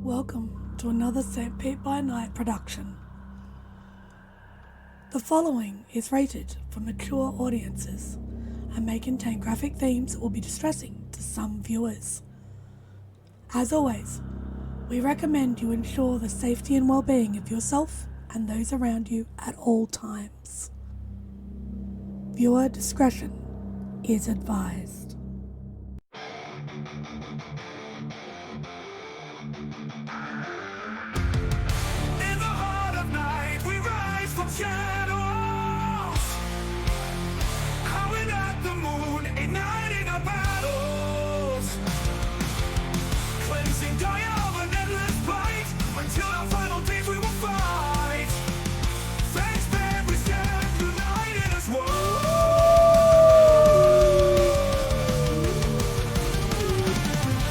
Welcome to another St. Pete by Night production. The following is rated for mature audiences and may contain graphic themes that will be distressing to some viewers. As always, we recommend you ensure the safety and well-being of yourself and those around you at all times. Viewer discretion is advised. In the heart of night, we rise from shadows, calling at the moon, igniting our battles, cleansing Gaia of an endless fight, until our final days we will fight. Thanks, man, we stand united as one.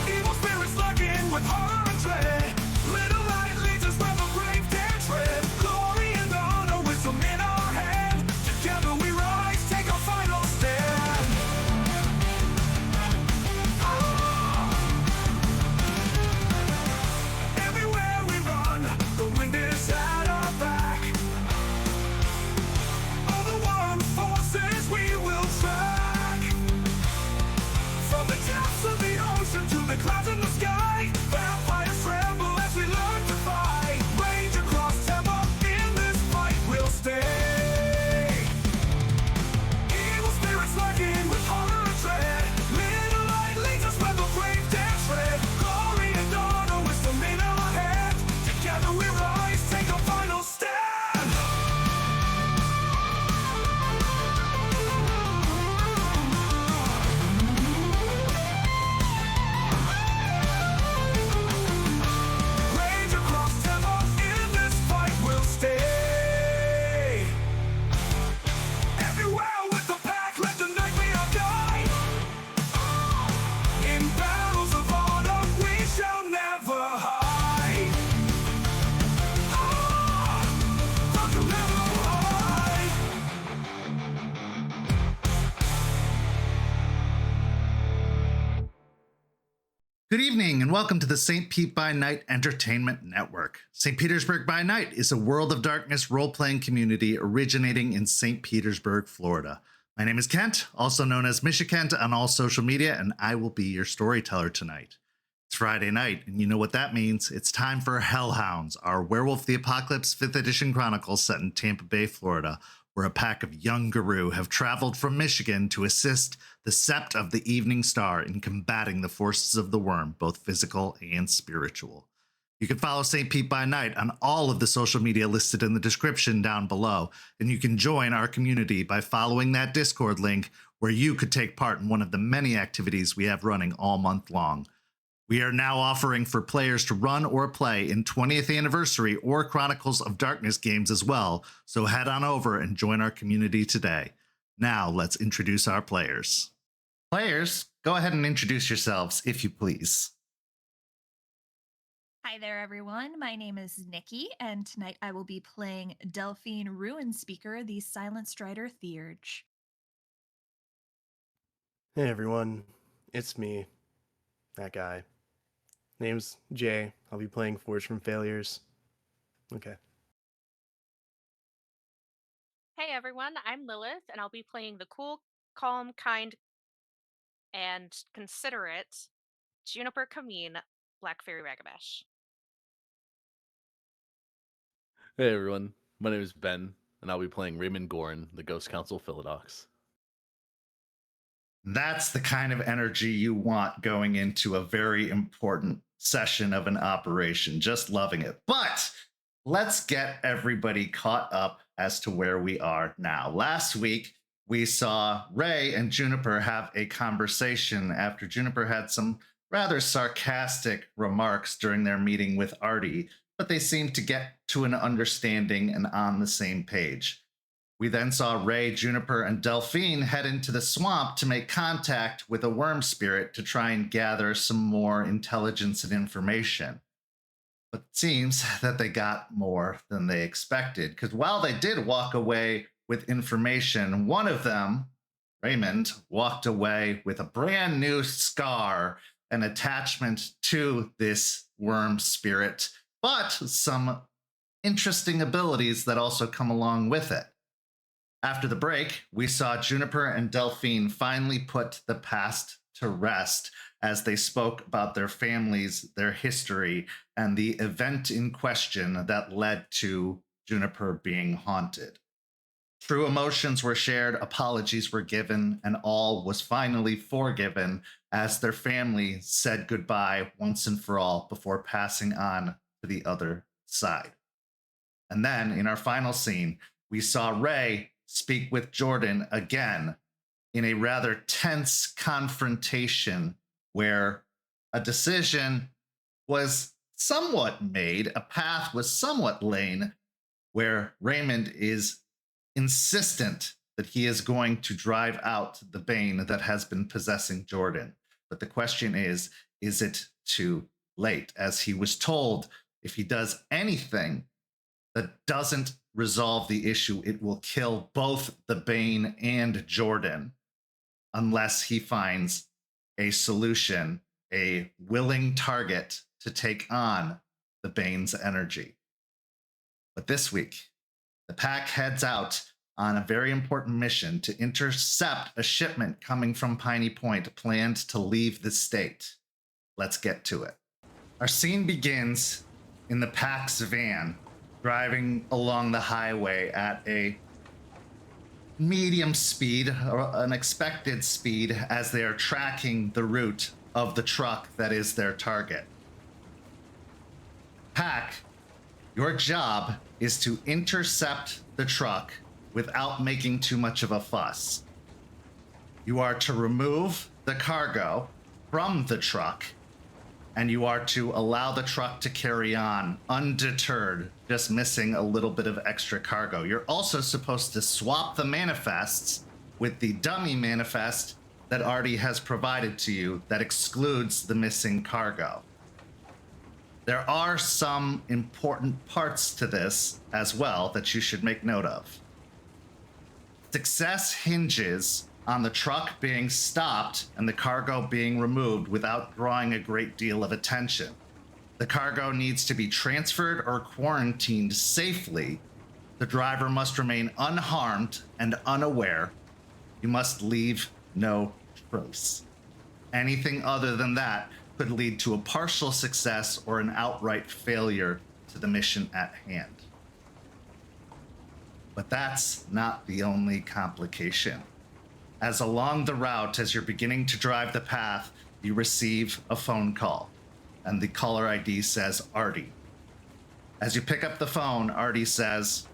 Evil spirits lurking with horror and dread. Little light leads us where the brave dare tread. Glory and honor, wisdom in our hand. Together we rise, take our final stand. Everywhere we run, the wind is at our back. All the worm forces we will track. From the depths of the ocean to the clouds in the sky, vampires tremble as we learn to fight. Rage across Tampa, in this fight we'll stay. Evil spirits lurking with horror and dread. Little light leads us where the brave dare tread. Glory and honor, wisdom in our hand. Together we rise, take our final stand. Rage across Tampa, in this fight we'll stay. Everywhere with the pack, let the night be our guide. In battles of honor, we shall never hide. We shall never hide. Good evening and welcome to the St. Pete by Night Entertainment Network. St. Petersburg by Night is a World of Darkness role-playing community originating in St. Petersburg, Florida. My name is Kent, also known as Kent on all social media, and I will be your storyteller tonight. It's Friday night, and you know what that means. It's time for Hounds, our Werewolf the Apocalypse 5th edition chronicle set in Tampa Bay, Florida, where a pack of young guru have traveled from Michigan to assist the Sept of the Evening Star in combating the forces of the worm, both physical and spiritual. You can follow St. Pete by Night on all of the social media listed in the description down below, and you can join our community by following that Discord link where you could take part in one of the many activities we have running all month long. We are now offering for players to run or play in 20th anniversary or Chronicles of Darkness games as well, so head on over and join our community today. Now let's introduce our players. Players, go ahead and introduce yourselves, if you please. Hi there, everyone. My name is Nikki, and tonight I will be playing Delphine Ruin Speaker, the Silent Strider Theurge. Hey everyone, it's me, that guy. Name's Jay. I'll be playing Forge from Failures. Okay. Hey everyone, I'm Lilith, and I'll be playing the cool, calm, kind, and considerate Juniper Kameen, Black Fairy Ragabash. Hey everyone, my name is Ben, and I'll be playing Raymond Gorn, the Ghost Council Philodox. That's the kind of energy you want going into a very important session of an operation. Just loving it. But let's get everybody caught up as to where we are now. Last week, we saw Ray and Juniper have a conversation after Juniper had some rather sarcastic remarks during their meeting with Artie, but they seemed to get to an understanding and on the same page. We then saw Ray, Juniper, and Delphine head into the swamp to make contact with a worm spirit to try and gather some more intelligence and information. But it seems that they got more than they expected, because while they did walk away with information, one of them, Raymond, walked away with a brand new scar an attachment to this worm spirit, but some interesting abilities that also come along with it. After the break, we saw Juniper and Delphine finally put the past to rest as they spoke about their families, their history, and the event in question that led to Juniper being haunted. True emotions were shared, apologies were given, and all was finally forgiven as their family said goodbye once and for all before passing on to the other side. And then in our final scene, we saw Ray speak with Jordan again in a rather tense confrontation where a decision was somewhat made, a path was somewhat laid, where Raymond is insistent that he is going to drive out the Bane that has been possessing Jordan. But the question is it too late? As he was told, if he does anything that doesn't resolve the issue, it will kill both the Bane and Jordan unless he finds a solution, a willing target to take on the Bane's energy. But this week, the pack heads out on a very important mission to intercept a shipment coming from Piney Point planned to leave the state. Let's get to it. Our scene begins in the pack's van, driving along the highway at a medium speed, or an expected speed, as they are tracking the route of the truck that is their target. Pack, your job is to intercept the truck without making too much of a fuss. You are to remove the cargo from the truck, and you are to allow the truck to carry on undeterred, just missing a little bit of extra cargo. You're also supposed to swap the manifests with the dummy manifest that Artie has provided to you that excludes the missing cargo. There are some important parts to this as well that you should make note of. Success hinges on the truck being stopped and the cargo being removed without drawing a great deal of attention. The cargo needs to be transferred or quarantined safely. The driver must remain unharmed and unaware. You must leave no trace. Anything other than that could lead to a partial success or an outright failure to the mission at hand. But that's not the only complication. As along the route, as you're beginning to drive the path, you receive a phone call, and the caller ID says Artie. As you pick up the phone, Artie says,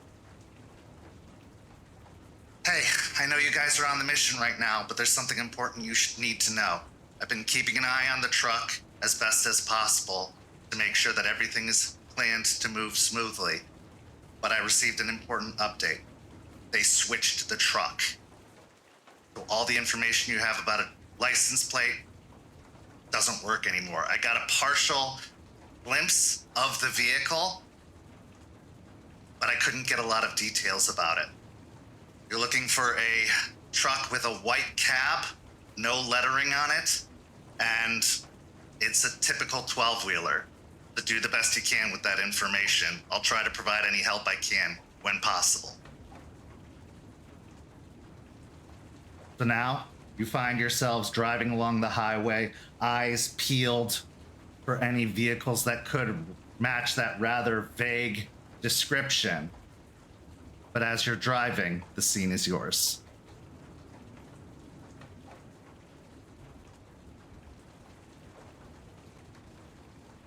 "Hey, I know you guys are on the mission right now, but there's something important you should need to know. I've been keeping an eye on the truck as best as possible to make sure that everything is planned to move smoothly. But I received an important update. They switched the truck. So all the information you have about a license plate doesn't work anymore. I got a partial glimpse of the vehicle, but I couldn't get a lot of details about it. You're looking for a truck with a white cab, no lettering on it, and it's a typical 12-wheeler. To do the best you can with that information. I'll try to provide any help I can when possible." So now you find yourselves driving along the highway, eyes peeled for any vehicles that could match that rather vague description. But as you're driving, the scene is yours.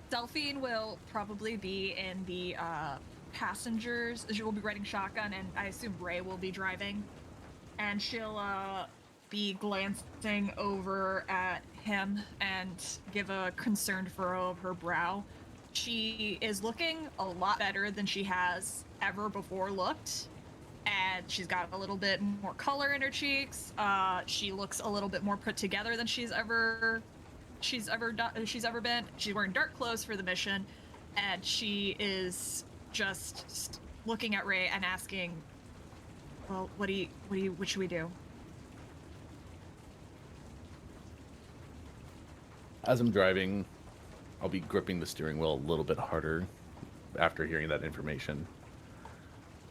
Delphine will probably be in the passengers. She will be riding shotgun, and I assume Ray will be driving. And she'll be glancing over at him and give a concerned furrow of her brow. She is looking a lot better than she has ever before looked. And she's got a little bit more color in her cheeks. She looks a little bit more put together than she's ever been. She's wearing dark clothes for the mission, and she is just looking at Ray and asking, "Well, what should we do?" As I'm driving, I'll be gripping the steering wheel a little bit harder after hearing that information.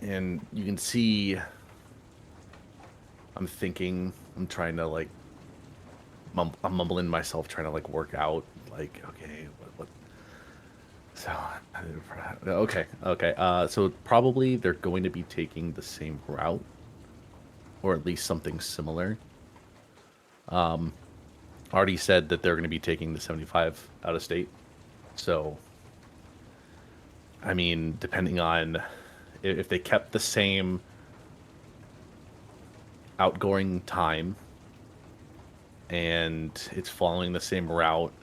And you can see I'm thinking, I'm trying to like, I'm mumbling to myself, trying to like work out, like, okay, what, so, okay. So probably they're going to be taking the same route, or at least something similar. Already said that they're going to be taking the 75 out of state. So, I mean, depending on if they kept the same outgoing time and it's following the same route,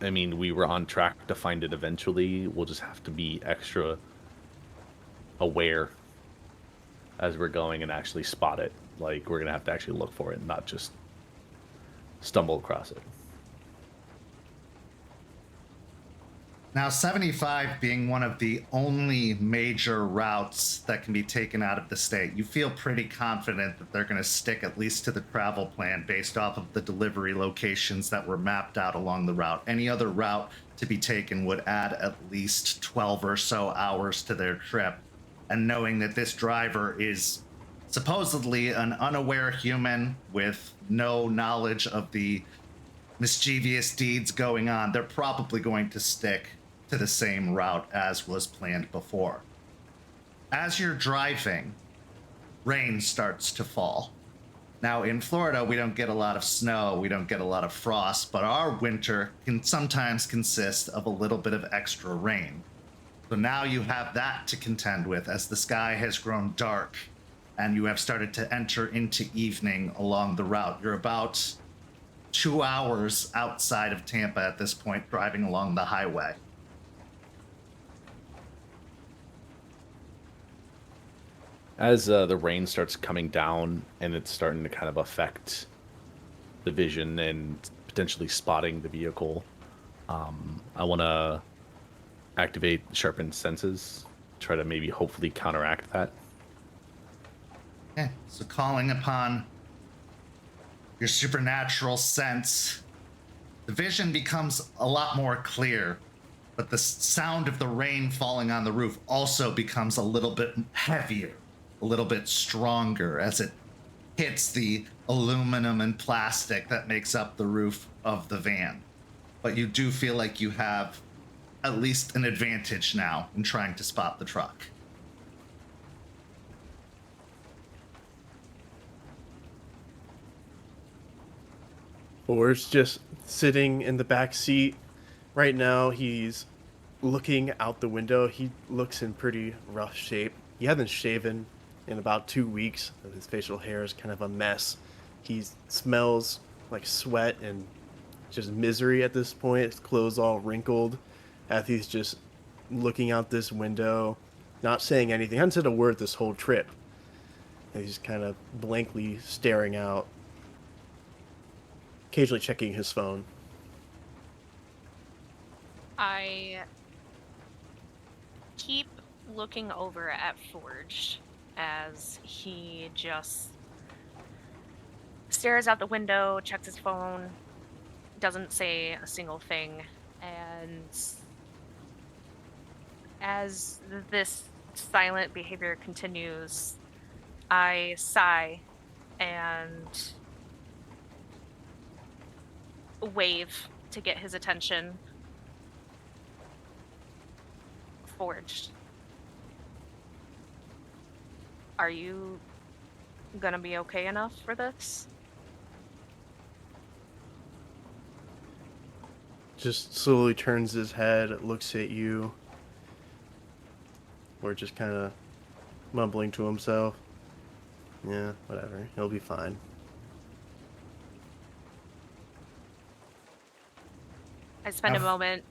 I mean, we were on track to find it eventually. We'll just have to be extra aware as we're going and actually spot it. Like, we're going to have to actually look for it, not just stumble across it. Now, 75 being one of the only major routes that can be taken out of the state, you feel pretty confident that they're going to stick at least to the travel plan based off of the delivery locations that were mapped out along the route. Any other route to be taken would add at least 12 or so hours to their trip. And knowing that this driver is supposedly an unaware human with no knowledge of the mischievous deeds going on, they're probably going to stick to the same route as was planned before. As you're driving, rain starts to fall. Now, in Florida, we don't get a lot of snow, we don't get a lot of frost, but our winter can sometimes consist of a little bit of extra rain. So now you have that to contend with as the sky has grown dark and you have started to enter into evening along the route. You're about 2 hours outside of Tampa at this point, driving along the highway. As the rain starts coming down and it's starting to kind of affect the vision and potentially spotting the vehicle, I want to activate sharpened senses, try to maybe hopefully counteract that. Okay, so calling upon your supernatural sense, the vision becomes a lot more clear, but the sound of the rain falling on the roof also becomes a little bit heavier, a little bit stronger as it hits the aluminum and plastic that makes up the roof of the van. But you do feel like you have at least an advantage now in trying to spot the truck. Or's just sitting in the back seat. Right now, he's looking out the window. He looks in pretty rough shape. He hasn't shaven in about 2 weeks. His facial hair is kind of a mess. He smells like sweat and just misery at this point. His clothes all wrinkled as he's just looking out this window, not saying anything. He hasn't said a word this whole trip. And he's just kind of blankly staring out, occasionally checking his phone. I keep looking over at Forge as he just stares out the window, checks his phone, doesn't say a single thing, and as this silent behavior continues, I sigh and wave to get his attention. Forged. Are you gonna be okay enough for this? Just slowly turns his head, looks at you, or just kind of mumbling to himself. Yeah, whatever. He'll be fine. I spend a moment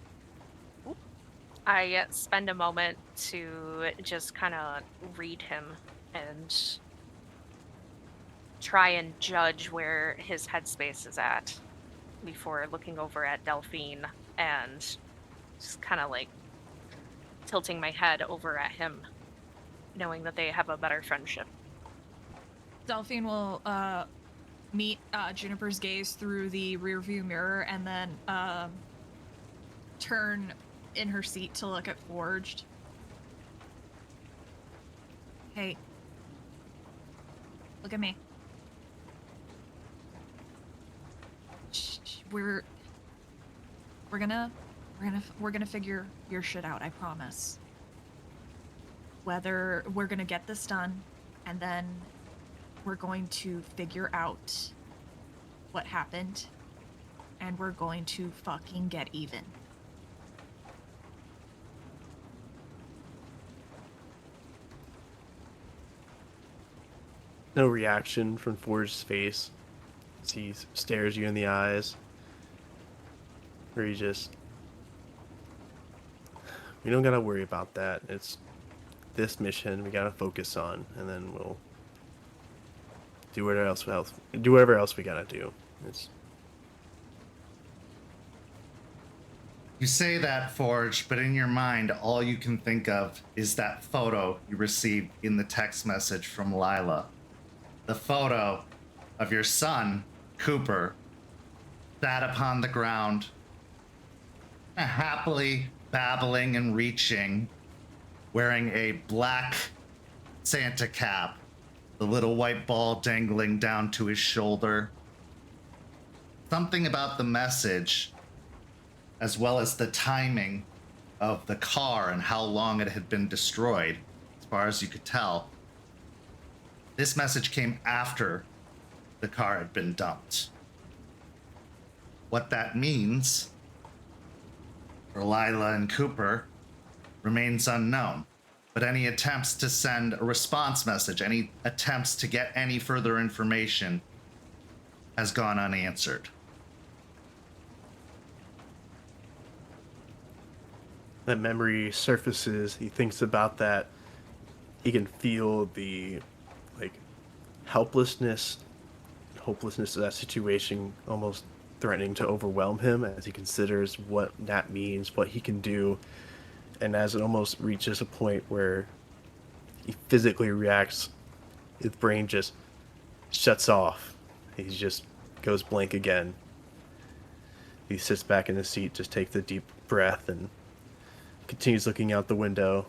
to just kind of read him and try and judge where his headspace is at before looking over at Delphine and just kind of like tilting my head over at him, knowing that they have a better friendship. Delphine will meet Juniper's gaze through the rearview mirror and then turn in her seat to look at Forged. Hey, look at me. We're gonna figure your shit out, I promise. Whether we're gonna get this done, and then we're going to figure out what happened, and we're going to fucking get even. No reaction from Forge's face as he stares you in the eyes. Or he just... We don't gotta worry about that. It's this mission we gotta focus on, and then we'll do whatever else we gotta do. You say that, Forge, but in your mind, all you can think of is that photo you received in the text message from Lila. The photo of your son, Cooper, sat upon the ground, happily babbling and reaching, wearing a black Santa cap, the little white ball dangling down to his shoulder. Something about the message, as well as the timing of the car and how long it had been destroyed, as far as you could tell. This message came after the car had been dumped. What that means for Lila and Cooper remains unknown, but any attempts to send a response message, any attempts to get any further information has gone unanswered. That memory surfaces, he thinks about that. He can feel the hopelessness of that situation almost threatening to overwhelm him as he considers what that means, what he can do, and as it almost reaches a point where he physically reacts, his brain just shuts off. He just goes blank again. He sits back in his seat, just takes a deep breath, and continues looking out the window.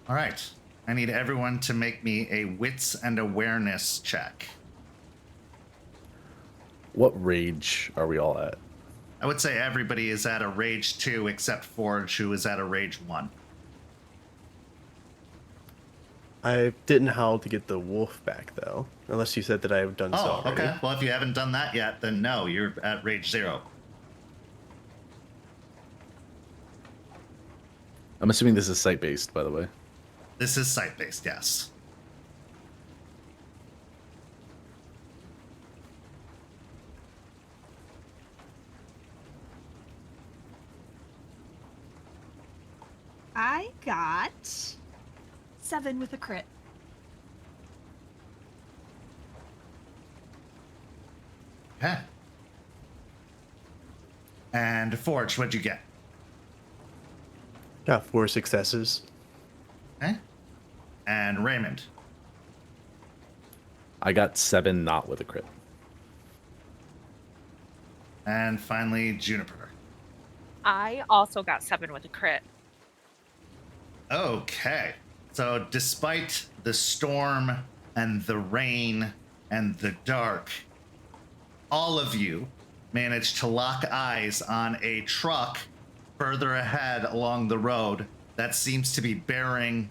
All right. I need everyone to make me a wits and awareness check. What rage are we all at? I would say everybody is at a rage 2 except Forge, who is at a rage 1. I didn't howl to get the wolf back, though. Unless you said that I have done so already. Okay. Well, if you haven't done that yet, then no, you're at rage 0. I'm assuming this is site-based, by the way. This is site-based, yes. I got 7 with a crit. Okay. And Forge, what'd you get? Got 4 successes. Okay. And Raymond. I got 7 not with a crit. And finally, Juniper. I also got 7 with a crit. Okay. So despite the storm and the rain and the dark, all of you managed to lock eyes on a truck further ahead along the road that seems to be bearing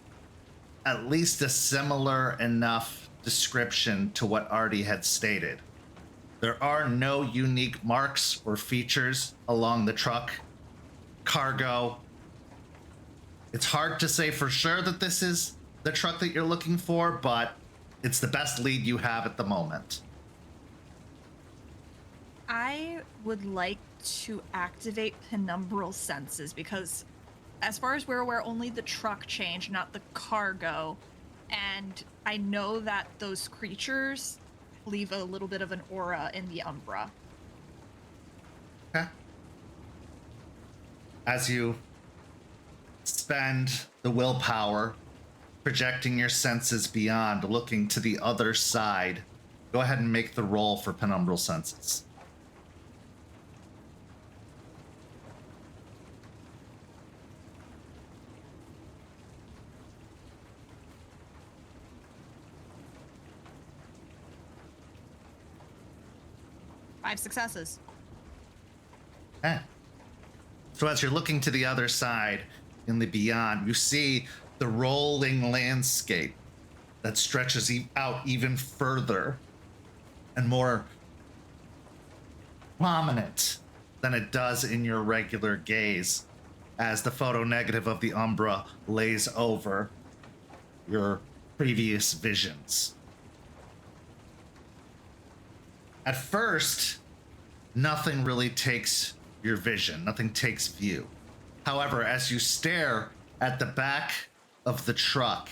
at least a similar enough description to what Artie had stated. There are no unique marks or features along the truck. Cargo. It's hard to say for sure that this is the truck that you're looking for, but it's the best lead you have at the moment. I would like to activate penumbral senses because as far as we're aware, only the truck changed, not the cargo. And I know that those creatures leave a little bit of an aura in the Umbra. Okay. As you spend the willpower projecting your senses beyond, looking to the other side. Go ahead and make the roll for penumbral senses. Five successes. Okay. So as you're looking to the other side, in the beyond, you see the rolling landscape that stretches out even further and more prominent than it does in your regular gaze as the photo negative of the Umbra lays over your previous visions. At first, nothing really takes your vision, nothing takes view. However, as you stare at the back of the truck,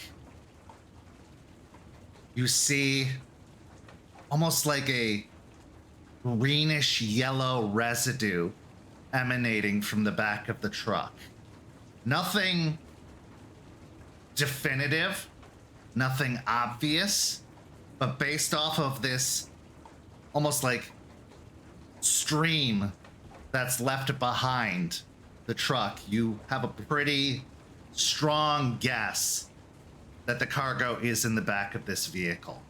you see almost like a greenish yellow residue emanating from the back of the truck. Nothing definitive, nothing obvious, but based off of this almost like stream that's left behind the truck, you have a pretty strong guess that the cargo is in the back of this vehicle.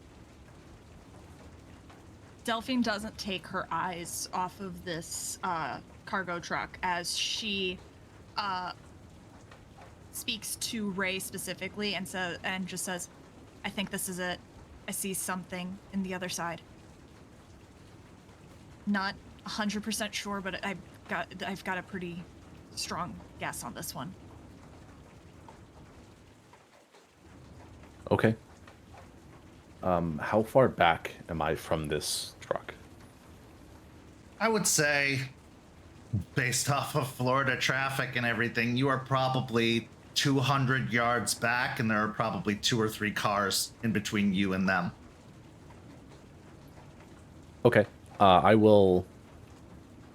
Delphine doesn't take her eyes off of this cargo truck as she speaks to Ray specifically and just says, "I think this is it. I see something in the other side. Not 100% sure, but I've got a pretty strong guess on this one." Okay. How far back am I from this truck? I would say, based off of Florida traffic and everything, you are probably 200 yards back, and there are probably 2 or 3 cars in between you and them. Okay. I will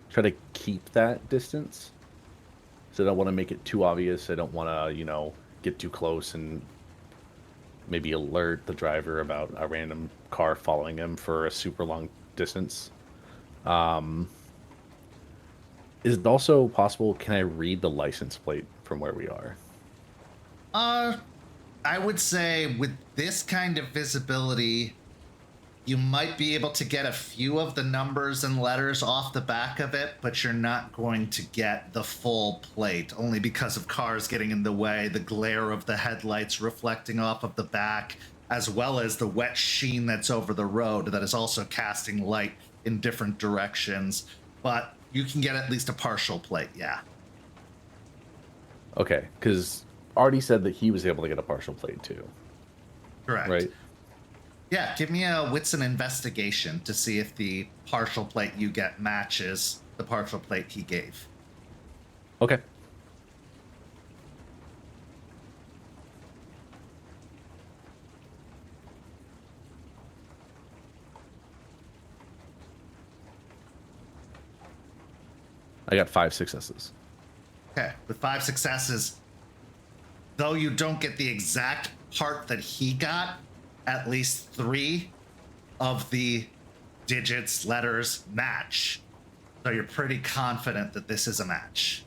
try to keep that distance. So I don't want to make it too obvious. I don't want to, get too close and maybe alert the driver about a random car following him for a super long distance. Is it also possible, can I read the license plate from where we are? I would say with this kind of visibility, you might be able to get a few of the numbers and letters off the back of it, but you're not going to get the full plate, only because of cars getting in the way, the glare of the headlights reflecting off of the back, as well as the wet sheen that's over the road that is also casting light in different directions. But you can get at least a partial plate, yeah. Okay, because Artie said that he was able to get a partial plate too. Correct. Right? Yeah, give me a wits and investigation to see if the partial plate you get matches the partial plate he gave. Okay. I got 5 successes. Okay, with 5 successes, though you don't get the exact part that he got, at least 3 of the digits, letters match. So you're pretty confident that this is a match.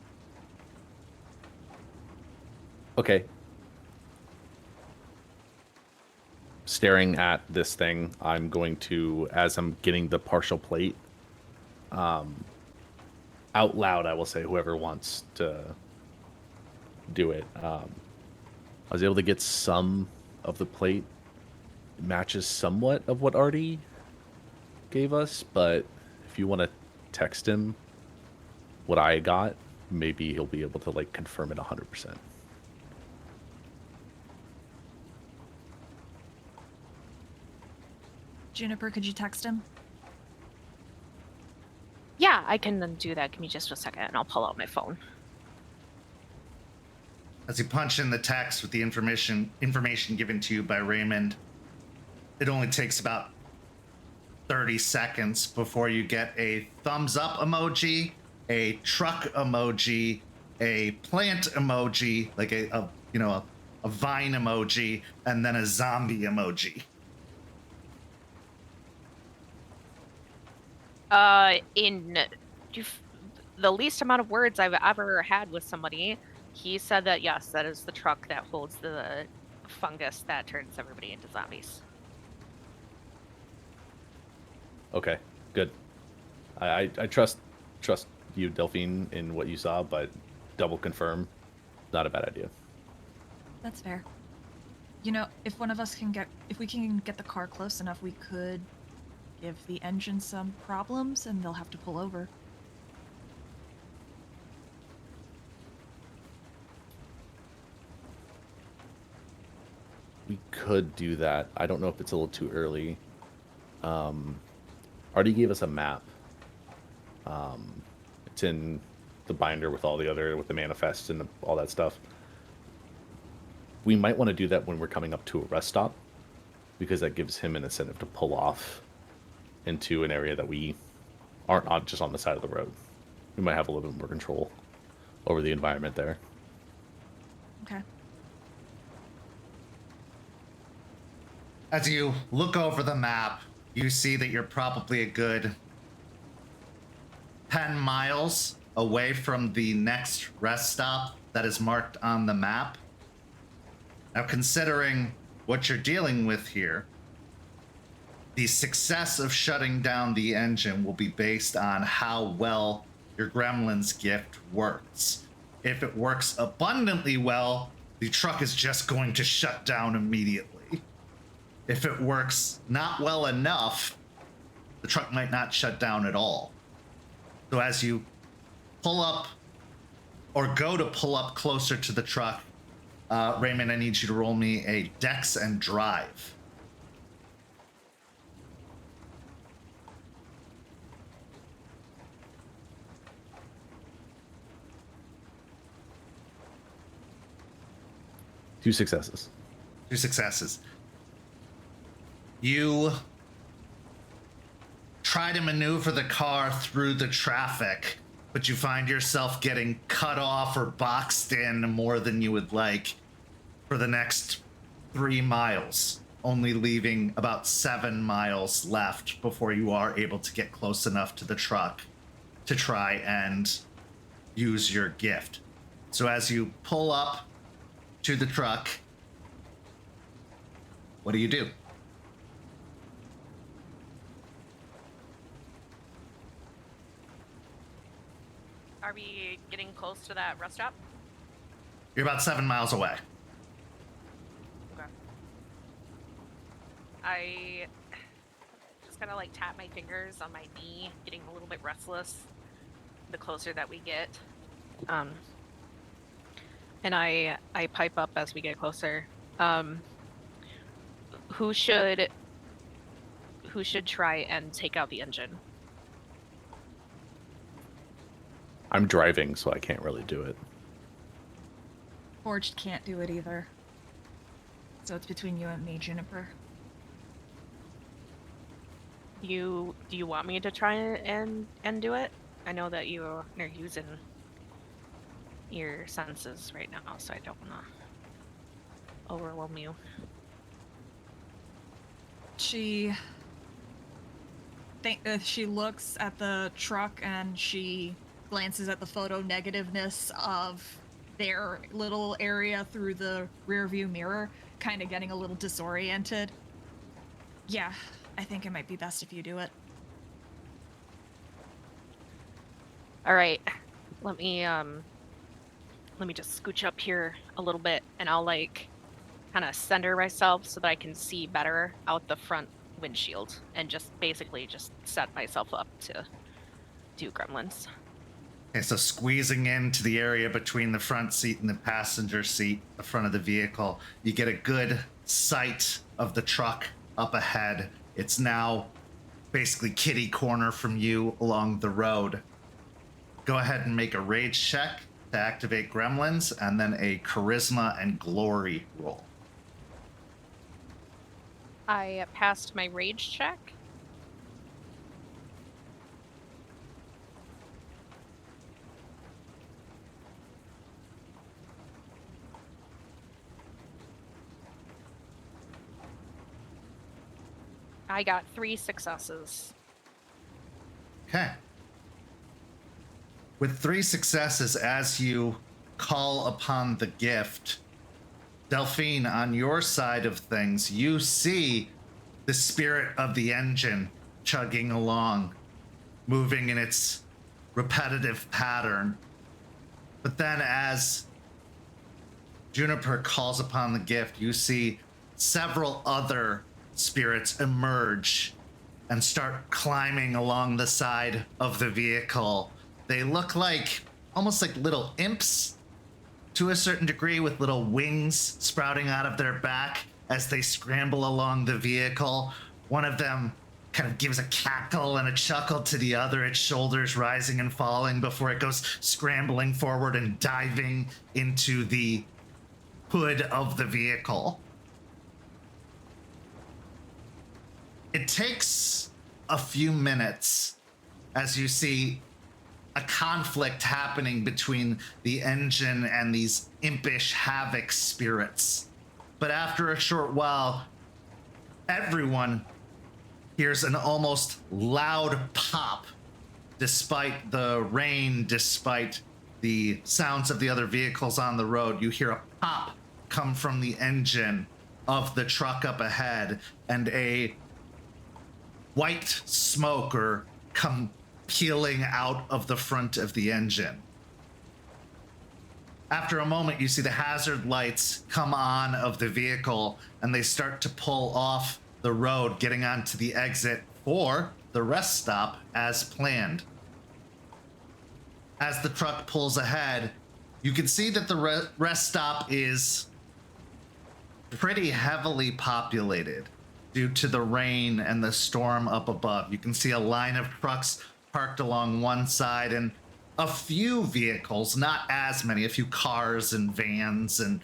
Okay. Staring at this thing, I'm going to, as I'm getting the partial plate, out loud, I will say, whoever wants to do it. I was able to get some of the plate. It matches somewhat of what Artie gave us, but if you want to text him what I got, maybe he'll be able to confirm it 100%. Juniper, could you text him? Yeah, I can then do that. Give me just a second and I'll pull out my phone. As you punch in the text with the information given to you by Raymond, it only takes about 30 seconds before you get a thumbs up emoji, a truck emoji, a plant emoji, like a a vine emoji, and then a zombie emoji. In the least amount of words I've ever had with somebody, he said that yes, that is the truck that holds the fungus that turns everybody into zombies. Okay, good. I trust you, Delphine, in what you saw, but double confirm. Not a bad idea. That's fair. You know, if we can get the car close enough, we could give the engine some problems and they'll have to pull over. We could do that. I don't know if it's a little too early. Artie gave us a map. It's in the binder with the manifests and all that stuff. We might want to do that when we're coming up to a rest stop, because that gives him an incentive to pull off into an area that we aren't just on the side of the road. We might have a little bit more control over the environment there. Okay. As you look over the map, you see that you're probably a good 10 miles away from the next rest stop that is marked on the map. Now, considering what you're dealing with here, the success of shutting down the engine will be based on how well your gremlin's gift works. If it works abundantly well, the truck is just going to shut down immediately. If it works not well enough, the truck might not shut down at all. So as you pull up or go to pull up closer to the truck, Raymond, I need you to roll me a Dex and Drive. Two successes. 2 successes. You try to maneuver the car through the traffic, but you find yourself getting cut off or boxed in more than you would like for the next 3 miles, only leaving about 7 miles left before you are able to get close enough to the truck to try and use your gift. So as you pull up to the truck, what do you do? Are we getting close to that rest stop? You're about 7 miles away. Okay. I just kind of like tap my fingers on my knee, getting a little bit restless the closer that we get. And I pipe up as we get closer. Who should try and take out the engine? I'm driving, so I can't really do it. Forged can't do it either. So it's between you and me, Juniper. Do you want me to try and do it? I know that you are using your senses right now, so I don't want to overwhelm you. She looks at the truck and she glances at the photo negativeness of their little area through the rear view mirror, kind of getting a little disoriented. Yeah, I think it might be best if you do it. All right, let me just scooch up here a little bit, and I'll like kind of center myself so that I can see better out the front windshield, and just basically just set myself up to do gremlins. Okay, so squeezing into the area between the front seat and the passenger seat, the front of the vehicle, you get a good sight of the truck up ahead. It's now basically kitty corner from you along the road. Go ahead and make a rage check to activate gremlins, and then a charisma and glory roll. I passed my rage check. I got 3 successes. Okay. With 3 successes, as you call upon the gift, Delphine, on your side of things, you see the spirit of the engine chugging along, moving in its repetitive pattern. But then as Juniper calls upon the gift, you see several other spirits emerge and start climbing along the side of the vehicle. They look like almost like little imps to a certain degree, with little wings sprouting out of their back as they scramble along the vehicle. One of them kind of gives a cackle and a chuckle to the other, its shoulders rising and falling before it goes scrambling forward and diving into the hood of the vehicle. It takes a few minutes as you see a conflict happening between the engine and these impish havoc spirits. But after a short while, everyone hears an almost loud pop, despite the rain, despite the sounds of the other vehicles on the road. You hear a pop come from the engine of the truck up ahead, and a white smoke come peeling out of the front of the engine. After a moment, you see the hazard lights come on of the vehicle, and they start to pull off the road, getting onto the exit for the rest stop as planned. As the truck pulls ahead, you can see that the rest stop is pretty heavily populated due to the rain and the storm up above. You can see a line of trucks parked along one side, and a few vehicles, not as many, a few cars and vans and,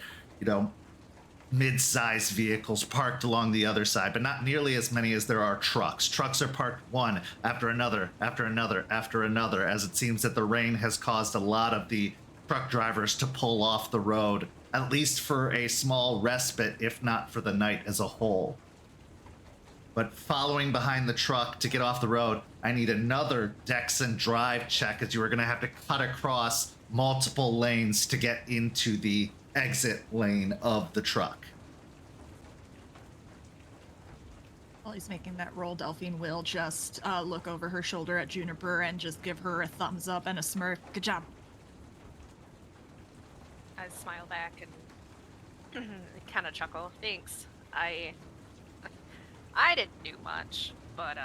mid-sized vehicles parked along the other side, but not nearly as many as there are trucks. Trucks are parked one after another, after another, after another, as it seems that the rain has caused a lot of the truck drivers to pull off the road, at least for a small respite, if not for the night as a whole. But following behind the truck to get off the road, I need another Dex and Drive check, as you are going to have to cut across multiple lanes to get into the exit lane of the truck. While he's making that roll, Delphine will just look over her shoulder at Juniper and just give her a thumbs up and a smirk. Good job. I smile back and kind of chuckle. Thanks. I didn't do much, but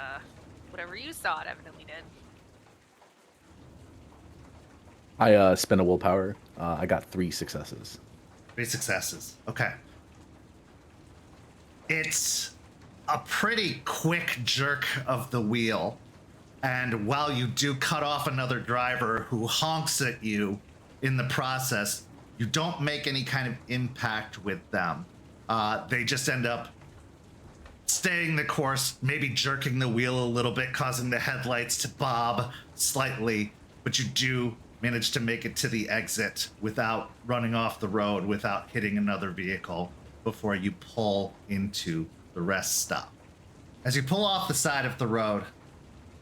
whatever you saw, it evidently did. I spent a willpower. I got 3 successes. 3 successes. Okay. It's a pretty quick jerk of the wheel, and while you do cut off another driver who honks at you in the process, you don't make any kind of impact with them. They just end up staying the course, maybe jerking the wheel a little bit, causing the headlights to bob slightly, but you do manage to make it to the exit without running off the road, without hitting another vehicle before you pull into the rest stop. As you pull off the side of the road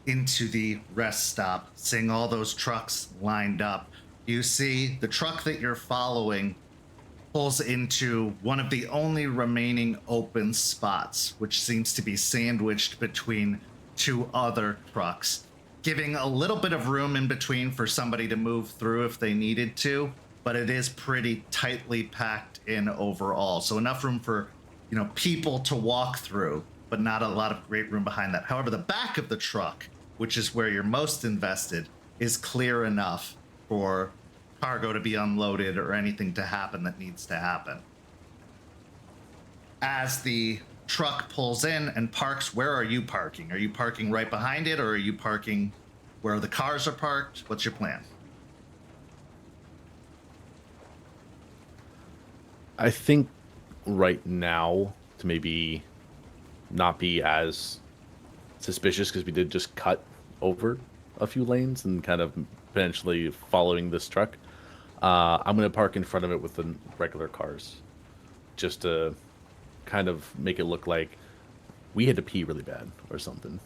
into the rest stop, seeing all those trucks lined up, you see the truck that you're following pulls into one of the only remaining open spots, which seems to be sandwiched between 2 other trucks, giving a little bit of room in between for somebody to move through if they needed to, but it is pretty tightly packed in overall. So enough room for, people to walk through, but not a lot of great room behind that. However, the back of the truck, which is where you're most invested, is clear enough for cargo to be unloaded or anything to happen that needs to happen. As the truck pulls in and parks, where are you parking? Are you parking right behind it, or are you parking where the cars are parked? What's your plan? I think right now, to maybe not be as suspicious, because we did just cut over a few lanes and kind of potentially following this truck, I'm going to park in front of it with the regular cars, just to kind of make it look like we had to pee really bad or something.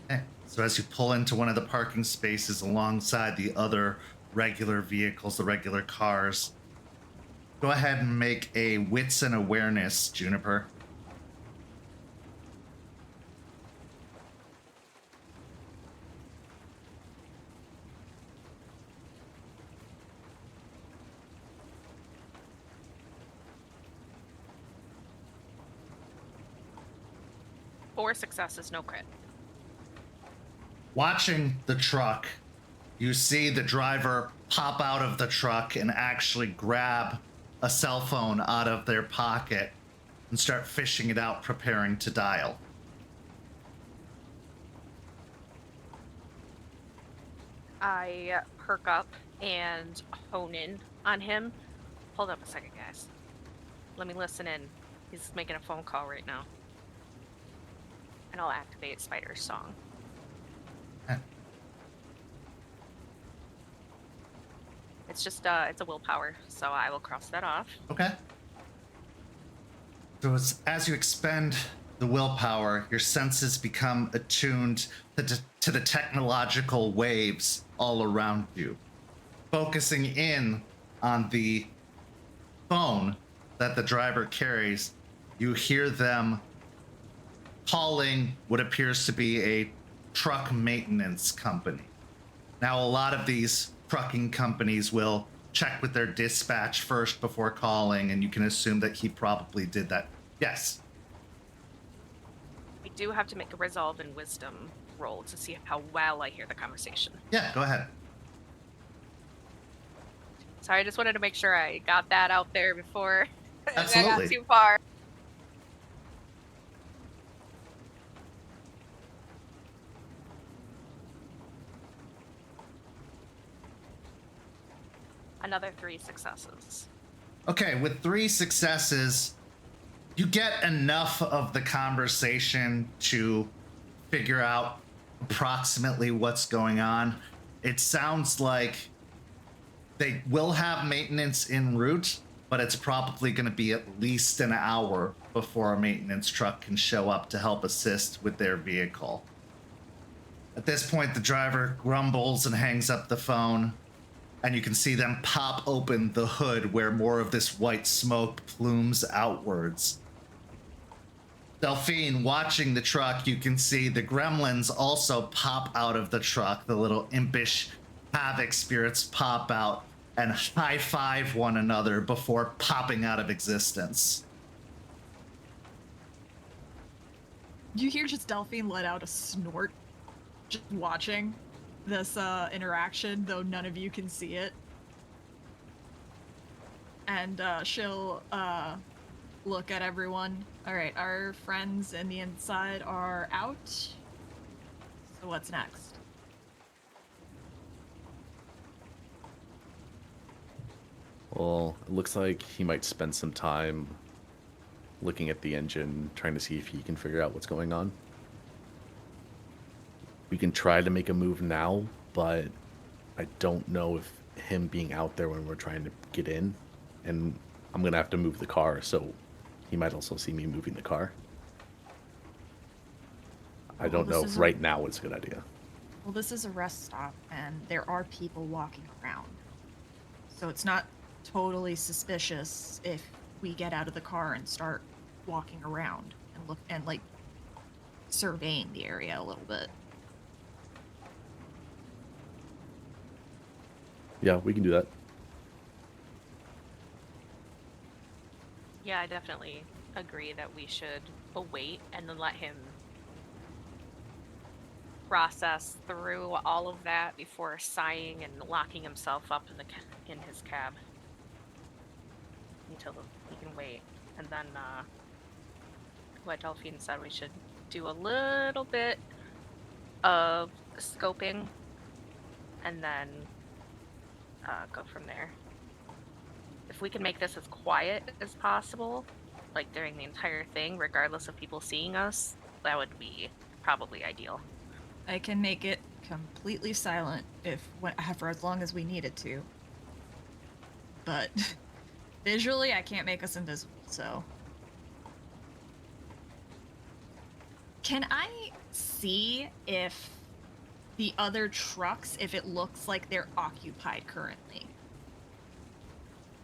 Okay. So as you pull into one of the parking spaces alongside the other regular vehicles, the regular cars, go ahead and make a wits and awareness, Juniper. Four successes, no crit. Watching the truck, you see the driver pop out of the truck and actually grab a cell phone out of their pocket and start fishing it out, preparing to dial. I perk up and hone in on him. Hold up a second, guys. Let me listen in. He's making a phone call right now. And I'll activate Spider's song. Huh. It's just, it's a willpower, so I will cross that off. Okay. So as you expend the willpower, your senses become attuned to the technological waves all around you. Focusing in on the phone that the driver carries, you hear them calling what appears to be a truck maintenance company. Now, a lot of these trucking companies will check with their dispatch first before calling, and you can assume that he probably did that. Yes. We do have to make a resolve and wisdom roll to see how well I hear the conversation. Yeah, go ahead. Sorry, I just wanted to make sure I got that out there before I Absolutely. got too far. Another 3 successes. Okay, with 3 successes, you get enough of the conversation to figure out approximately what's going on. It sounds like they will have maintenance en route, but it's probably going to be at least an hour before a maintenance truck can show up to help assist with their vehicle. At this point, the driver grumbles and hangs up the phone, and you can see them pop open the hood where more of this white smoke plumes outwards. Delphine, watching the truck, you can see the gremlins also pop out of the truck. The little impish havoc spirits pop out and high-five one another before popping out of existence. You hear just Delphine let out a snort, just watching this interaction, though none of you can see it. And she'll look at everyone. All right, our friends in the inside are out. So what's next? Well, it looks like he might spend some time looking at the engine, trying to see if he can figure out what's going on. We can try to make a move now, but I don't know if him being out there when we're trying to get in, and I'm going to have to move the car, so he might also see me moving the car. I don't know if right now it's a good idea. Well, this is a rest stop, and there are people walking around. So it's not totally suspicious if we get out of the car and start walking around and look and like surveying the area a little bit. Yeah, we can do that. Yeah, I definitely agree that we should await and then let him process through all of that before sighing and locking himself up in his cab until he can wait. And then, what Delphine said, we should do a little bit of scoping and then go from there. If we can make this as quiet as possible, like during the entire thing, regardless of people seeing us, that would be probably ideal. I can make it completely silent for as long as we need it to. But visually, I can't make us invisible, so. Can I see if the other trucks, if it looks like they're occupied currently?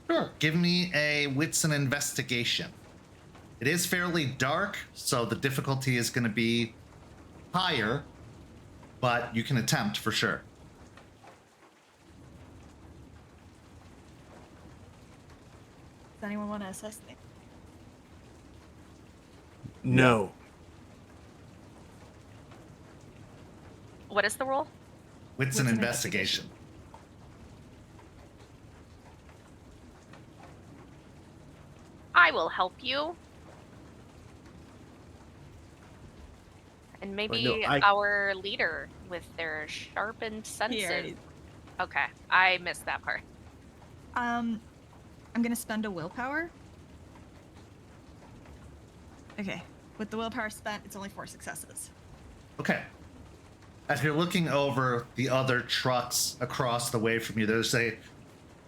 Sure. Give me a wits and investigation. It is fairly dark, so the difficulty is going to be higher, but you can attempt for sure. Does anyone want to assess me? No. What is the roll? Wits and investigation. I will help you. And maybe no, our leader with their sharpened senses. Here. Okay, I missed that part. I'm gonna spend a willpower. Okay, with the willpower spent, it's only 4 successes. Okay. As you're looking over the other trucks across the way from you, there's a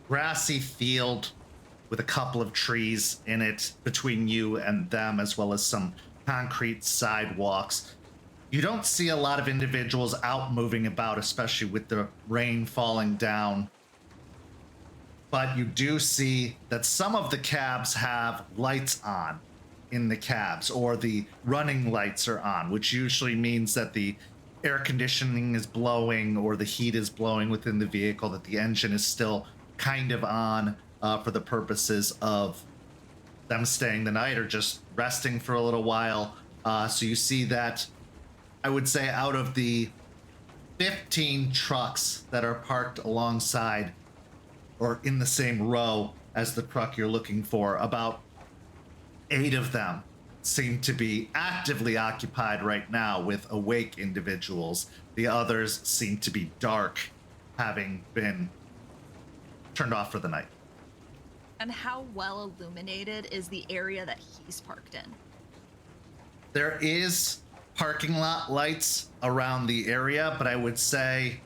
grassy field with a couple of trees in it between you and them, as well as some concrete sidewalks. You don't see a lot of individuals out moving about, especially with the rain falling down. But you do see that some of the cabs have lights on in the cabs, or the running lights are on, which usually means that the air conditioning is blowing or the heat is blowing within the vehicle, that the engine is still kind of on for the purposes of them staying the night or just resting for a little while. So you see that, I would say, out of the 15 trucks that are parked alongside or in the same row as the truck you're looking for, about 8 of them seem to be actively occupied right now with awake individuals. The others seem to be dark, having been turned off for the night. And how well illuminated is the area that he's parked in? There is parking lot lights around the area, but I would say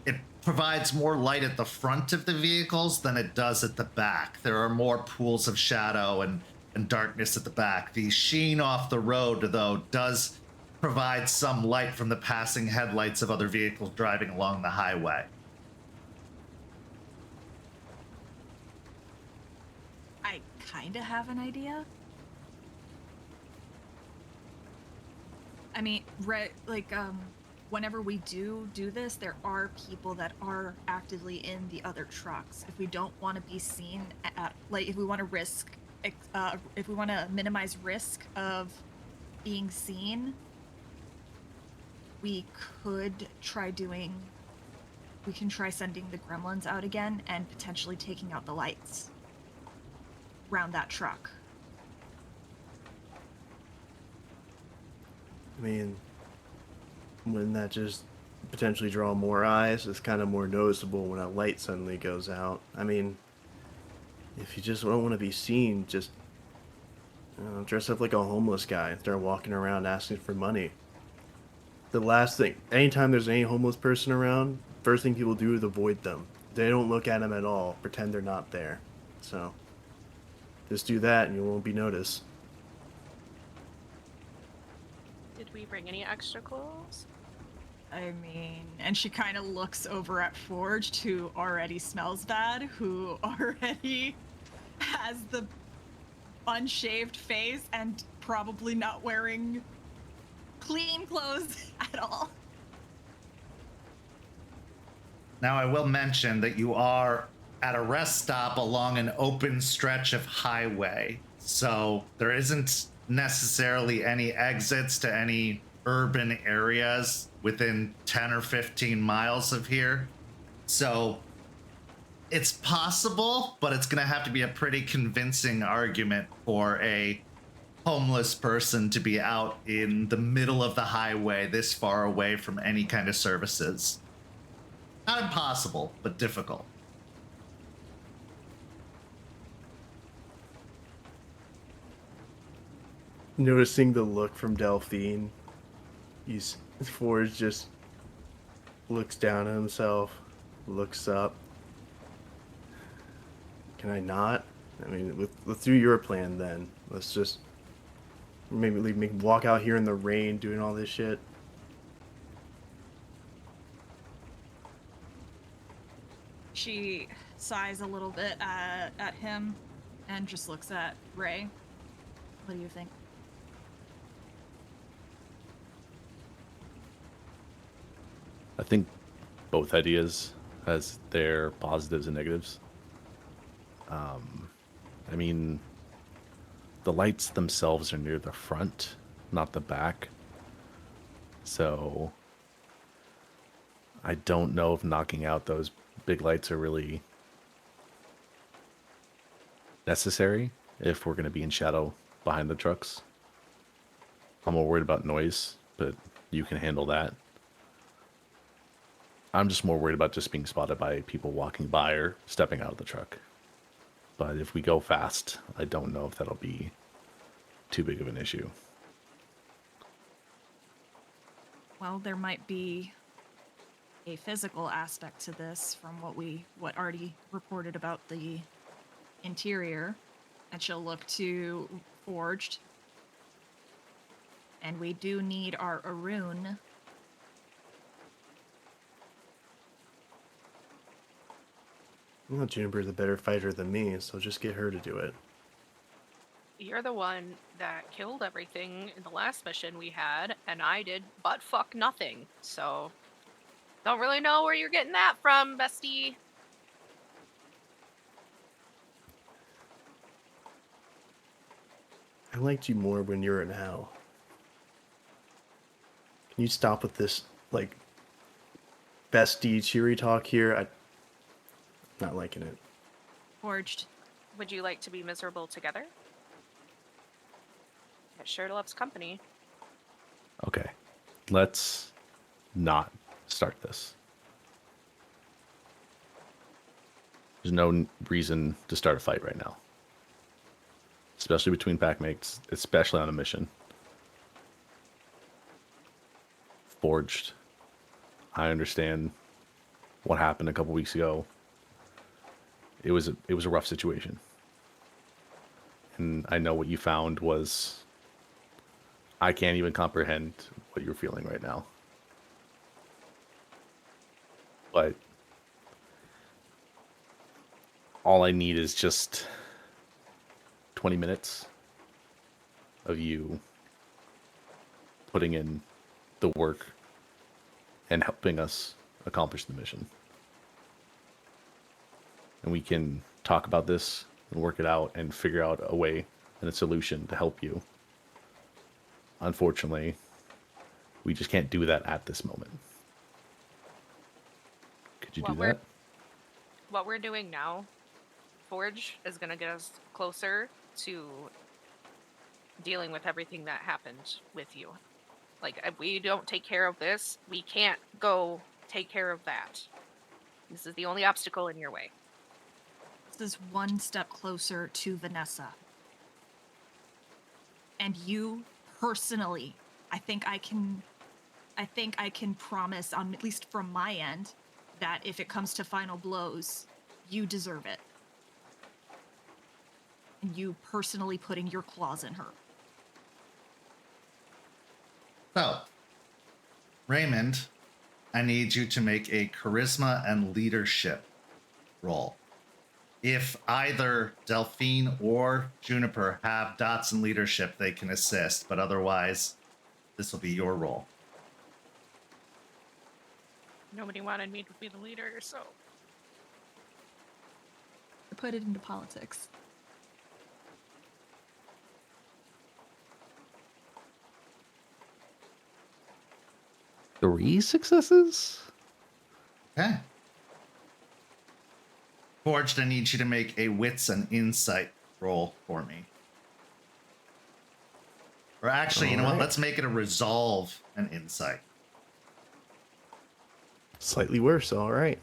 it provides more light at the front of the vehicles than it does at the back. There are more pools of shadow and darkness at the back. The sheen off the road, though, does provide some light from the passing headlights of other vehicles driving along the highway. I kind of have an idea. I mean, whenever we do this, there are people that are actively in the other trucks. If we don't want to be seen, if we want to minimize risk of being seen, we can try sending the gremlins out again and potentially taking out the lights around that truck. I mean, wouldn't that just potentially draw more eyes? It's kind of more noticeable when a light suddenly goes out. I mean, if you just don't want to be seen, just dress up like a homeless guy and start walking around asking for money. The last thing, anytime there's any homeless person around, first thing people do is avoid them. They don't look at them at all, pretend they're not there. So, just do that and you won't be noticed. Did we bring any extra clothes? I mean, and she kind of looks over at Forged, who already smells bad, who already has the unshaved face and probably not wearing clean clothes at all. Now, I will mention that you are at a rest stop along an open stretch of highway, so there isn't necessarily any exits to any urban areas within 10 or 15 miles of here. So it's possible, but it's going to have to be a pretty convincing argument for a homeless person to be out in the middle of the highway this far away from any kind of services. Not impossible, but difficult. Noticing the look from Delphine, Forge just looks down at himself, looks up. Can I not? I mean, let's do your plan then. Let's just Maybe make me walk out here in the rain doing all this shit. She sighs a little bit at him and just looks at Ray. What do you think? I think both ideas has their positives and negatives. I mean, the lights themselves are near the front, not the back. So I don't know if knocking out those big lights are really necessary if we're going to be in shadow behind the trucks. I'm more worried about noise, but you can handle that. I'm just more worried about just being spotted by people walking by or stepping out of the truck. But if we go fast, I don't know if that'll be too big of an issue. Well, there might be a physical aspect to this from what Artie reported about the interior, and she'll look to Forged. And we do need our Arun. Well, Juniper's a better fighter than me, so just get her to do it. You're the one that killed everything in the last mission we had, and I did butt fuck nothing. So, don't really know where you're getting that from, bestie. I liked you more when you were in hell. Can you stop with this, like, bestie cheery talk here? I'm not liking it. Forged. Would you like to be miserable together? It sure loves company. Okay, let's not start this. There's no reason to start a fight right now. Especially between packmates, especially on a mission. Forged. I understand what happened a couple weeks ago. It was a rough situation. And I know what you found was, I can't even comprehend what you're feeling right now. But all I need is just 20 minutes of you putting in the work and helping us accomplish the mission. And we can talk about this and work it out and figure out a way and a solution to help you. Unfortunately, we just can't do that at this moment. Could you do that? What we're doing now, Forge, is going to get us closer to dealing with everything that happened with you. Like, if we don't take care of this, we can't go take care of that. This is the only obstacle in your way. This is one step closer to Vanessa. And you personally, I think I can promise, on at least from my end, that if it comes to final blows, you deserve it. And you personally putting your claws in her. So, Raymond, I need you to make a charisma and leadership roll. If either Delphine or Juniper have dots in leadership, they can assist, but otherwise, this will be your role. Nobody wanted me to be the leader, so... Put it into politics. Three successes? Okay. Forged, I need you to make a wits and insight roll for me. Or actually, you know what? Let's make it a resolve and insight. Slightly worse, all right.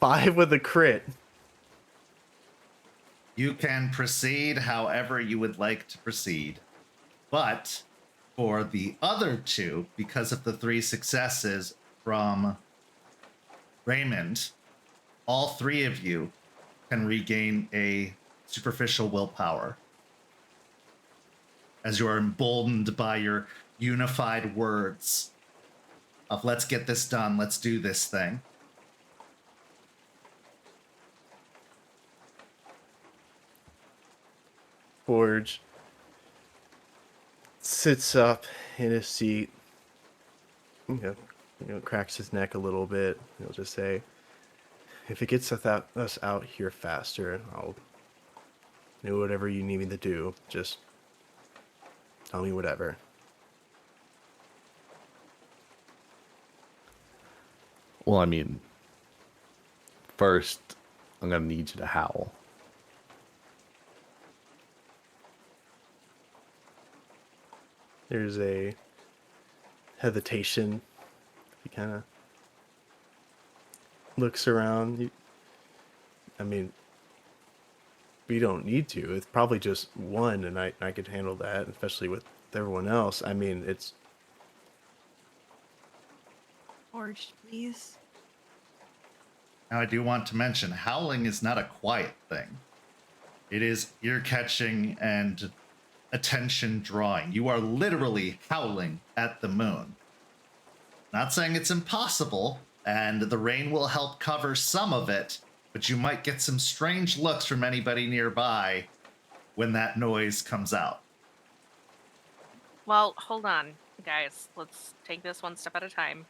5 with a crit. You can proceed however you would like to proceed. But for the other two, because of the 3 successes from Raymond, all 3 of you can regain a superficial willpower as you are emboldened by your unified words of let's get this done, let's do this thing. Forge sits up in his seat, cracks his neck a little bit. He'll just say, if it gets us out here faster, I'll do whatever you need me to do. Just tell me whatever. Well, I mean, first, I'm going to need you to howl. There's a hesitation. He kind of looks around. I mean, we don't need to. It's probably just one, and I could handle that, especially with everyone else. I mean, it's... Forge, please. Now, I do want to mention, howling is not a quiet thing. It is ear-catching and attention-drawing. You are literally howling at the moon. Not saying it's impossible, and the rain will help cover some of it, but you might get some strange looks from anybody nearby when that noise comes out. Well, hold on, guys. Let's take this one step at a time.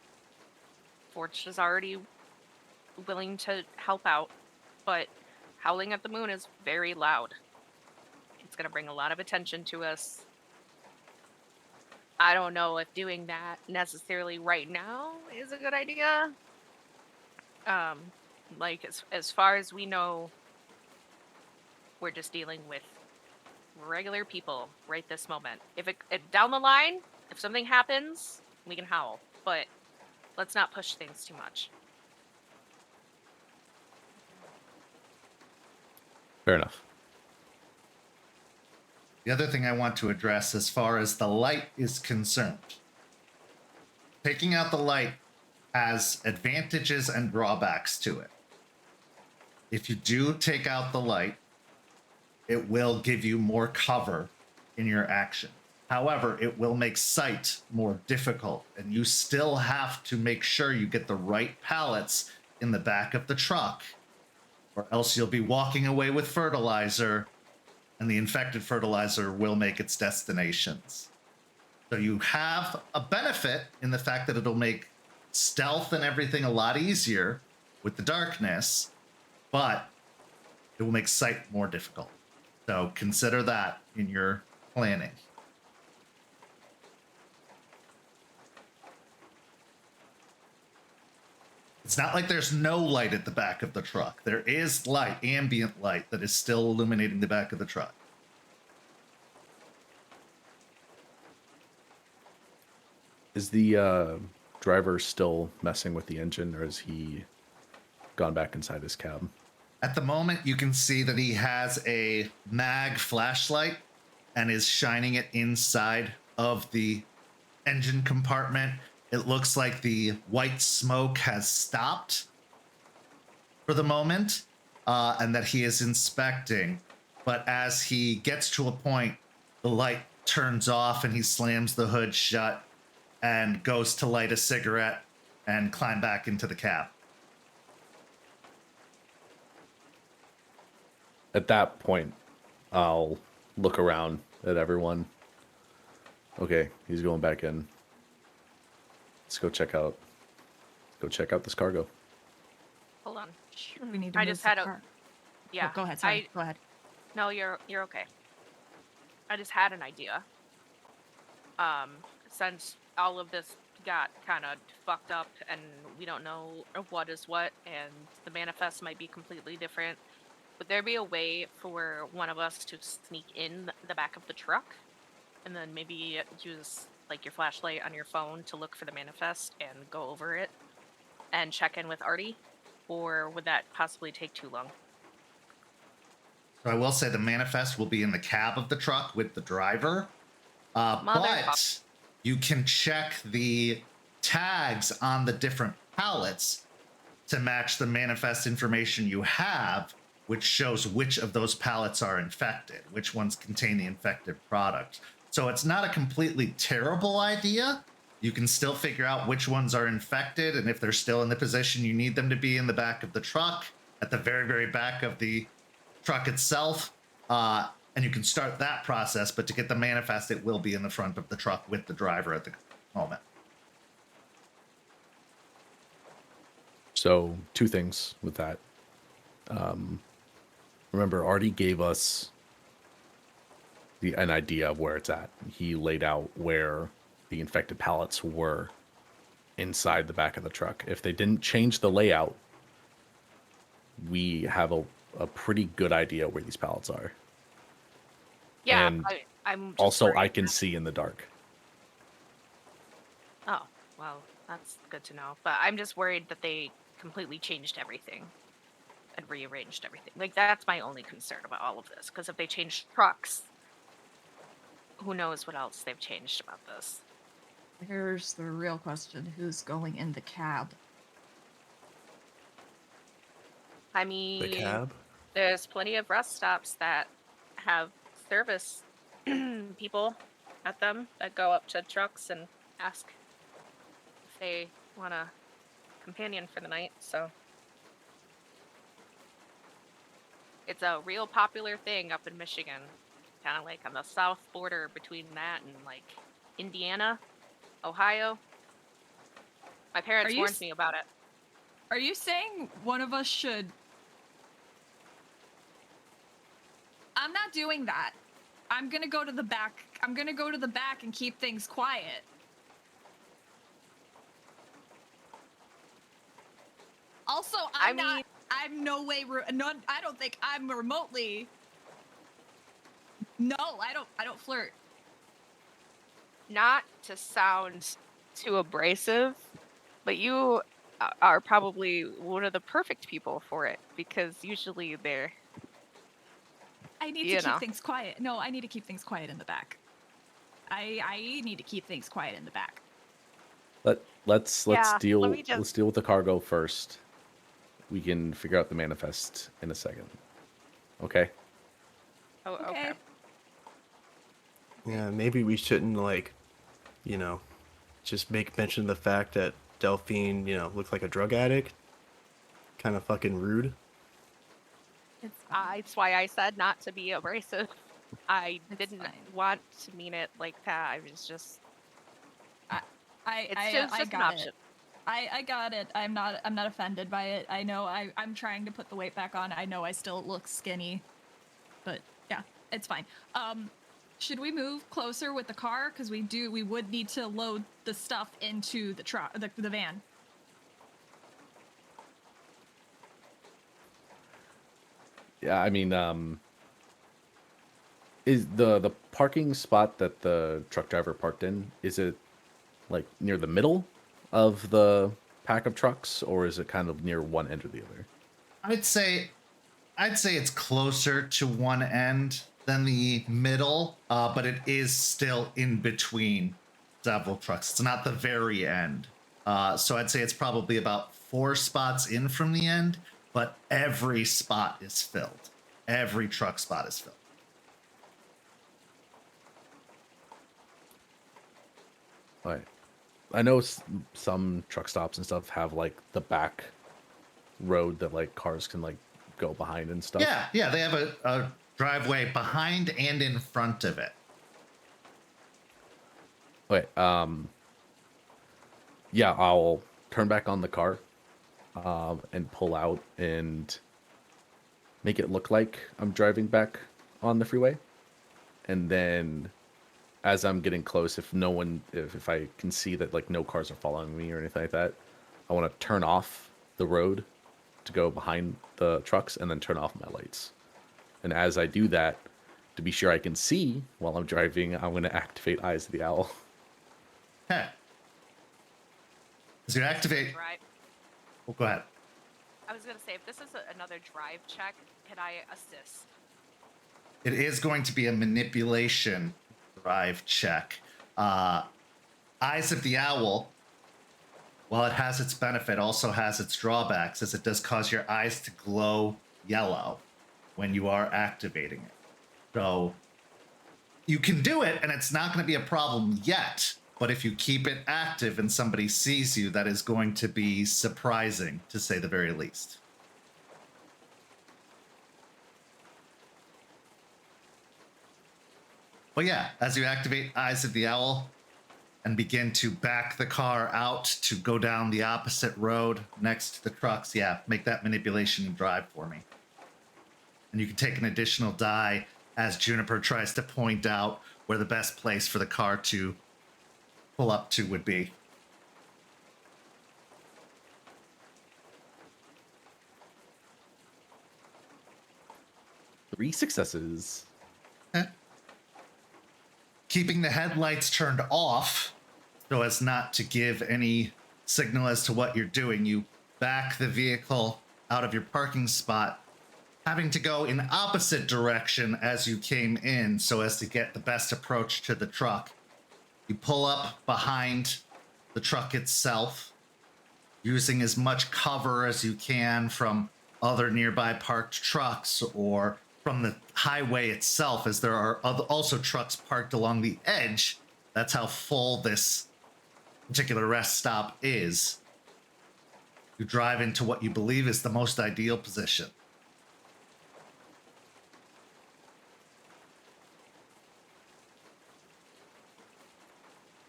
Forge is already willing to help out, but howling at the moon is very loud. It's going to bring a lot of attention to us. I don't know if doing that necessarily right now is a good idea. Like, as far as we know, we're just dealing with regular people right this moment. If down the line, if something happens, we can howl, but let's not push things too much. Fair enough. The other thing I want to address as far as the light is concerned, taking out the light has advantages and drawbacks to it. If you do take out the light, it will give you more cover in your action. However, it will make sight more difficult, and you still have to make sure you get the right pallets in the back of the truck, or else you'll be walking away with fertilizer, and the infected fertilizer will make its destinations. So you have a benefit in the fact that it'll make stealth and everything a lot easier with the darkness, but it will make sight more difficult. So consider that in your planning. It's not like there's no light at the back of the truck. There is light, ambient light, that is still illuminating the back of the truck. Is the driver still messing with the engine, or has he gone back inside his cab? At the moment, you can see that he has a mag flashlight and is shining it inside of the engine compartment. It looks like the white smoke has stopped for the moment, and that he is inspecting. But as he gets to a point, the light turns off and he slams the hood shut and goes to light a cigarette and climb back into the cab. At that point, I'll look around at everyone. Okay, he's going back in. Let's go check out this cargo. Hold on. We need to I move just the had car. Yeah. Oh, go ahead. Sorry. Go ahead. No, you're okay. I just had an idea. Since all of this got kind of fucked up and we don't know what is what, and the manifest might be completely different, would there be a way for one of us to sneak in the back of the truck and then maybe use like your flashlight on your phone to look for the manifest and go over it and check in with Artie? Or would that possibly take too long? So I will say the manifest will be in the cab of the truck with the driver, but you can check the tags on the different pallets to match the manifest information you have which shows which of those pallets are infected, which ones contain the infected product. So it's not a completely terrible idea. You can still figure out which ones are infected, and if they're still in the position you need them to be in the back of the truck, at the very, very back of the truck itself, and you can start that process. But to get the manifest, it will be in the front of the truck with the driver at the moment. So 2 things with that. Remember, Artie gave us an idea of where it's at. He laid out where the infected pallets were inside the back of the truck. If they didn't change the layout, we have a pretty good idea where these pallets are. Yeah, And I'm just also, I worried can that- see in the dark. Oh, well, that's good to know. But I'm just worried that they completely changed everything and rearranged everything. Like, that's my only concern about all of this. Because if they changed trucks, who knows what else they've changed about this. Here's the real question: who's going in the cab? I mean, The cab? there's plenty of rest stops that have service people at them that go up to trucks and ask if they want a companion for the night. So it's a real popular thing up in Michigan, kind of like on the south border between that and like Indiana, Ohio. My parents Are you warned me about it. Are you saying one of us should? I'm not doing that. I'm gonna go to the back. I'm gonna go to the back and keep things quiet. Also, I'm no way. I don't think I'm remotely. No, I don't flirt. Not to sound too abrasive, but you are probably one of the perfect people for it because usually they're. I need to keep things quiet. No, I need to keep things quiet in the back. I need to keep things quiet in the back. Let's Yeah, deal let me just- let's deal with the cargo first. We can figure out the manifest in a second. Okay? Oh, okay. Yeah, maybe we shouldn't, just make mention of the fact that Delphine, looked like a drug addict. Kind of fucking rude. It's why I said not to be abrasive. I It's didn't fine. want to mean it like that. I was just. I It's just an got option. it. I got it. I'm not offended by it. I know I'm trying to put the weight back on. I know I still look skinny. But yeah, it's fine. Should we move closer with the car? Because we would need to load the stuff into the truck, the van. Yeah, I mean, is the parking spot that the truck driver parked in, is it like near the middle of the pack of trucks, or is it kind of near one end or the other? I'd say it's closer to one end than the middle, but it is still in between several trucks. It's not the very end. So I'd say it's probably about 4 spots in from the end, but every spot is filled. Every truck spot is filled. All right. I know some truck stops and stuff have like the back road that like cars can like go behind and stuff. Yeah, they have a driveway behind and in front of it. Okay. Yeah, I'll turn back on the car, and pull out and make it look like I'm driving back on the freeway, and then as I'm getting close, if I can see that like no cars are following me or anything like that, I want to turn off the road to go behind the trucks and then turn off my lights. And as I do that, to be sure I can see while I'm driving, I'm going to activate Eyes of the Owl. Okay. As you activate, Right. oh, go ahead. I was gonna say, if this is another drive check, can I assist? It is going to be a manipulation drive check. Eyes of the Owl, while it has its benefit, also has its drawbacks, as it does cause your eyes to glow yellow. when you are activating it. So you can do it, and it's not going to be a problem yet. But if you keep it active and somebody sees you, that is going to be surprising, to say the very least. But yeah, as you activate Eyes of the Owl and begin to back the car out to go down the opposite road next to the trucks, yeah, make that manipulation and drive for me. And you can take an additional die as Juniper tries to point out where the best place for the car to pull up to would be. Three successes. Keeping the headlights turned off so as not to give any signal as to what you're doing, you back the vehicle out of your parking spot, having to go in opposite direction as you came in so as to get the best approach to the truck. You pull up behind the truck itself, using as much cover as you can from other nearby parked trucks or from the highway itself, as there are also trucks parked along the edge. That's how full this particular rest stop is. You drive into what you believe is the most ideal position.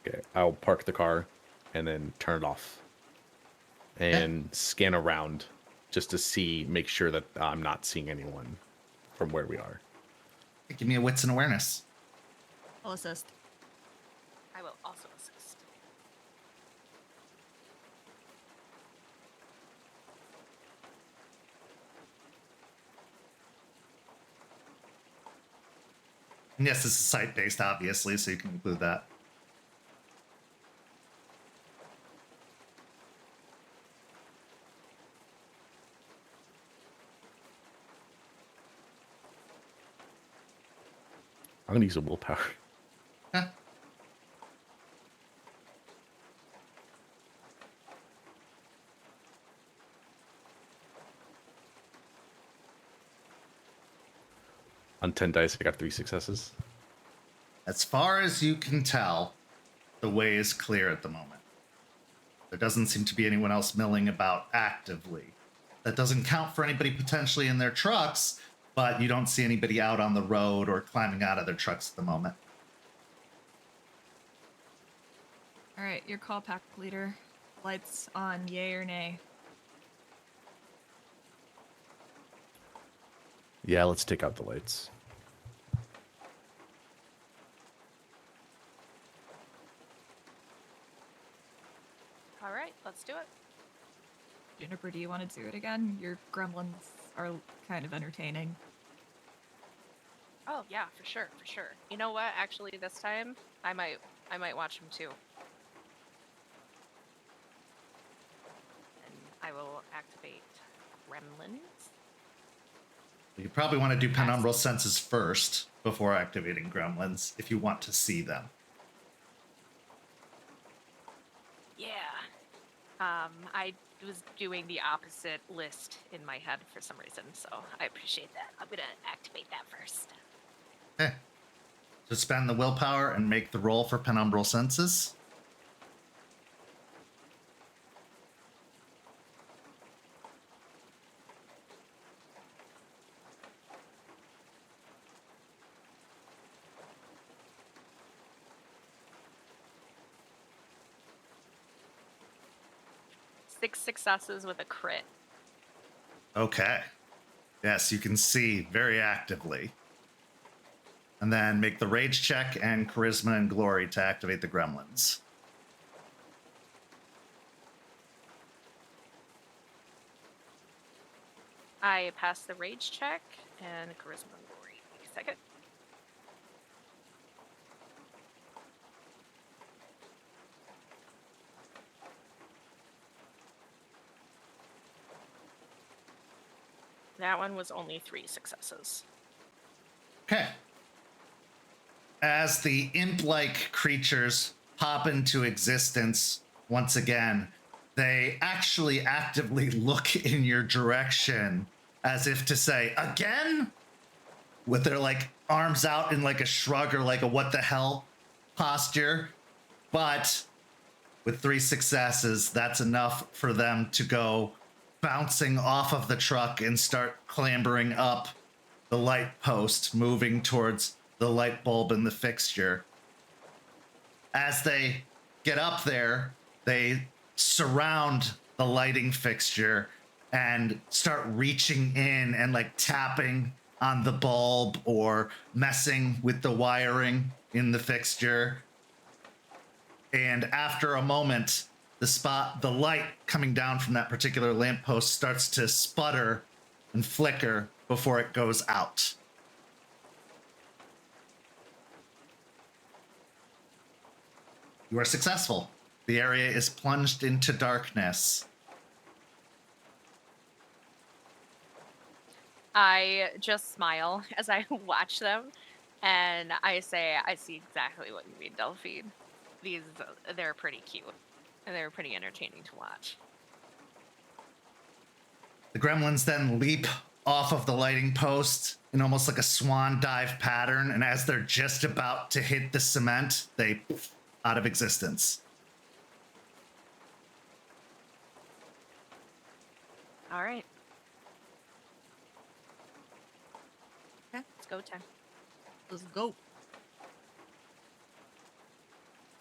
Okay, I'll park the car and then turn it off and scan around just to make sure that I'm not seeing anyone from where we are. Give me a wits and awareness. I'll assist. I will also assist. And yes, this is site-based, obviously, so you can include that. I'm gonna use a willpower. Huh. On 10 dice, I got 3 successes. As far as you can tell, the way is clear at the moment. There doesn't seem to be anyone else milling about actively. That doesn't count for anybody potentially in their trucks, but you don't see anybody out on the road or climbing out of their trucks at the moment. All right, your call pack leader. Lights on, yay or nay? Yeah, let's take out the lights. All right, let's do it. Juniper, do you want to do it again? Your gremlins are kind of entertaining. Oh yeah, for sure, for sure. You know what? Actually, this time I might watch them too. And I will activate Gremlins. You probably want to do penumbral senses first before activating gremlins if you want to see them. Yeah. I was doing the opposite list in my head for some reason, so I appreciate that. I'm gonna activate that first. Okay. So spend the willpower and make the roll for penumbral senses. Six successes with a crit. Okay. Yes, you can see very actively. And then make the rage check and charisma and glory to activate the gremlins. I pass the rage check and charisma and glory. Wait a second. That one was only 3 successes. Okay. As the imp-like creatures pop into existence once again, they actually actively look in your direction as if to say, again? with their like arms out in like a shrug or like a what the hell posture. But with 3 successes, that's enough for them to go bouncing off of the truck and start clambering up the light post, moving towards the light bulb in the fixture. As they get up there, they surround the lighting fixture and start reaching in and like tapping on the bulb or messing with the wiring in the fixture. And after a moment, the light coming down from that particular lamppost starts to sputter and flicker before it goes out. You are successful. The area is plunged into darkness. I just smile as I watch them, and I say, I see exactly what you mean, Delphine. They're pretty cute, and they're pretty entertaining to watch. The gremlins then leap off of the lighting post in almost like a swan dive pattern, and as they're just about to hit the cement, they poof out of existence. All right. Okay, it's go time. Let's go.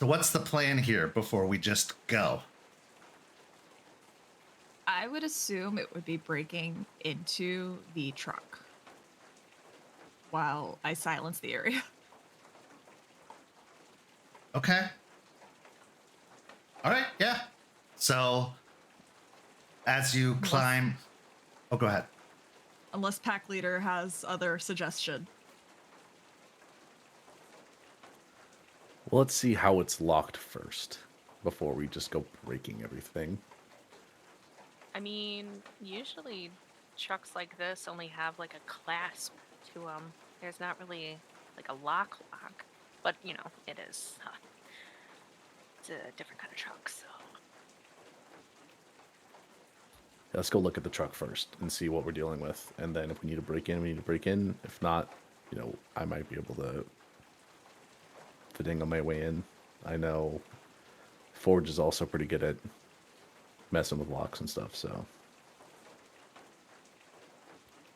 So what's the plan here before we just go? I would assume it would be breaking into the truck while I silence the area. Okay. All right, yeah. So as you climb... Oh, go ahead. Unless pack leader has other suggestion. Well, let's see how it's locked first before we just go breaking everything. I mean, usually trucks like this only have like a clasp to them. There's not really like a lock, but you know, it is. It's a different kind of truck, so. Let's go look at the truck first and see what we're dealing with. And then if we need to break in, we need to break in. If not, you know, I might be able to finagle my way in. I know Forge is also pretty good at messing with locks and stuff, so.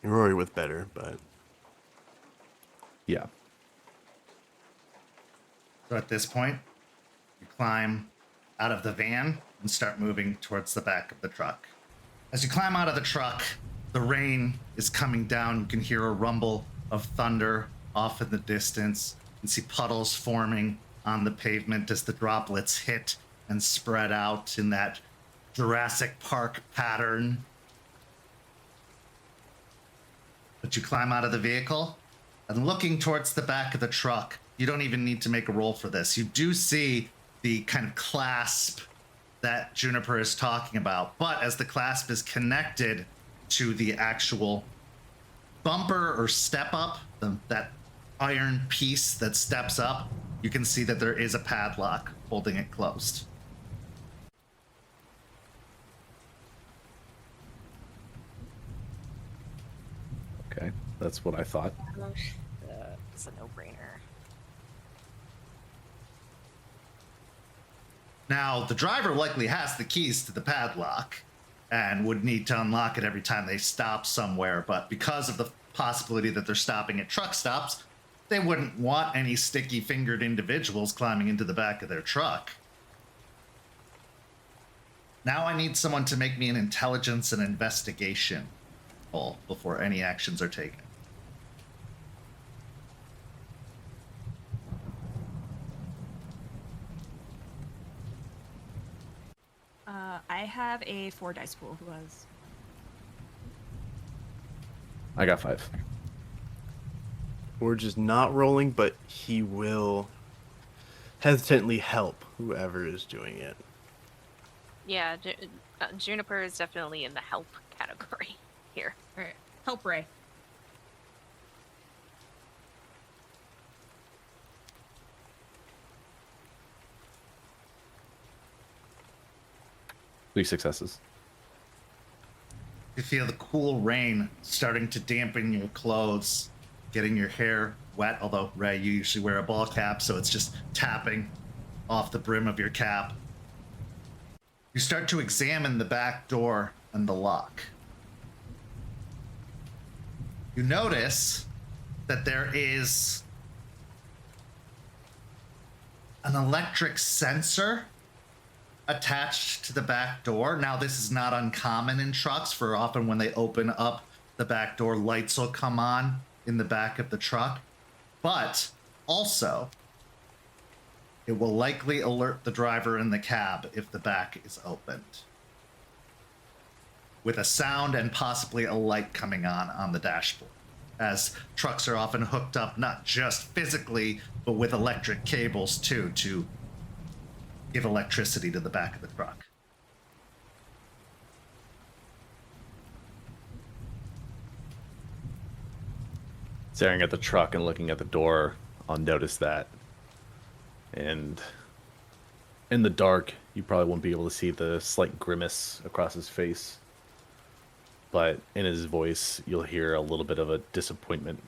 Rory with better, but Yeah. So at this point, you climb out of the van and start moving towards the back of the truck. As you climb out of the truck, the rain is coming down. You can hear a rumble of thunder off in the distance. You can see puddles forming on the pavement as the droplets hit and spread out in that Jurassic Park pattern. But you climb out of the vehicle, and looking towards the back of the truck, you don't even need to make a roll for this. You do see the kind of clasp that Juniper is talking about, but as the clasp is connected to the actual bumper or step up, that iron piece that steps up, you can see that there is a padlock holding it closed. Okay, that's what I thought. It's a no-brainer. Now, the driver likely has the keys to the padlock and would need to unlock it every time they stop somewhere, but because of the possibility that they're stopping at truck stops, they wouldn't want any sticky-fingered individuals climbing into the back of their truck. Now I need someone to make me an intelligence and investigation roll before any actions are taken. I have a 4 dice pool. Who has? I got 5. Forge is not rolling, but he will hesitantly help whoever is doing it. Yeah, Juniper is definitely in the help category here. All right, help Ray. Three successes. You feel the cool rain starting to dampen your clothes getting your hair wet, although, Ray, you usually wear a ball cap, so it's just tapping off the brim of your cap. You start to examine the back door and the lock. You notice that there is an electric sensor attached to the back door. Now, this is not uncommon in trucks, for often when they open up the back door, lights will come on in the back of the truck. But also, it will likely alert the driver in the cab if the back is opened, with a sound and possibly a light coming on the dashboard, as trucks are often hooked up not just physically, but with electric cables too, to give electricity to the back of the truck. Staring at the truck and looking at the door, I'll notice that. And in the dark, you probably won't be able to see the slight grimace across his face. But in his voice, you'll hear a little bit of a disappointment.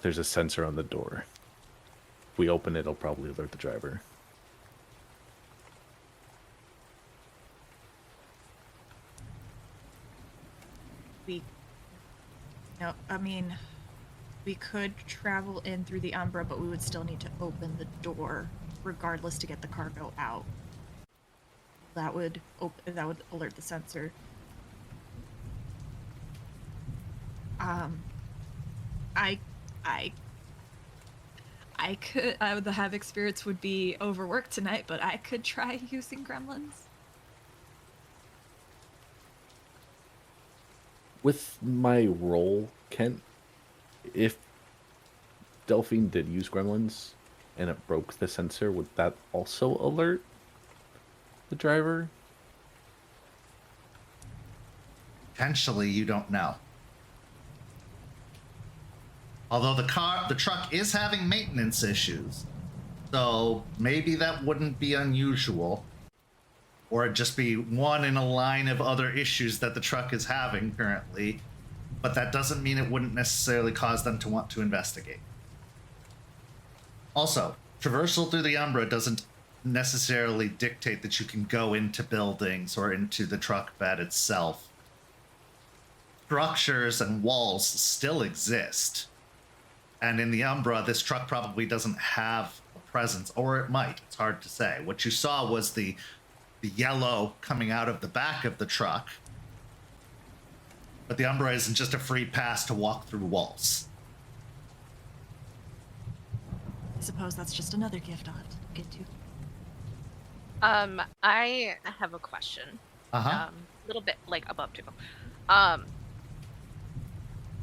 There's a sensor on the door. If we open it, it'll probably alert the driver. We could travel in through the Umbra, but we would still need to open the door regardless to get the cargo out. That would alert the sensor. I could. The Havoc spirits would be overworked tonight, but I could try using gremlins. With my role, Kent, if Delphine did use gremlins and it broke the sensor, would that also alert the driver? Potentially, you don't know. Although the truck is having maintenance issues, so maybe that wouldn't be unusual, or it'd just be one in a line of other issues that the truck is having currently, but that doesn't mean it wouldn't necessarily cause them to want to investigate. Also, traversal through the Umbra doesn't necessarily dictate that you can go into buildings or into the truck bed itself. Structures and walls still exist. And in the Umbra, this truck probably doesn't have a presence, or it might. It's hard to say. What you saw was the yellow coming out of the back of the truck. But the Umbra isn't just a free pass to walk through walls. I suppose that's just another gift I'll have to get to. I have a question. Uh-huh. A little bit like above two.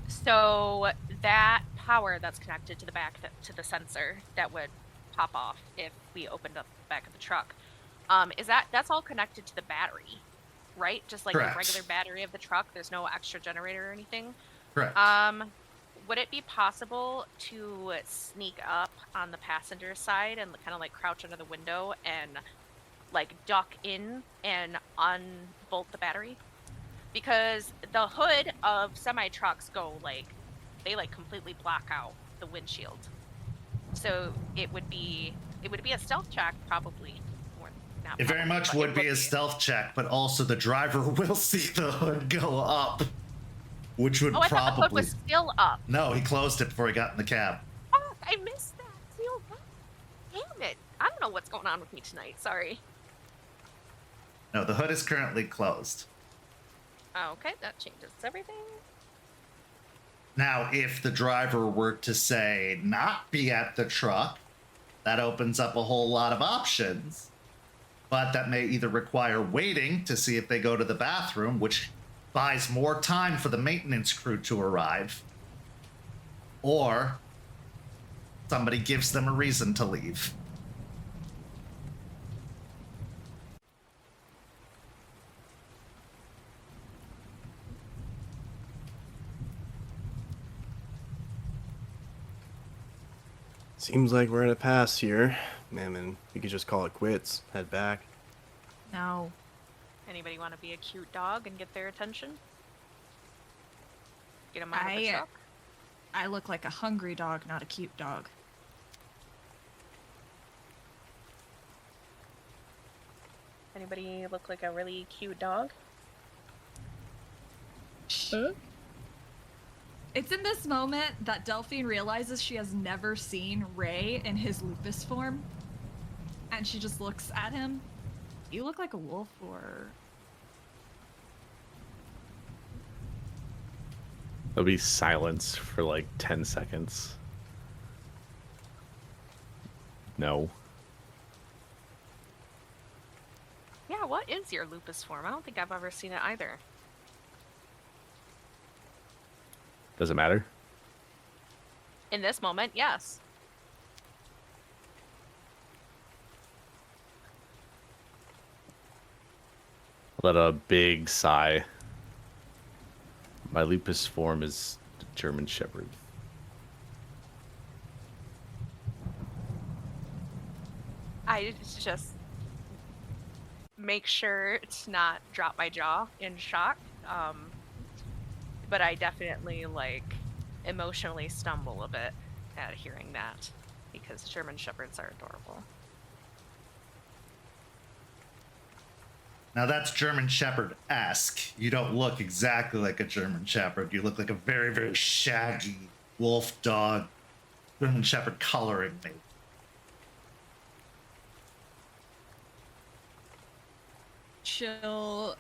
So that power that's connected to the back to the sensor that would pop off if we opened up the back of the truck, that's all connected to the battery, right? Just like Correct. the regular battery of the truck. There's no extra generator or anything. Correct. Would it be possible to sneak up on the passenger side and kind of like crouch under the window and like duck in and unbolt the battery? Because the hood of semi trucks they completely block out the windshield. So it would be a stealth check probably. It very much would be a stealth check, but also the driver will see the hood go up, which would I probably. thought the hood was still up. No, he closed it before he got in the cab. Oh, I missed that. Damn it! I don't know what's going on with me tonight. Sorry. No, the hood is currently closed. Okay, that changes everything. Now, if the driver were to say not be at the truck, that opens up a whole lot of options. But that may either require waiting to see if they go to the bathroom, which buys more time for the maintenance crew to arrive, or somebody gives them a reason to leave. Seems like we're in a pass here. Man, we could just call it quits. Head back. No. Anybody want to be a cute dog and get their attention? Get them out of the truck? I look like a hungry dog, not a cute dog. Anybody look like a really cute dog? It's in this moment that Delphine realizes she has never seen Ray in his lupus form. And she just looks at him. You look like a wolf or... There'll be silence for like 10 seconds. No. Yeah, what is your lupus form? I don't think I've ever seen it either. Does it matter? In this moment, yes. Let a big sigh. My lupus form is the German Shepherd. I just make sure to not drop my jaw in shock. But I definitely like emotionally stumble a bit at hearing that because German Shepherds are adorable. Now that's German Shepherd-esque. You don't look exactly like a German Shepherd. You look like a very, very shaggy wolf dog. German Shepherd coloring, maybe. She'll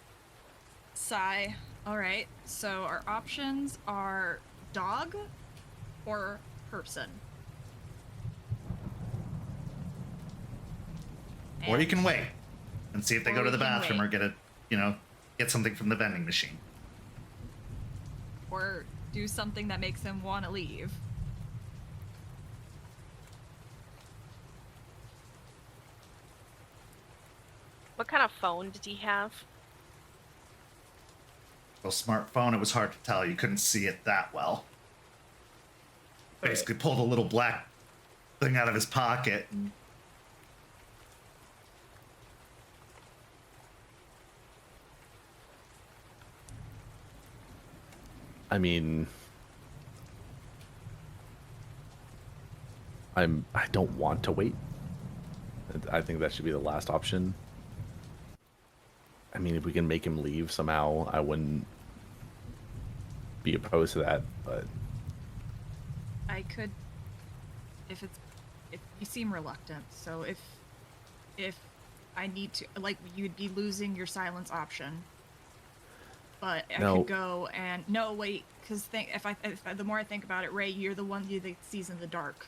sigh. Alright, so our options are dog or person. Or you And- can wait and see if they Or go to we the can bathroom wait. or get something from the vending machine. Or do something that makes him want to leave. What kind of phone did he have? Well, smartphone, it was hard to tell. You couldn't see it that well. Basically pulled a little black thing out of his pocket. And I mean, I don't want to wait. I think that should be the last option. I mean, if we can make him leave somehow, I wouldn't be opposed to that, but I could, if you seem reluctant, so if I need to, like, you'd be losing your silence option. But I No. could go and no wait, because the more I think about it, Ray, you're the one that sees in the dark.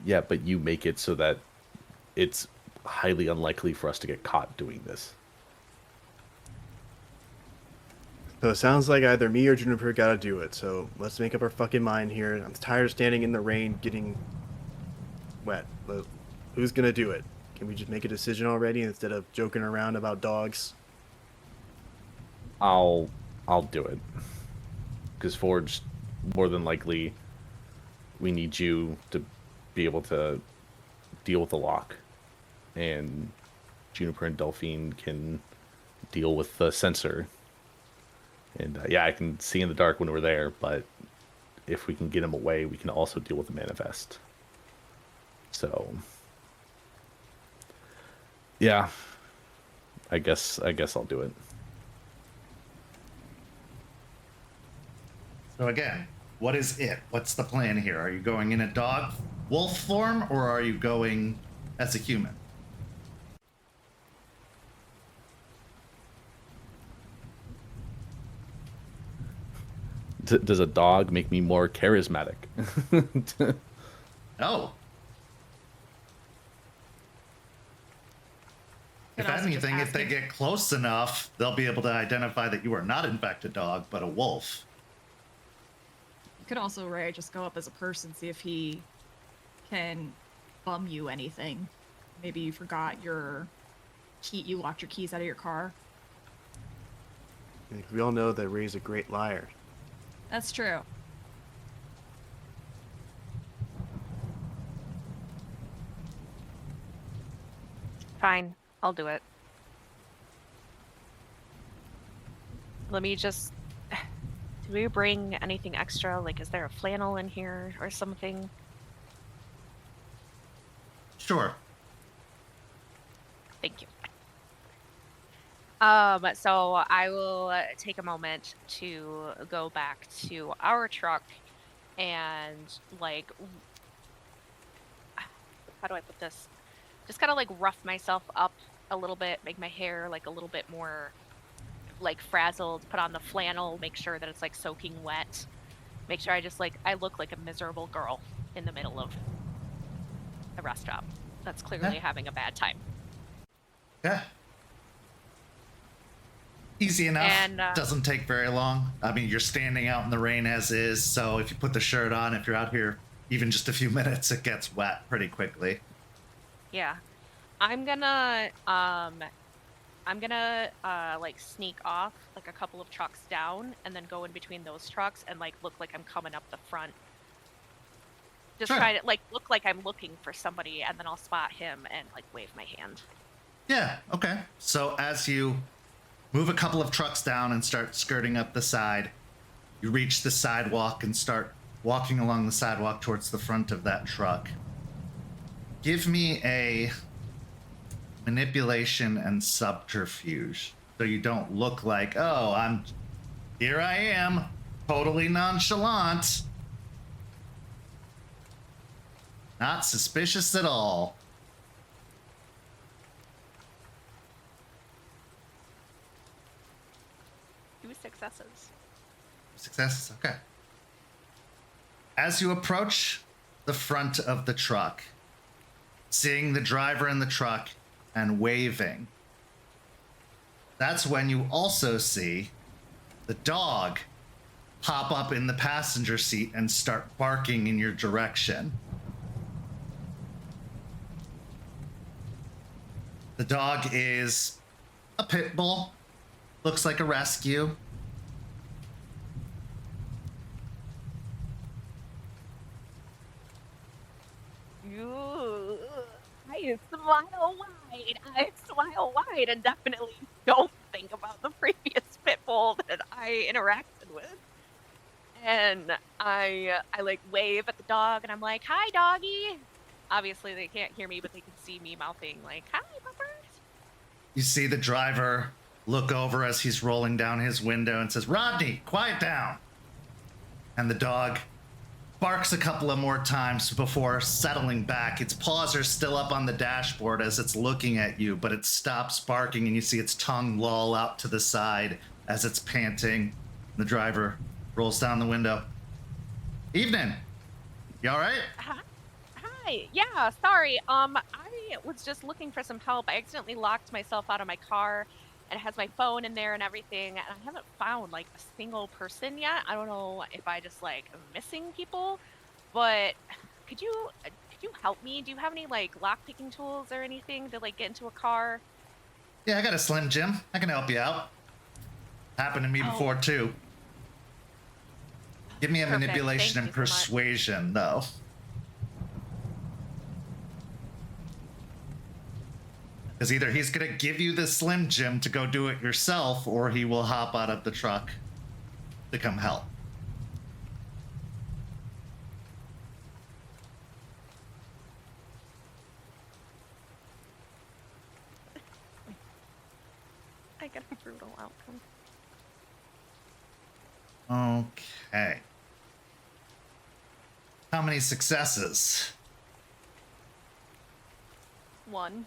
yeah, but you make it so that it's highly unlikely for us to get caught doing this. So it sounds like either me or Juniper gotta do it. So let's make up our fucking mind here. I'm tired of standing in the rain getting wet. But who's gonna do it? Can we just make a decision already instead of joking around about dogs? I'll do it. Because Forge, more than likely, we need you to be able to deal with the lock. And Juniper and Delphine can deal with the sensor. And yeah, I can see in the dark when we're there, but if we can get him away, we can also deal with the manifest. So, yeah, I guess I'll do it. so again, what is it? What's the plan here? Are you going in a dog wolf form or are you going as a human? Does a dog make me more charismatic? Oh. Could If also just anything, if ask they him- get close enough, they'll be able to identify that you are not in fact a dog, but a wolf. You could also, Ray, just go up as a person, see if he can bum you anything. Maybe you forgot your key, you locked your keys out of your car. We all know that Ray's a great liar. That's true. Fine, I'll do it. Let me just. Do Do we bring anything extra? Like, is there a flannel in here or something? Sure. Thank you. So I will take a moment to go back to our truck and like, how do I put this? Just kind of like rough myself up a little bit, make my hair like a little bit more like frazzled, put on the flannel, make sure that it's like soaking wet, make sure I look like a miserable girl in the middle of a rest stop that's clearly having a bad time. Yeah. Easy enough. And, doesn't take very long. I mean, you're standing out in the rain as is, so if you put the shirt on, if you're out here even just a few minutes, it gets wet pretty quickly. Yeah. I'm gonna like sneak off like a couple of trucks down and then go in between those trucks and like look like I'm coming up the front. Just Sure. try to like look like I'm looking for somebody, and then I'll spot him and like wave my hand. Yeah, okay. So as you move a couple of trucks down and start skirting up the side, you reach the sidewalk and start walking along the sidewalk towards the front of that truck. Give me a manipulation and subterfuge so you don't look like, oh, here I am, totally nonchalant. Not suspicious at all. Two successes. Successes, okay. As you approach the front of the truck, seeing the driver in the truck and waving, that's when you also see the dog pop up in the passenger seat and start barking in your direction. The dog is a pit bull, looks like a rescue. I smile wide and definitely don't think about the previous pit bull that I interacted with. And I like wave at the dog and I'm like, "Hi, doggy." Obviously they can't hear me, but they can see me mouthing like, "Hi, puppers." You see the driver look over as he's rolling down his window and says, "Rodney, quiet down." And the dog barks a couple of more times before settling back. Its paws are still up on the dashboard as it's looking at you, but it stops barking and you see its tongue loll out to the side as it's panting. The driver rolls down the window. "Evening. You all right?" Hi. Yeah, sorry. I was just looking for some help. I accidentally locked myself out of my car and it has my phone in there and everything, and I haven't found like a single person yet. I don't know if I just like am missing people, but could you help me? Do you have any like lock picking tools or anything to like get into a car? "Yeah, I got a Slim Jim. I can help you out. Happened to me before too." Give me a Perfect. manipulation Thank and you so much. persuasion, though. Because either he's going to give you the Slim Jim to go do it yourself, or he will hop out of the truck to come help. I got a brutal outcome. Okay. How many successes? 1.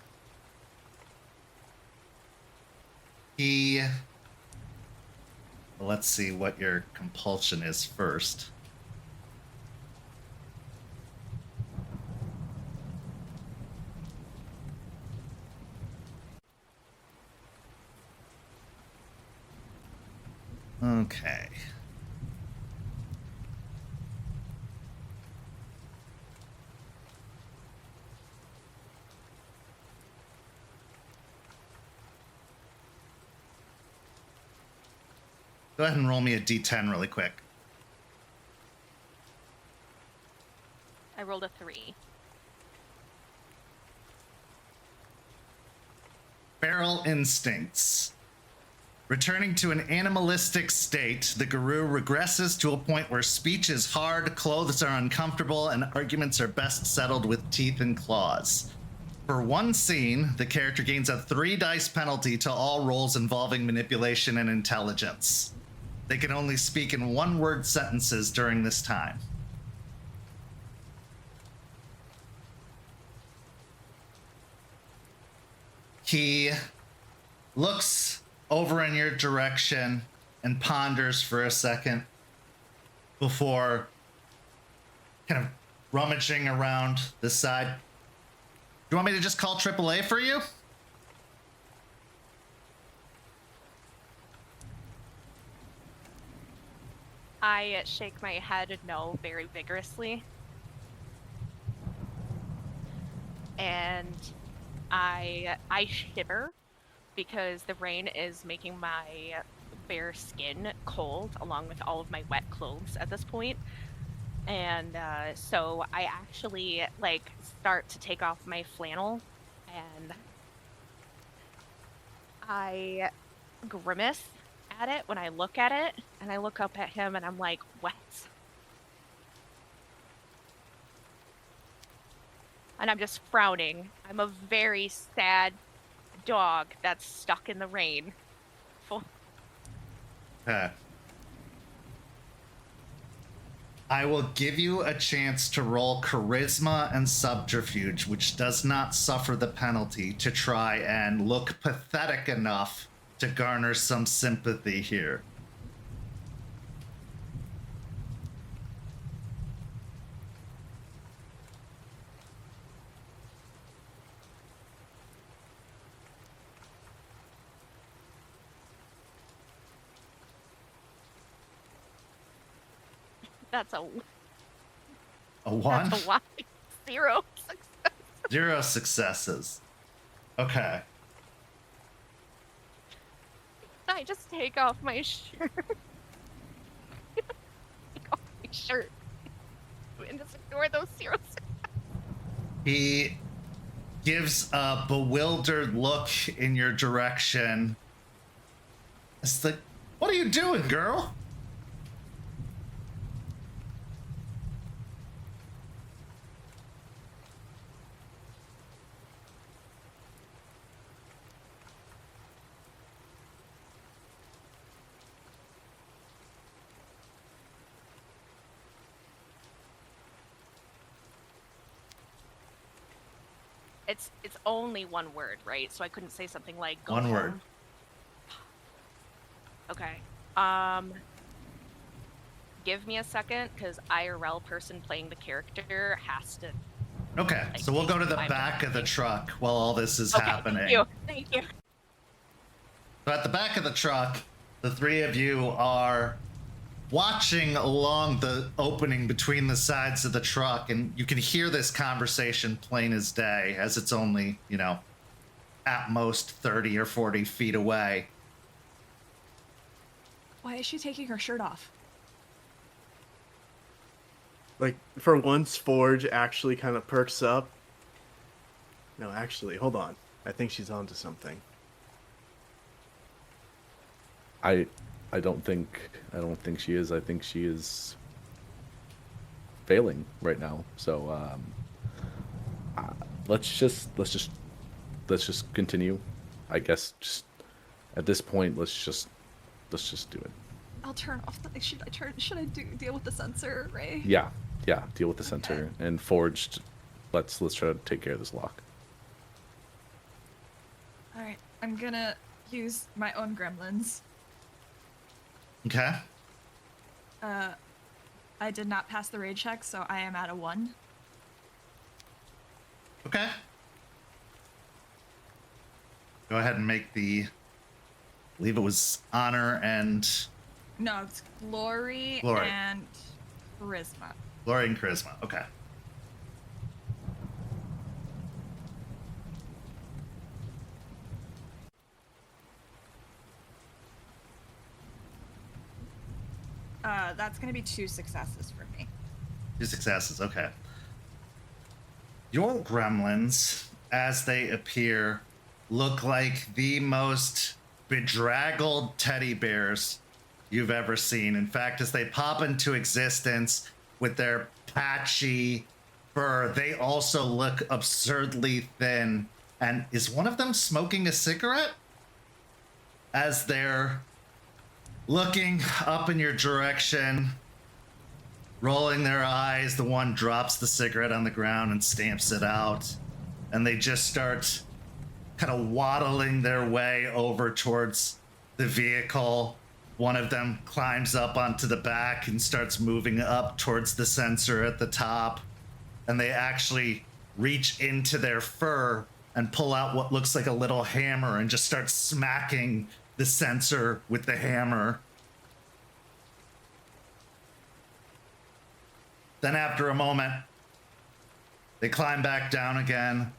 Let's see what your compulsion is first. Okay. Go ahead and roll me a d10 really quick. I rolled a 3. Feral instincts. Returning to an animalistic state, the guru regresses to a point where speech is hard, clothes are uncomfortable, and arguments are best settled with teeth and claws. For one scene, the character gains a 3 dice penalty to all rolls involving manipulation and intelligence. They can only speak in one-word sentences during this time. He looks over in your direction and ponders for a second before kind of rummaging around the side. Do you want me to just call AAA for you? I shake my head no very vigorously. And I shiver because the rain is making my bare skin cold along with all of my wet clothes at this point. And so I actually like start to take off my flannel and I grimace at it when I look at it, and I look up at him and I'm like, wet. And I'm just frowning. I'm a very sad dog that's stuck in the rain. I will give you a chance to roll charisma and subterfuge, which does not suffer the penalty, to try and look pathetic enough to garner some sympathy here. That's a 1? That's a lot. 0 success. 0 successes. Okay. I just take off my shirt. Take off my shirt. And just ignore those 0 successes. He gives a bewildered look in your direction. It's like, what are you doing, girl? It's only one word, right? So I couldn't say something like go One home. word. Okay. Give me a second, because IRL person playing the character has to. Okay, like, so we'll go to the I'm back of the okay. truck while all this is happening. Thank you. So at the back of the truck, the 3 of you are watching along the opening between the sides of the truck, and you can hear this conversation plain as day, as it's only, at most 30 or 40 feet away. Why is she taking her shirt off? Like, for once, Forge actually kind of perks up. No, actually, hold on. I think she's onto something. I don't think she is. I think she is failing right now. So let's just continue. I guess just at this point, let's just do it. I'll turn off the. Should I deal with the sensor, Ray? Yeah. Deal with the center and Forged. Let's try to take care of this lock. All right, I'm gonna use my own gremlins. Okay. I did not pass the raid check, so I am at a 1. Okay. Go ahead and make the, I believe it was honor and... No, it's glory. And charisma. Glory and charisma, okay. That's gonna be 2 successes for me. 2 successes, okay. Your gremlins, as they appear, look like the most bedraggled teddy bears you've ever seen. In fact, as they pop into existence with their patchy fur, they also look absurdly thin. And is one of them smoking a cigarette? As they're looking up in your direction, rolling their eyes, the one drops the cigarette on the ground and stamps it out. And they just start kind of waddling their way over towards the vehicle. One of them climbs up onto the back and starts moving up towards the sensor at the top. And they actually reach into their fur and pull out what looks like a little hammer and just start smacking the sensor with the hammer. Then after a moment, they climb back down again,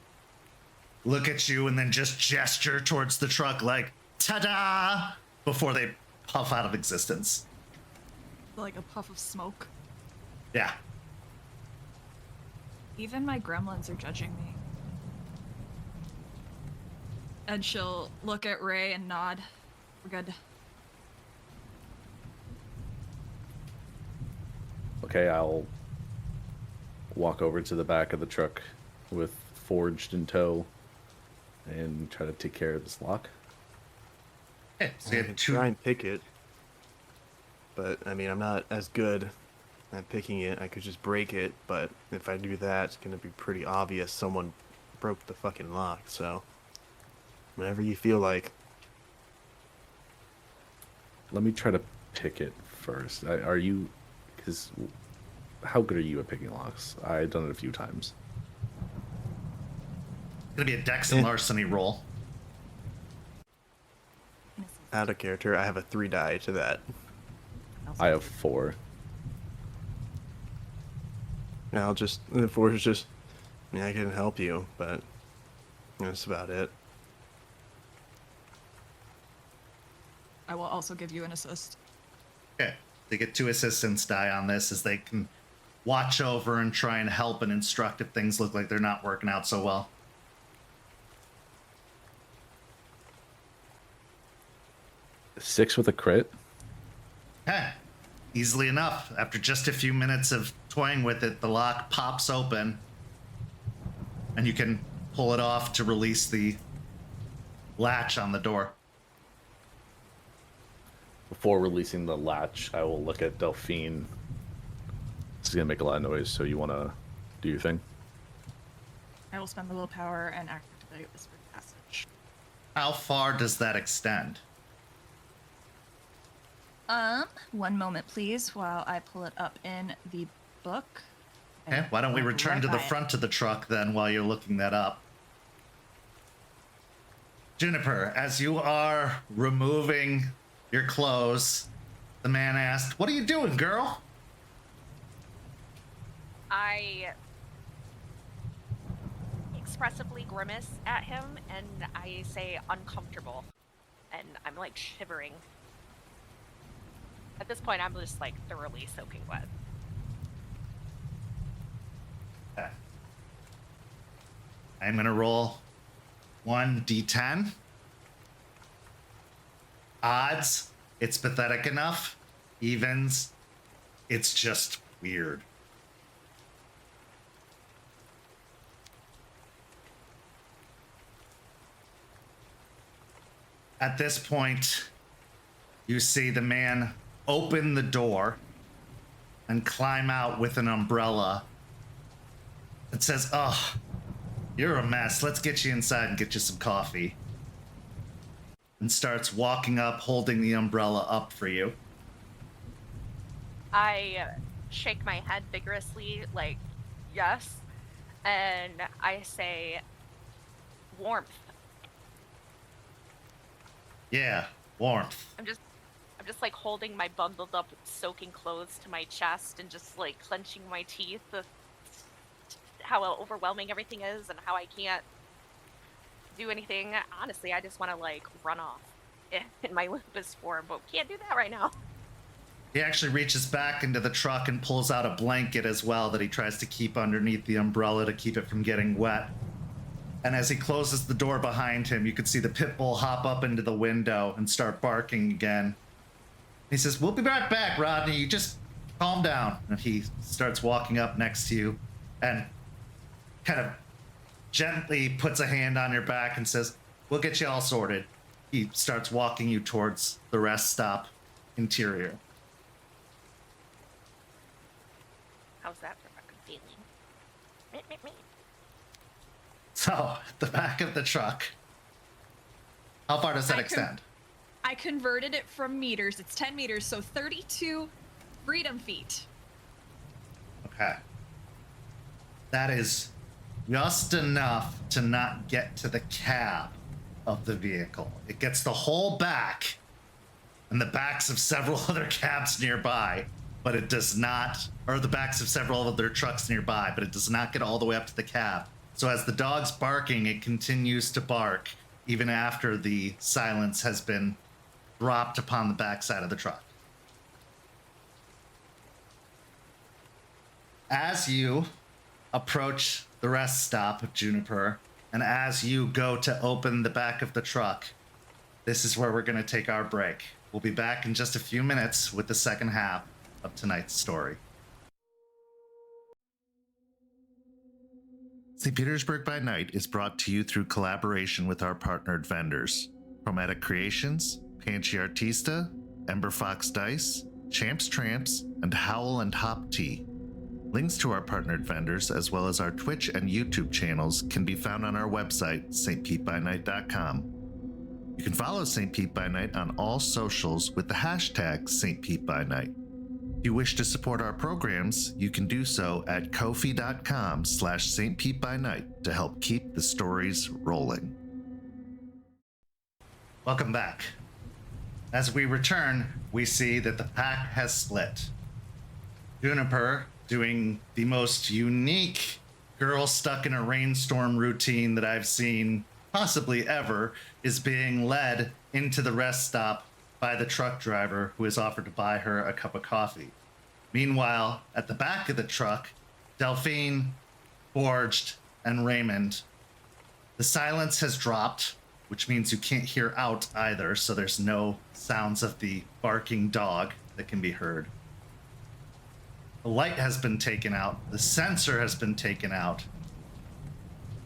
look at you, and then just gesture towards the truck like, ta-da, before they puff out of existence. Like a puff of smoke. Yeah. Even my gremlins are judging me. And she'll look at Ray and nod. We're good. Okay, I'll walk over to the back of the truck with Forged in tow and try to take care of this lock. Okay, so I you can have two. try and pick it, but I mean, I'm not as good at picking it. I could just break it, but if I do that, it's gonna be pretty obvious someone broke the fucking lock. So, whenever you feel like. Let me try to pick it first. Are you... Because how good are you at picking locks? I've done it a few times. It's gonna be a Dex and Larceny roll. Out of character, I have a 3 die to that. I have 4. And I'll just, the 4 is just, I mean, I can help you, but that's about it. I will also give you an assist. Okay, they get 2 assistance die on this as they can watch over and try and help and instruct if things look like they're not working out so well. Six with a crit. Okay, easily enough. After just a few minutes of toying with it, the lock pops open and you can pull it off to release the latch on the door. Before releasing the latch, I will look at Delphine. This is going to make a lot of noise, so you want to do your thing? I will spend the willpower and activate Whispered Passage. How far does that extend? One moment, please, while I pull it up in the book. Okay, why don't we return to the front of the truck then while you're looking that up? Juniper, as you are removing your clothes, the man asked, "What are you doing, girl?" I expressively grimace at him and I say uncomfortable. And I'm like shivering. At this point, I'm just like thoroughly soaking wet. Okay. I'm going to roll 1d10. Odds, it's pathetic enough. Evens, it's just weird. At this point, you see the man open the door and climb out with an umbrella. It says, "Oh, you're a mess. Let's get you inside and get you some coffee." And starts walking up, holding the umbrella up for you. I shake my head vigorously, like, yes. And I say, warmth. Yeah, warmth. I'm just like holding my bundled up soaking clothes to my chest and just like clenching my teeth of how overwhelming everything is and how I can't do anything. Honestly, I just want to like run off in my lupus form, but can't do that right now. He actually reaches back into the truck and pulls out a blanket as well that he tries to keep underneath the umbrella to keep it from getting wet. And as he closes the door behind him, you can see the pit bull hop up into the window and start barking again. He says, "We'll be right back, Rodney. You just calm down." And he starts walking up next to you and kind of gently puts a hand on your back and says, "We'll get you all sorted." He starts walking you towards the rest stop interior. How's that for fucking feeling? Meh, meh, meh. So, at the back of the truck, how far does that extend? I converted it from meters. It's 10 meters, so 32 freedom feet. Okay. That is just enough to not get to the cab of the vehicle. It gets the whole back and the backs of several other cabs nearby, but it does not, or the backs of several other trucks nearby, but it does not get all the way up to the cab. So as the dog's barking, it continues to bark even after the silence has been dropped upon the backside of the truck. As you approach the rest stop, Juniper, and as you go to open the back of the truck, this is where we're going to take our break. We'll be back in just a few minutes with the second half of tonight's story. St. Petersburg by Night is brought to you through collaboration with our partnered vendors, Chromatic Creations, Panchi Artista, Ember Fox Dice, Champs Tramps, and Howl and Hop Tea. Links to our partnered vendors, as well as our Twitch and YouTube channels, can be found on our website, stpetebynight.com. You can follow St. Pete by Night on all socials with the hashtag St. Pete by Night. If you wish to support our programs, you can do so at ko-fi.com/St. Pete by Night to help keep the stories rolling. Welcome back. As we return, we see that the pack has split. Juniper, doing the most unique girl stuck in a rainstorm routine that I've seen possibly ever, is being led into the rest stop by the truck driver who has offered to buy her a cup of coffee. Meanwhile, at the back of the truck, Delphine, Forged, and Raymond, the silence has dropped, which means you can't hear out either, so there's no sounds of the barking dog that can be heard. The light has been taken out. The sensor has been taken out.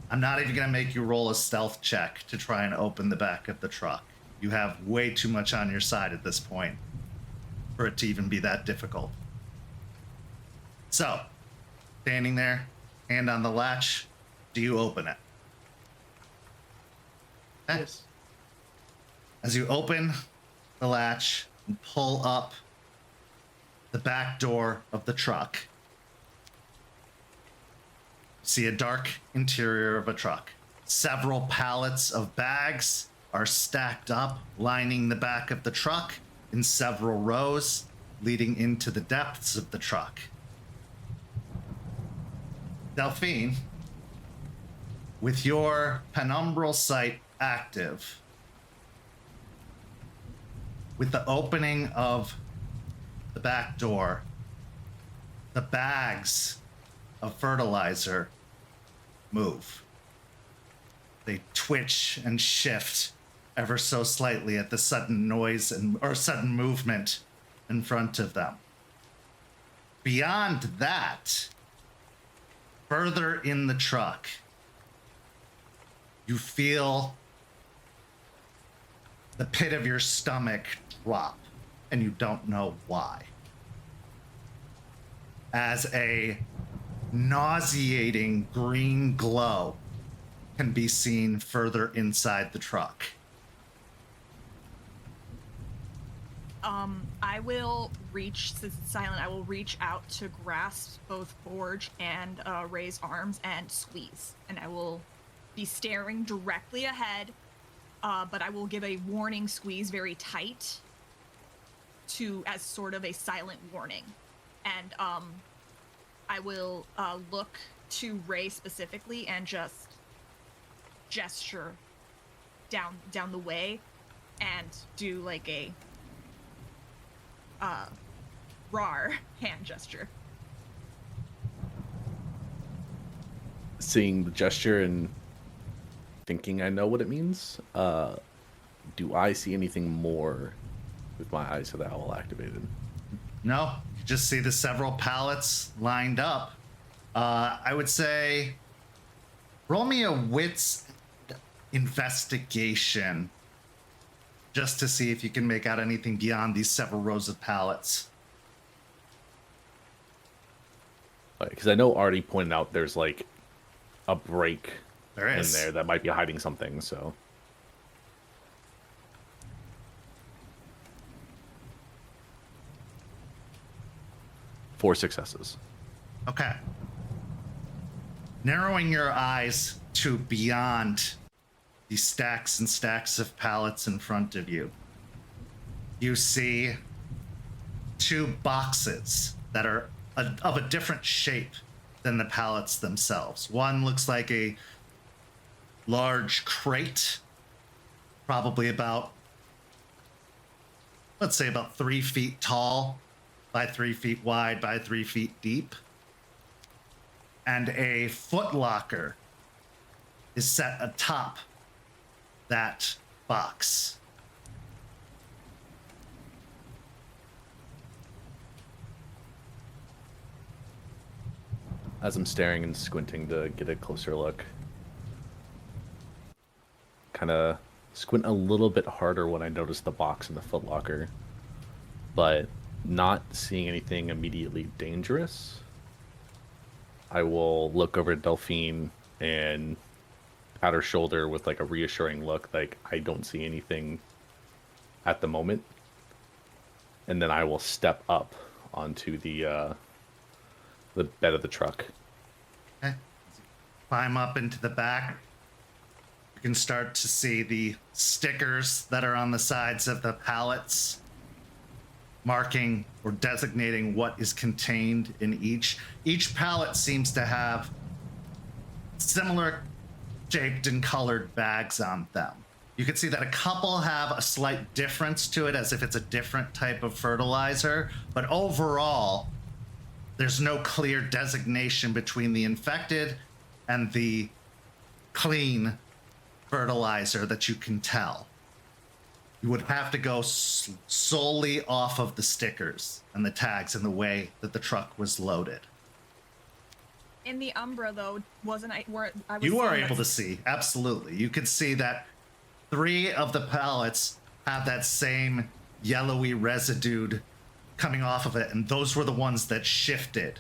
I'm not even going to make you roll a stealth check to try and open the back of the truck. You have way too much on your side at this point for it to even be that difficult. So, standing there, hand on the latch, do you open it? Okay. Yes. As you open the latch and pull up the back door of the truck, see a dark interior of a truck. Several pallets of bags are stacked up, lining the back of the truck in several rows, leading into the depths of the truck. Delphine, with your penumbral sight active, with the opening of the back door, the bags of fertilizer move. They twitch and shift ever so slightly at the sudden noise or sudden movement in front of them. Beyond that, further in the truck, you feel the pit of your stomach drop, and you don't know why. As a nauseating green glow can be seen further inside the truck. I will reach, since it's silent, I will reach out to grasp both Forge and Ray's arms and squeeze. And I will be staring directly ahead, but I will give a warning squeeze very tight as sort of a silent warning. And I will look to Ray specifically and just gesture down the way and do like a rar hand gesture. Seeing the gesture and thinking I know what it means. Do I see anything more with my eyes of the owl activated? No, you just see the several pallets lined up. I would say roll me a wits investigation just to see if you can make out anything beyond these several rows of pallets. Because I know Artie pointed out there's like a break There in is. there that might be hiding something, so. Four successes. Okay. Narrowing your eyes to beyond the stacks and stacks of pallets in front of you, you see two boxes that are of a different shape than the pallets themselves. One looks like a large crate, probably about, let's say about 3 feet tall by 3 feet wide by 3 feet deep. And a footlocker is set atop that box. As I'm staring and squinting to get a closer look, kind of squint a little bit harder when I notice the box in the footlocker, but not seeing anything immediately dangerous. I will look over at Delphine and pat her shoulder with like a reassuring look, like I don't see anything at the moment. And then I will step up onto the bed of the truck. Okay. Climb up into the back. You can start to see the stickers that are on the sides of the pallets, marking or designating what is contained in each. Each pallet seems to have similar shaped and colored bags on them. You can see that a couple have a slight difference to it, as if it's a different type of fertilizer, but overall, there's no clear designation between the infected and the clean fertilizer that you can tell. You would have to go solely off of the stickers and the tags and the way that the truck was loaded. In the Umbra, though, wasn't I? Where I was. You are seeing able to that- see, absolutely. You could see that 3 of the pallets have that same yellowy residue coming off of it, and those were the ones that shifted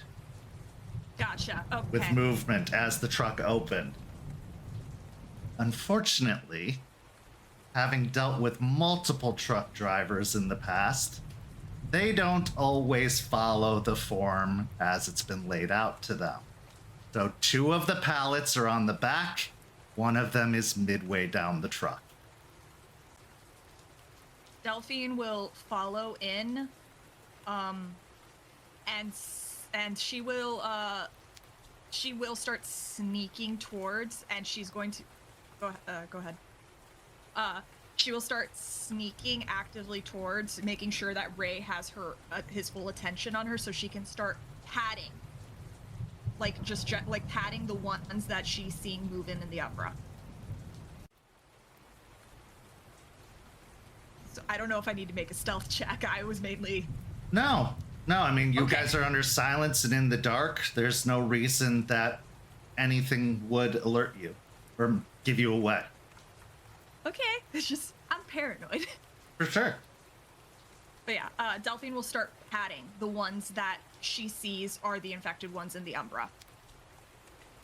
Gotcha. Okay. with movement as the truck opened. Unfortunately, having dealt with multiple truck drivers in the past, they don't always follow the form as it's been laid out to them. So 2 of the pallets are on the back, 1 of them is midway down the truck. Delphine will follow in, and she will start sneaking towards, and she's going to go ahead. She will start sneaking actively towards, making sure that Ray has her his full attention on her, so she can start patting, like just like patting the ones that she's seeing move in the Umbra. So I don't know if I need to make a stealth check. I was mainly. No, I mean, you Okay. guys are under silence and in the dark. There's no reason that anything would alert you or give you away. Okay, it's just I'm paranoid. For sure. But yeah, Delphine will start patting the ones that she sees are the infected ones in the Umbra.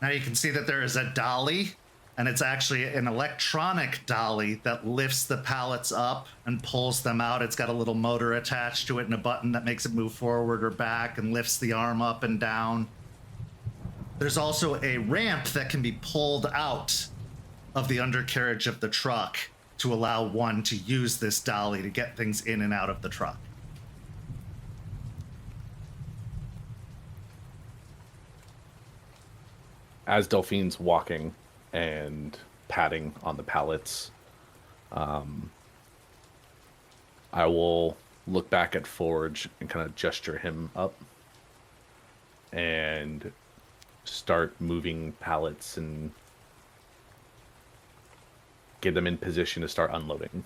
Now you can see that there is a dolly, and it's actually an electronic dolly that lifts the pallets up and pulls them out. It's got a little motor attached to it and a button that makes it move forward or back and lifts the arm up and down. There's also a ramp that can be pulled out of the undercarriage of the truck to allow one to use this dolly to get things in and out of the truck. As Delphine's walking and patting on the pallets, I will look back at Forge and kind of gesture him up and start moving pallets and get them in position to start unloading.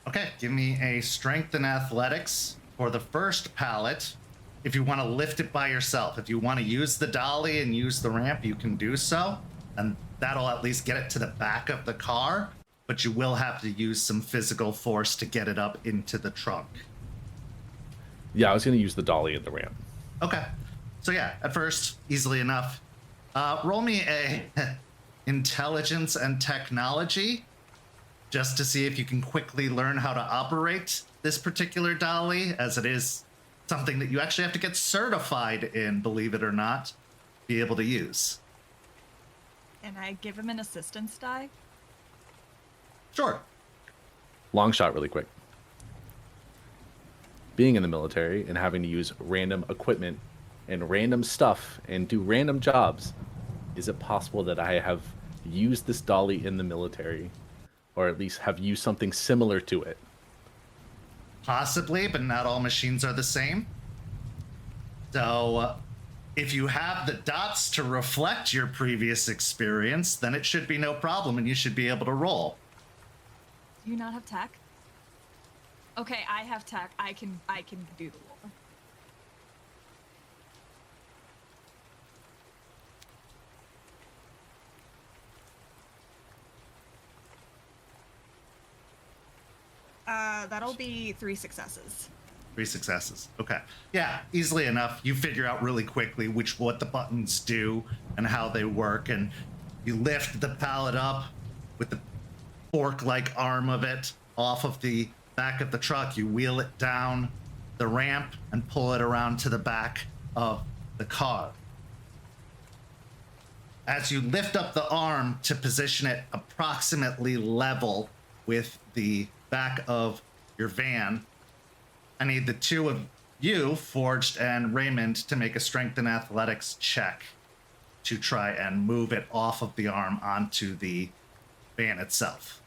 Okay, give me a strength and athletics for the first pallet. If you want to lift it by yourself, if you want to use the dolly and use the ramp, you can do so. And that'll at least get it to the back of the car, but you will have to use some physical force to get it up into the trunk. Yeah, I was going to use the dolly and the ramp. Okay. So yeah, at first, easily enough. Roll me a intelligence and technology just to see if you can quickly learn how to operate this particular dolly, as it is something that you actually have to get certified in, believe it or not, be able to use. Can I give him an assistance die? Sure. Long shot really quick. Being in the military and having to use random equipment and random stuff and do random jobs, is it possible that I have used this dolly in the military, or at least have used something similar to it? Possibly, but not all machines are the same. So if you have the dots to reflect your previous experience, then it should be no problem and you should be able to roll. Do you not have tech? Okay, I have tech. I can do the roll. That'll be 3 successes. 3 successes. Okay. Yeah, easily enough. You figure out really quickly what the buttons do and how they work, and you lift the pallet up with the fork-like arm of it off of the back of the truck. You wheel it down the ramp and pull it around to the back of the car. As you lift up the arm to position it approximately level with the back of your van, I need the two of you, Forged and Raymond, to make a strength and athletics check to try and move it off of the arm onto the van itself.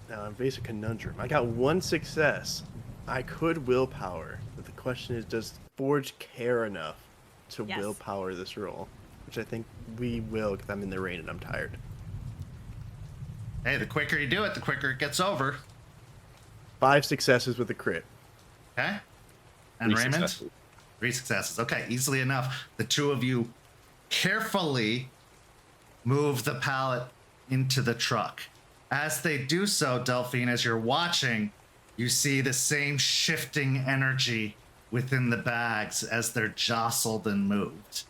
Now, I'm facing a conundrum. I got 1 success. I could willpower, but the question is, does Forge care enough to Yes. willpower this roll? Which I think we will, because I'm in the rain and I'm tired. Hey, the quicker you do it, the quicker it gets over. 5 successes with a crit. Okay? And 3 Raymond? successes. 3 successes. Okay, easily enough. The two of you carefully move the pallet into the truck. As they do so, Delphine, as you're watching, you see the same shifting energy within the bags as they're jostled and moved.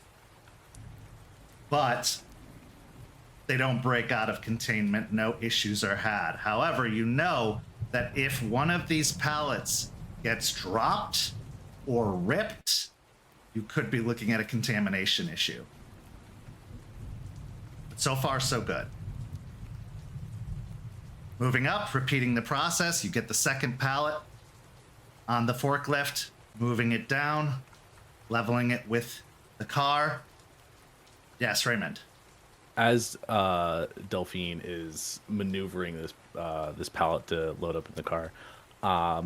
But they don't break out of containment. No issues are had. However, you know that if one of these pallets gets dropped or ripped, you could be looking at a contamination issue. But so far, so good. Moving up, repeating the process, you get the second pallet on the forklift, moving it down, leveling it with the car. Yes, Raymond. As Delphine is maneuvering this pallet to load up in the car, I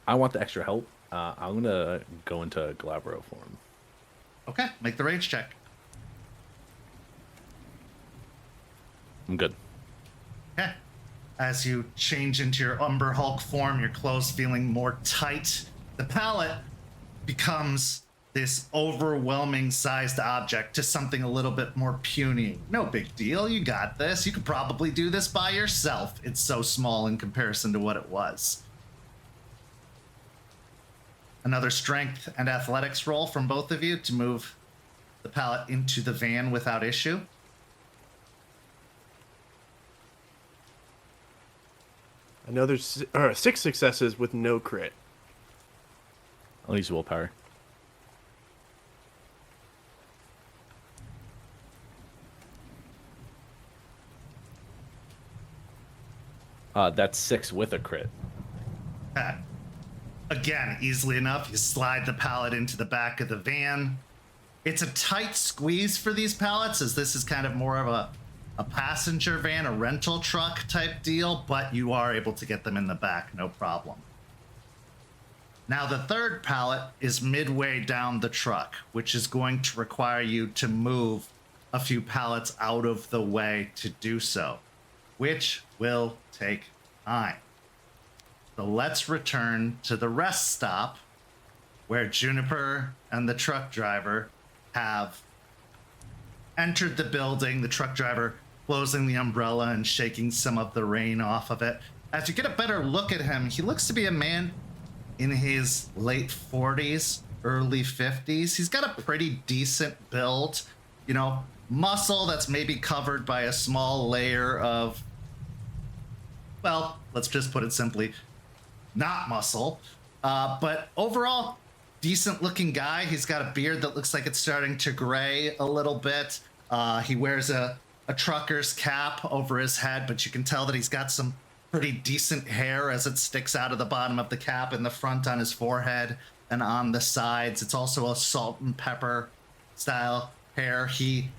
want the extra help. I'm gonna go into Galabro form. Okay, make the rage check. I'm good. Okay. As you change into your Umber Hulk form, your clothes feeling more tight, the pallet becomes this overwhelming sized object to something a little bit more puny. No big deal, you got this. You could probably do this by yourself. It's so small in comparison to what it was. Another strength and athletics roll from both of you to move the pallet into the van without issue. Another 6 successes with no crit. I'll use willpower. That's 6 with a crit. Again, easily enough, you slide the pallet into the back of the van. It's a tight squeeze for these pallets, as this is kind of more of a passenger van, a rental truck type deal, but you are able to get them in the back, no problem. Now, the third pallet is midway down the truck, which is going to require you to move a few pallets out of the way to do so, which will take time. So let's return to the rest stop where Juniper and the truck driver have entered the building, the truck driver closing the umbrella and shaking some of the rain off of it. As you get a better look at him, he looks to be a man in his late 40s, early 50s. He's got a pretty decent build, you know, muscle that's maybe covered by a small layer of, well, let's just put it simply, not muscle. But overall, decent looking guy. He's got a beard that looks like it's starting to gray a little bit. He wears a trucker's cap over his head, but you can tell that he's got some pretty decent hair as it sticks out of the bottom of the cap in the front on his forehead and on the sides. It's also a salt and pepper style hair. He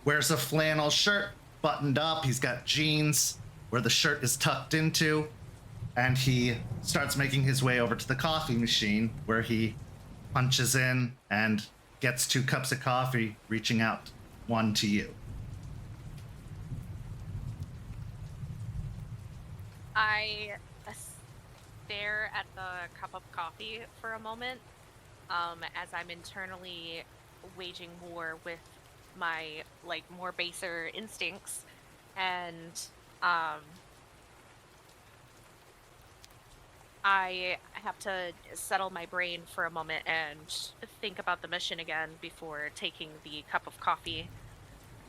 wears a flannel shirt buttoned up. He's got jeans where the shirt is tucked into, and he starts making his way over to the coffee machine where he punches in and gets 2 cups of coffee, reaching out one to you. I stare at the cup of coffee for a moment, as I'm internally waging war with my more baser instincts, and I have to settle my brain for a moment and think about the mission again before taking the cup of coffee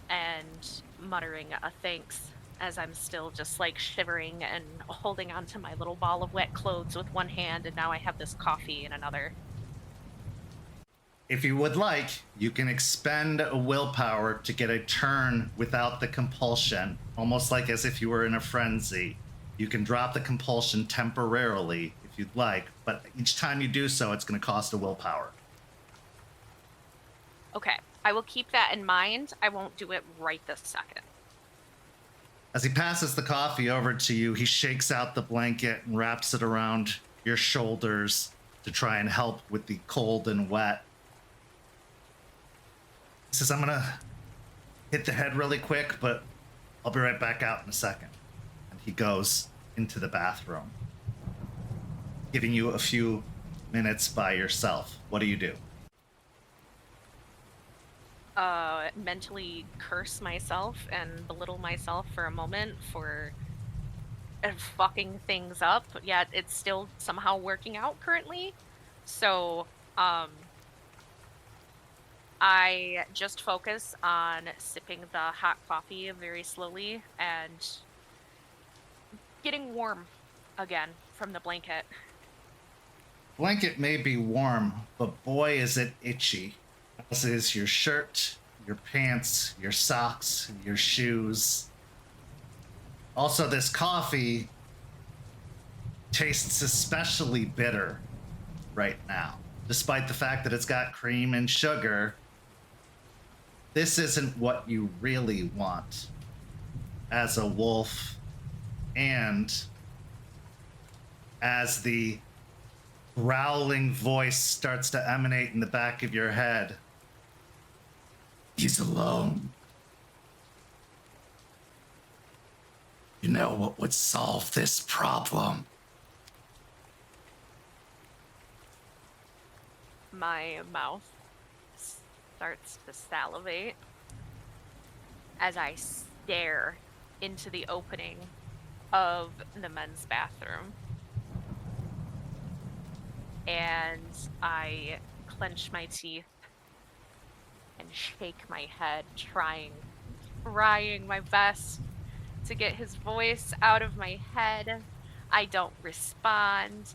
and muttering a thanks as I'm still just shivering and holding onto my little ball of wet clothes with one hand, and now I have this coffee in another. If you would like, you can expend a willpower to get a turn without the compulsion, almost like as if you were in a frenzy. You can drop the compulsion temporarily if you'd like, but each time you do so, it's going to cost a willpower. Okay, I will keep that in mind. I won't do it right this second. As he passes the coffee over to you, he shakes out the blanket and wraps it around your shoulders to try and help with the cold and wet. He says, I'm gonna hit the head really quick, but I'll be right back out in a second. And he goes into the bathroom, giving you a few minutes by yourself. What do you do? Mentally curse myself and belittle myself for a moment for fucking things up, yet it's still somehow working out currently. So, I just focus on sipping the hot coffee very slowly and getting warm again from the blanket. Blanket may be warm, but boy is it itchy. As is your shirt, your pants, your socks, your shoes. Also, this coffee tastes especially bitter right now. Despite the fact that it's got cream and sugar, this isn't what you really want as a wolf, and as the growling voice starts to emanate in the back of your head. He's alone. You know what would solve this problem? My mouth starts to salivate as I stare into the opening of the men's bathroom. And I clench my teeth and shake my head, trying my best to get his voice out of my head. I don't respond,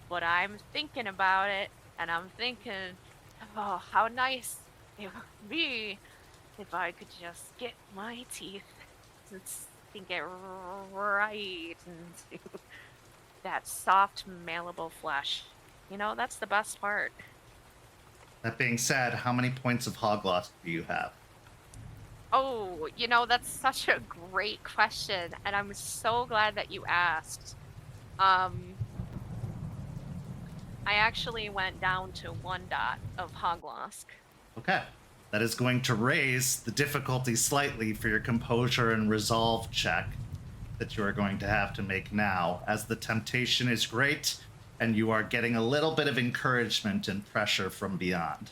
but I'm thinking about it, and I'm thinking, oh, how nice it would be if I could just get my teeth and sink it right into that soft, malleable flesh. You know, that's the best part. That being said, how many points of hog loss do you have? Oh, you know, that's such a great question, and I'm so glad that you asked. I actually went down to 1 dot of Hoglosk. Okay. That is going to raise the difficulty slightly for your composure and resolve check that you are going to have to make now, as the temptation is great and you are getting a little bit of encouragement and pressure from beyond.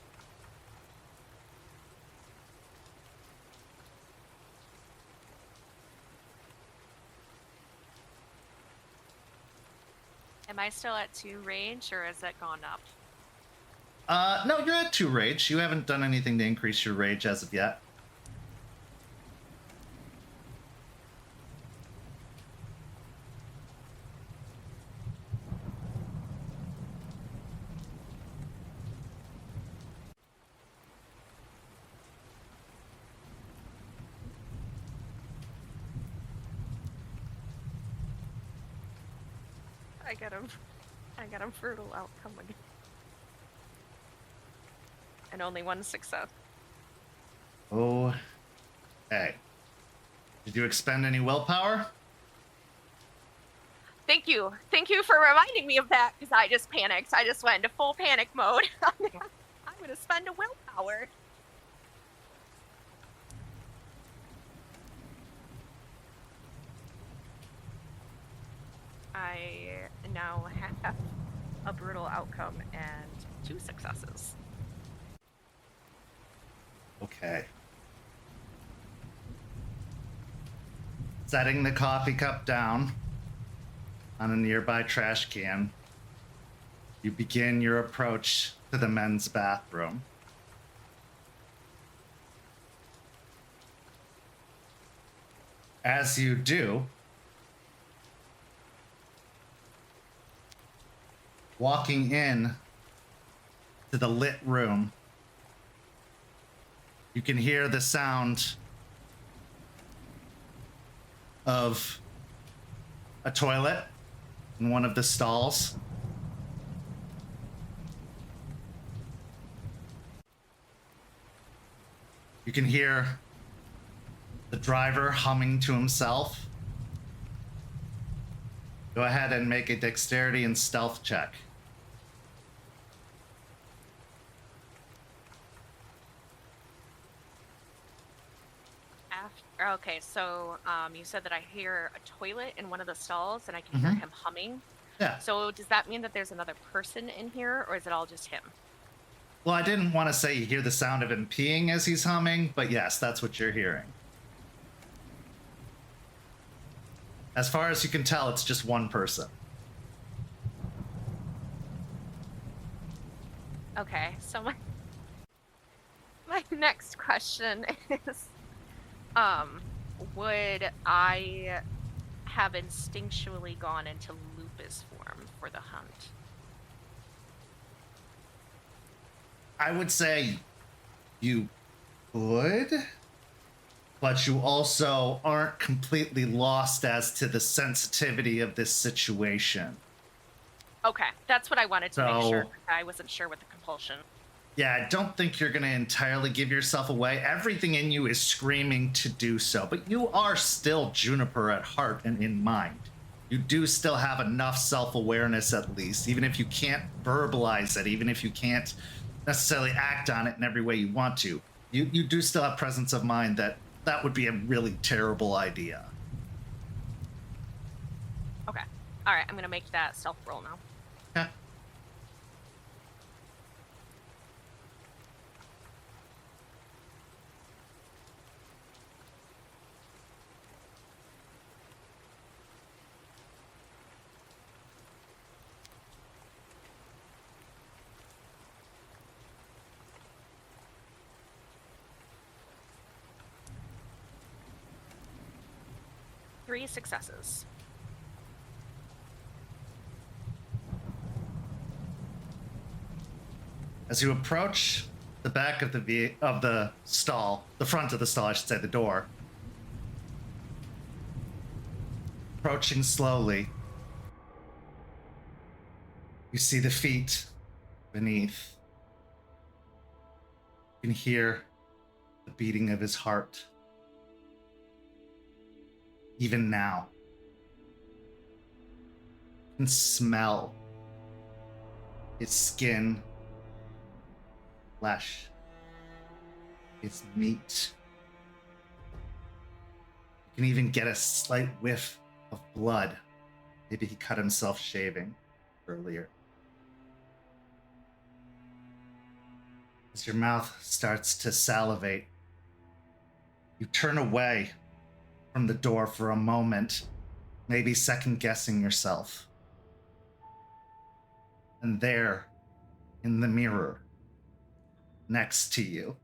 Am I still at 2 rage, or has that gone up? No, you're at 2 rage. You haven't done anything to increase your rage as of yet. I got a brutal outcome again. And only 1 success. Oh. Okay. Did you expend any willpower? Thank you. Thank you for reminding me of that, because I just panicked. I just went into full panic mode. I'm going to spend a willpower. I now have a brutal outcome and 2 successes. Okay. Setting the coffee cup down on a nearby trash can, you begin your approach to the men's bathroom. As you do, walking in to the lit room, you can hear the sound of a toilet in one of the stalls. You can hear the driver humming to himself. Go ahead and make a dexterity and stealth check. Okay, so you said that I hear a toilet in one of the stalls and I can hear him humming. Yeah. So does that mean that there's another person in here, or is it all just him? Well, I didn't want to say you hear the sound of him peeing as he's humming, but yes, that's what you're hearing. As far as you can tell, it's just one person. Okay, so my next question is, would I have instinctually gone into lupus form for the hunt? I would say you could, but you also aren't completely lost as to the sensitivity of this situation. Okay, that's what I wanted to make So- sure. I wasn't sure with the compulsion. Yeah, I don't think you're going to entirely give yourself away. Everything in you is screaming to do so, but you are still Juniper at heart and in mind. You do still have enough self-awareness, at least, even if you can't verbalize it, even if you can't necessarily act on it in every way you want to. You do still have presence of mind that that would be a really terrible idea. Okay, all right, I'm gonna make that stealth roll now. Okay. Three successes. As you approach the back of the stall, the front of the stall, I should say, the door, approaching slowly, you see the feet beneath. You can hear the beating of his heart. Even now. You can smell his skin, flesh, his meat. You can even get a slight whiff of blood. Maybe he cut himself shaving earlier. As your mouth starts to salivate, you turn away from the door for a moment, maybe second-guessing yourself. And there, in the mirror, next to you,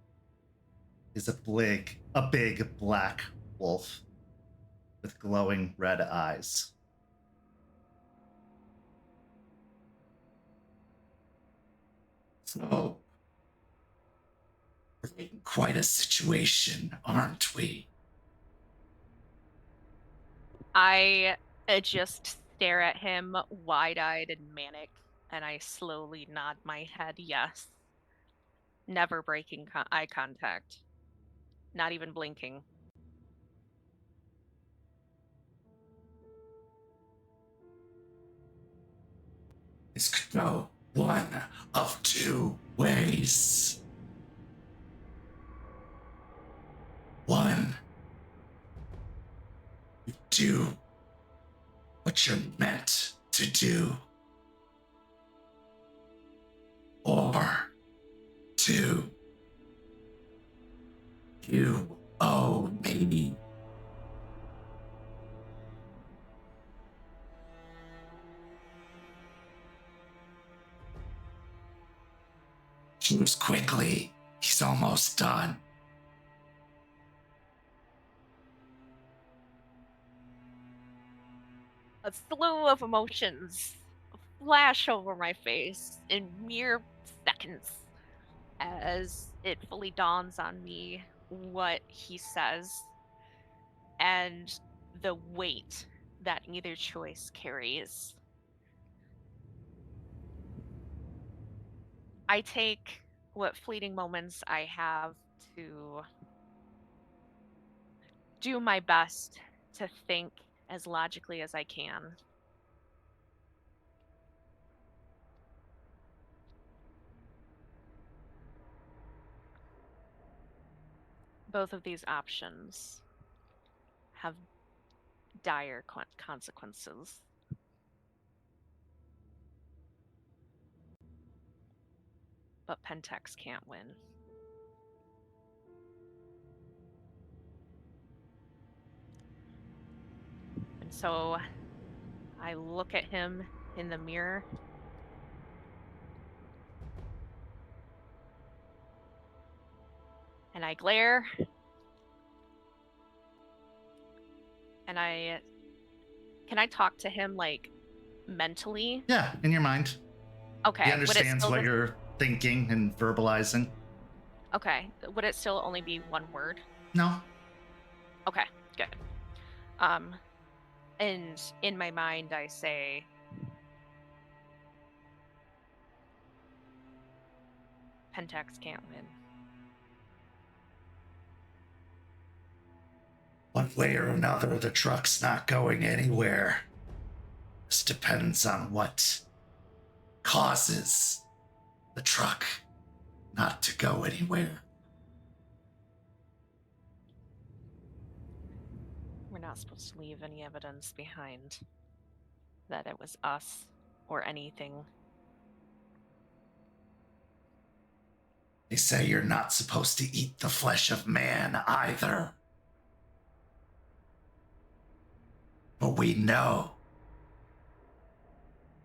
is a big black wolf with glowing red eyes. So, we're in quite a situation, aren't we? I just stare at him wide-eyed and manic, and I slowly nod my head yes. Never breaking eye contact. Not even blinking. This could go one of two ways. One, you do what you're meant to do. Or two, you owe me. Choose quickly. He's almost done. A slew of emotions flash over my face in mere seconds as it fully dawns on me what he says and the weight that either choice carries. I take what fleeting moments I have to do my best to think as logically as I can. Both of these options have dire consequences. But Pentex can't win. And so I look at him in the mirror and I glare and can I talk to him like mentally? Yeah, in your mind. Okay. He understands what you're thinking and verbalizing. Okay. Would it still only be one word? No. Okay, good. And in my mind I say, Pentex can't win. One way or another, the truck's not going anywhere. This depends on what causes the truck not to go anywhere. We're not supposed to leave any evidence behind that it was us or anything. They say you're not supposed to eat the flesh of man either. But we know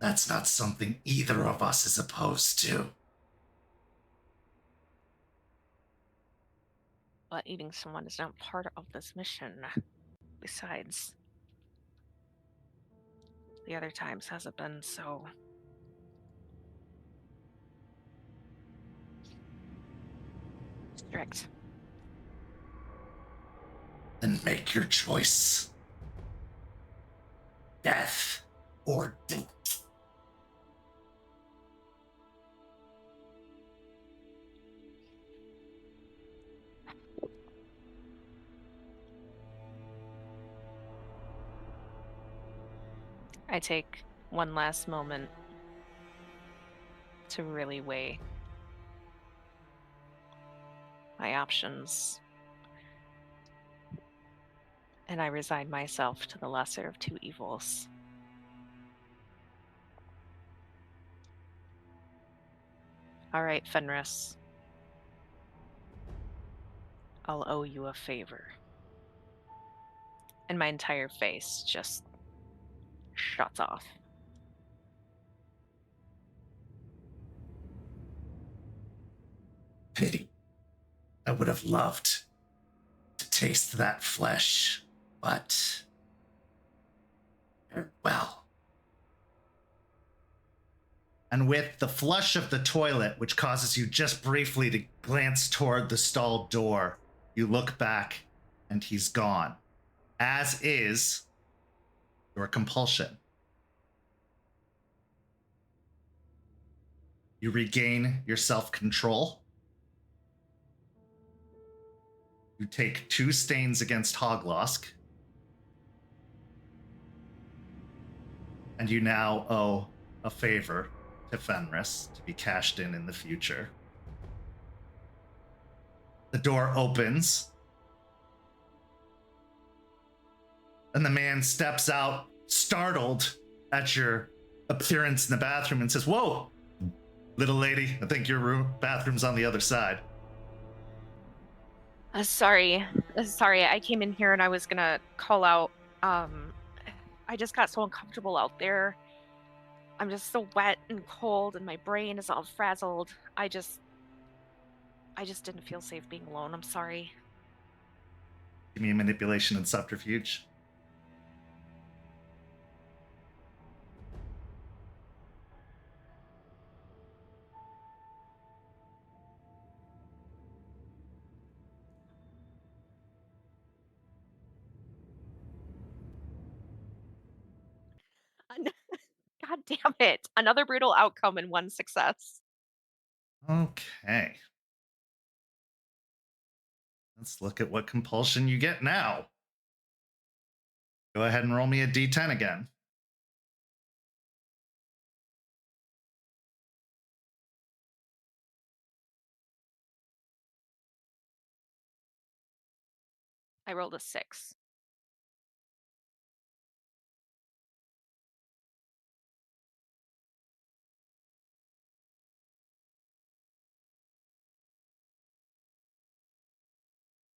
that's not something either of us is opposed to. But eating someone is not part of this mission. Besides, the other times hasn't been so strict. Then make your choice. Death or death. I take one last moment to really weigh my options. And I resign myself to the lesser of two evils. All right, Fenris. I'll owe you a favor. And my entire face just shuts off. Pity. I would have loved to taste that flesh, but... well. And with the flush of the toilet, which causes you just briefly to glance toward the stall door, you look back and he's gone. As is your compulsion. You regain your self-control. You take 2 stains against Hoglosk. And you now owe a favor to Fenris to be cashed in the future. The door opens. And the man steps out, startled at your appearance in the bathroom, and says, "Whoa, little lady, I think your bathroom's on the other side." Sorry, I came in here and I was gonna call out. I just got so uncomfortable out there. I'm just so wet and cold, and my brain is all frazzled. I just didn't feel safe being alone. I'm sorry. Give me a manipulation and subterfuge. God damn it! Another brutal outcome and 1 success. Okay. Let's look at what compulsion you get now. Go ahead and roll me a d10 again. I rolled a 6.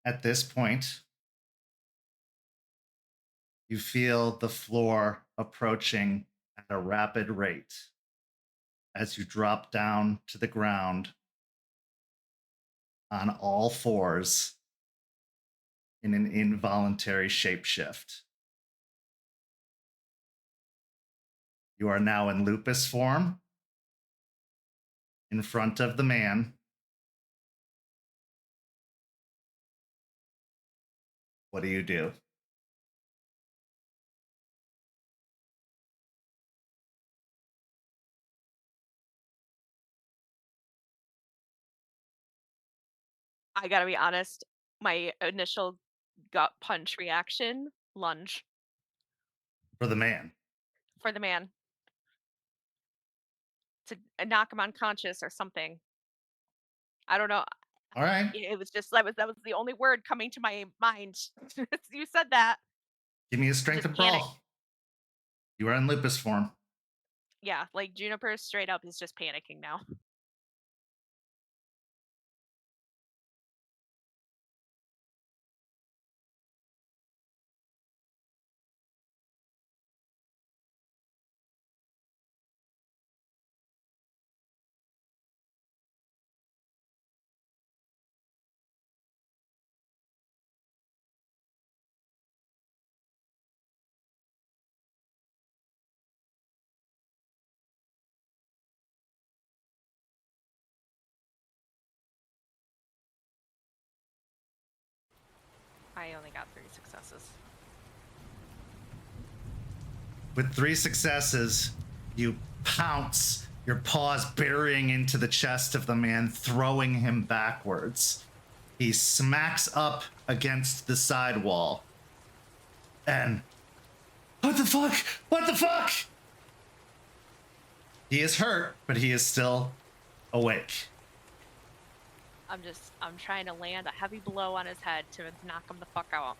At this point, you feel the floor approaching at a rapid rate as you drop down to the ground on all fours in an involuntary shapeshift. You are now in lupus form in front of the man. What do you do? I gotta be honest, my initial gut punch reaction, lunge For the man. for the man to knock him unconscious or something. I don't know. All right. It was just that was the only word coming to my mind. You said that. Give me a strength Just and panic. brawl. You are in lupus form. Yeah, like Juniper straight up is just panicking now. I only got 3 successes. With 3 successes, you pounce, your paws burying into the chest of the man, throwing him backwards. He smacks up against the side wall. And... What the fuck? What the fuck? He is hurt, but he is still awake. I'm trying to land a heavy blow on his head to knock him the fuck out.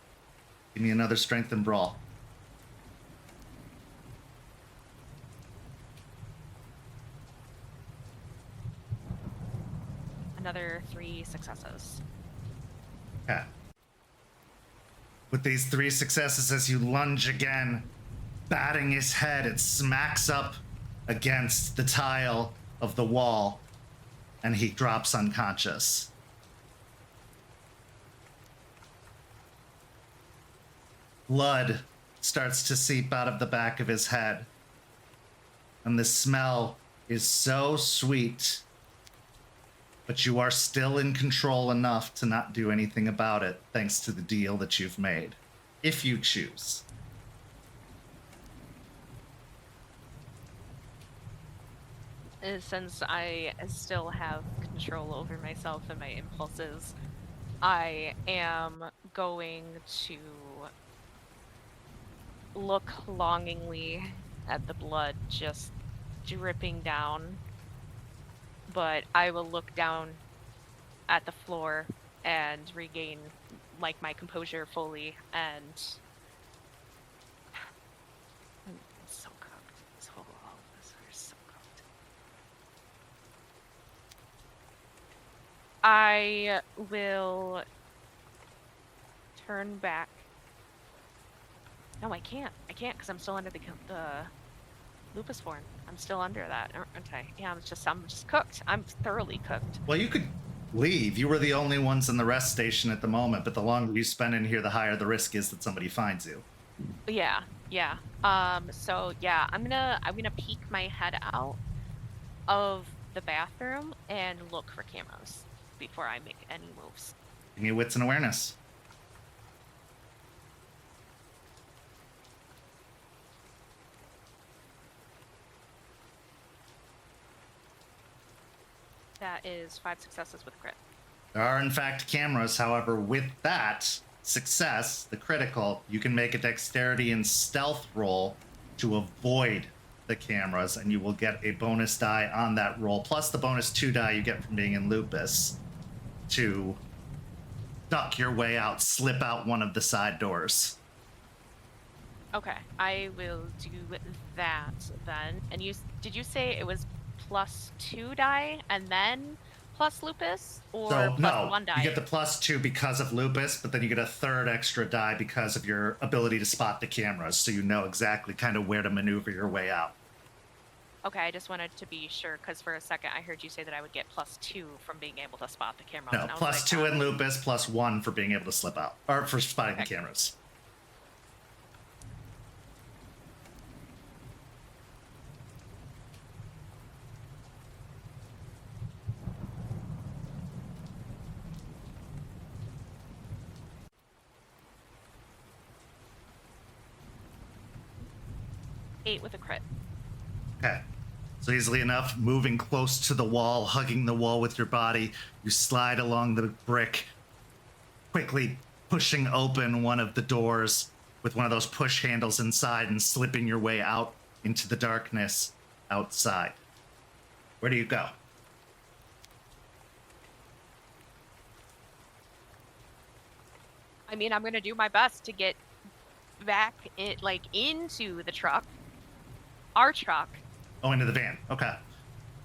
Give me another strength and brawl. Another 3 successes. Okay. With these 3 successes, as you lunge again, batting his head, it smacks up against the tile of the wall, and he drops unconscious. Blood starts to seep out of the back of his head, and the smell is so sweet, but you are still in control enough to not do anything about it, thanks to the deal that you've made, if you choose. Since I still have control over myself and my impulses, I am going to look longingly at the blood just dripping down, but I will look down at the floor and regain like my composure fully, and I'm so cooked. So all of us are so cooked. I will turn back. No, I can't. I can't because I'm still under the lupus form. I'm still under that, aren't I? Yeah, I'm just cooked. I'm thoroughly cooked. Well, you could leave. You were the only ones in the rest station at the moment, but the longer you spend in here, the higher the risk is that somebody finds you. Yeah. So yeah, I'm gonna peek my head out of the bathroom and look for cameras before I make any moves. Give me wits and awareness. That is 5 successes with crit. There are, in fact, cameras. However, with that success, the critical, you can make a dexterity and stealth roll to avoid the cameras, and you will get a bonus die on that roll, plus the bonus 2 die you get from being in lupus, to duck your way out, slip out one of the side doors. Okay, I will do that then. And did you say it was +2 die and then plus lupus, or So, no, 1 die? you get the +2 because of lupus, but then you get a 3rd extra die because of your ability to spot the cameras, so you know exactly kind of where to maneuver your way out. Okay, I just wanted to be sure, because for a second I heard you say that I would get +2 from being able to spot the cameras. No, and I was +2 like, in lupus, +1 for being able to slip out, or for spotting the cameras. "8 with a crit." Okay. So easily enough, moving close to the wall, hugging the wall with your body, you slide along the brick, quickly pushing open one of the doors with one of those push handles inside and slipping your way out into the darkness outside. Where do you go? I mean, I'm gonna do my best to get back into the truck. Our truck. Oh, into the van. Okay.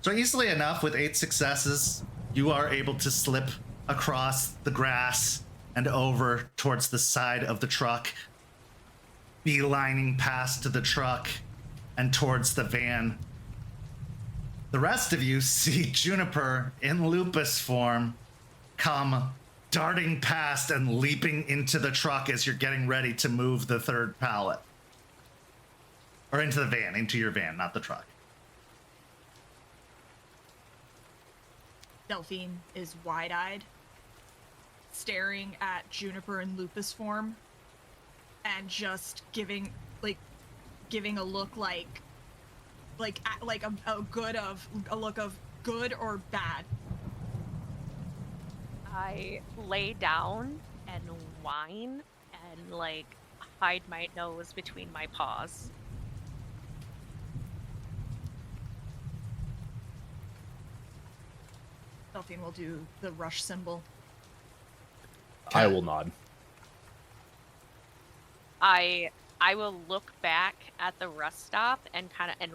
So easily enough, with 8 successes, you are able to slip across the grass and over towards the side of the truck, beelining past the truck and towards the van. The rest of you see Juniper in lupus form come darting past and leaping into the truck as you're getting ready to move the 3rd pallet. Or into the van, into your van, not the truck. Delphine is wide-eyed, staring at Juniper in lupus form, and just giving a look like a look of good or bad. I lay down and whine and hide my nose between my paws. Delphine will do the rush symbol. I will nod. I will look back at the rest stop and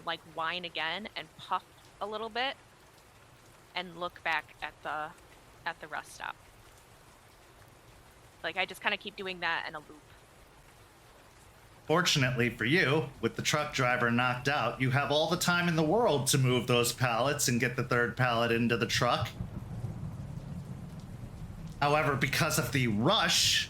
like whine again and puff a little bit and look back at the rest stop. Like I just kind of keep doing that in a loop. Fortunately for you, with the truck driver knocked out, you have all the time in the world to move those pallets and get the third pallet into the truck. However, because of the rush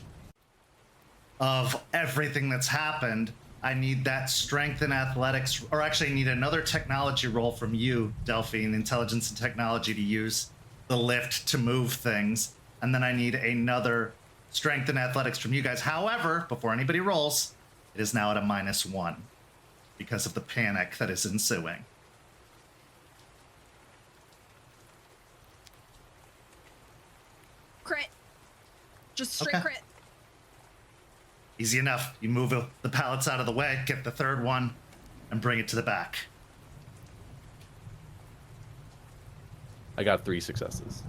of everything that's happened, I need that strength and athletics, or actually I need another technology roll from you, Delphine, intelligence and technology, to use the lift to move things. And then I need another strength and athletics from you guys. However, before anybody rolls, it is now at a -1 because of the panic that is ensuing. Crit. Just straight Okay. crit. Easy enough. You move the pallets out of the way, get the third one, and bring it to the back. I got 3 successes.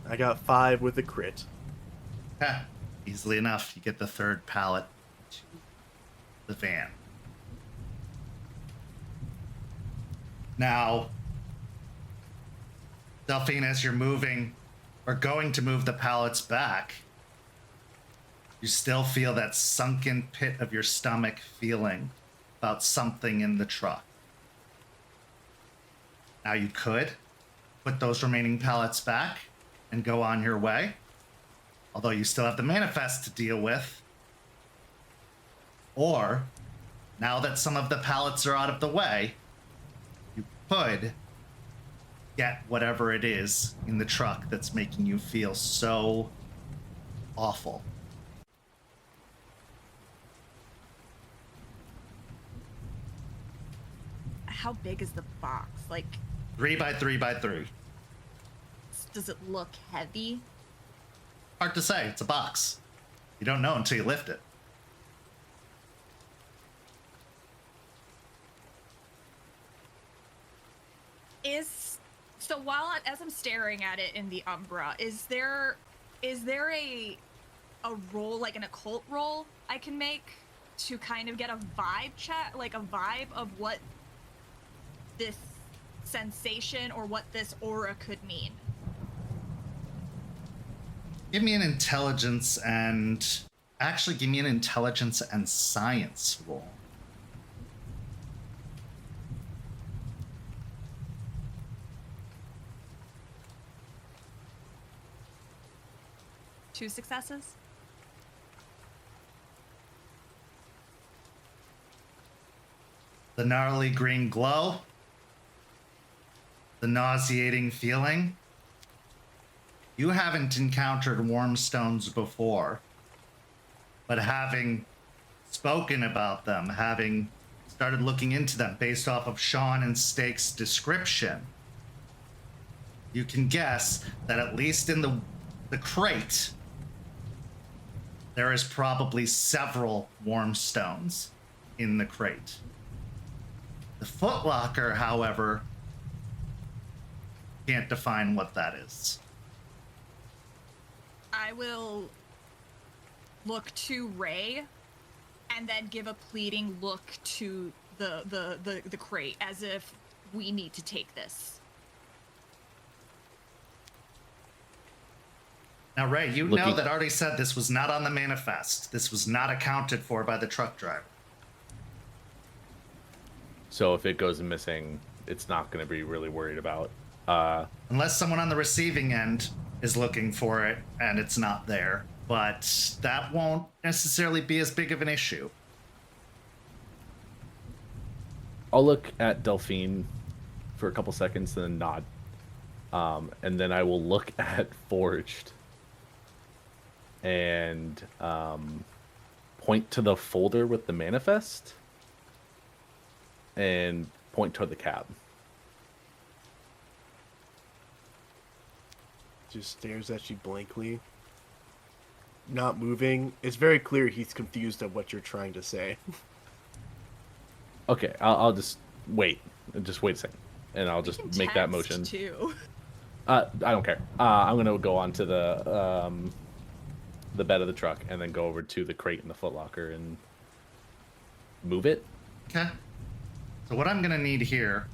I got 5 with a crit. Okay. Easily enough. You get the third pallet to the van. Now, Delphine, as you're moving or going to move the pallets back, you still feel that sunken pit of your stomach feeling about something in the truck. Now you could put those remaining pallets back and go on your way, although you still have the manifest to deal with. Or, now that some of the pallets are out of the way, you could get whatever it is in the truck that's making you feel so awful. How big is the box? Like, 3 by 3 by 3. does it look heavy? Hard to say. It's a box. You don't know until you lift it. As I'm staring at it in the Umbra, is there a roll, like an occult roll I can make to kind of get a vibe check, like a vibe of what this sensation or what this aura could mean? Give me an intelligence and... Actually, give me an intelligence and science roll. Two successes? The gnarly green glow. The nauseating feeling. You haven't encountered warm stones before, but having spoken about them, having started looking into them based off of Sean and Steak's description, you can guess that at least in the crate, there is probably several warm stones in the crate. The footlocker, however, can't define what that is. I will look to Ray and then give a pleading look to the crate as if we need to take this. Now, Ray, you know that already said this was not on the manifest. This was not accounted for by the truck driver. So if it goes missing, it's not going to be really worried about. Unless someone on the receiving end is looking for it and it's not there. But that won't necessarily be as big of an issue. I'll look at Delphine for a couple seconds and then nod. And then I will look at Forged and point to the folder with the manifest and point toward the cab. Just stares at you blankly, not moving. It's very clear he's confused at what you're trying to say. Okay, I'll just wait. Just wait a second, and I'll just make that motion. Too. I don't care. I'm gonna go onto the bed of the truck and then go over to the crate in the footlocker and move it. Okay. So what I'm gonna need here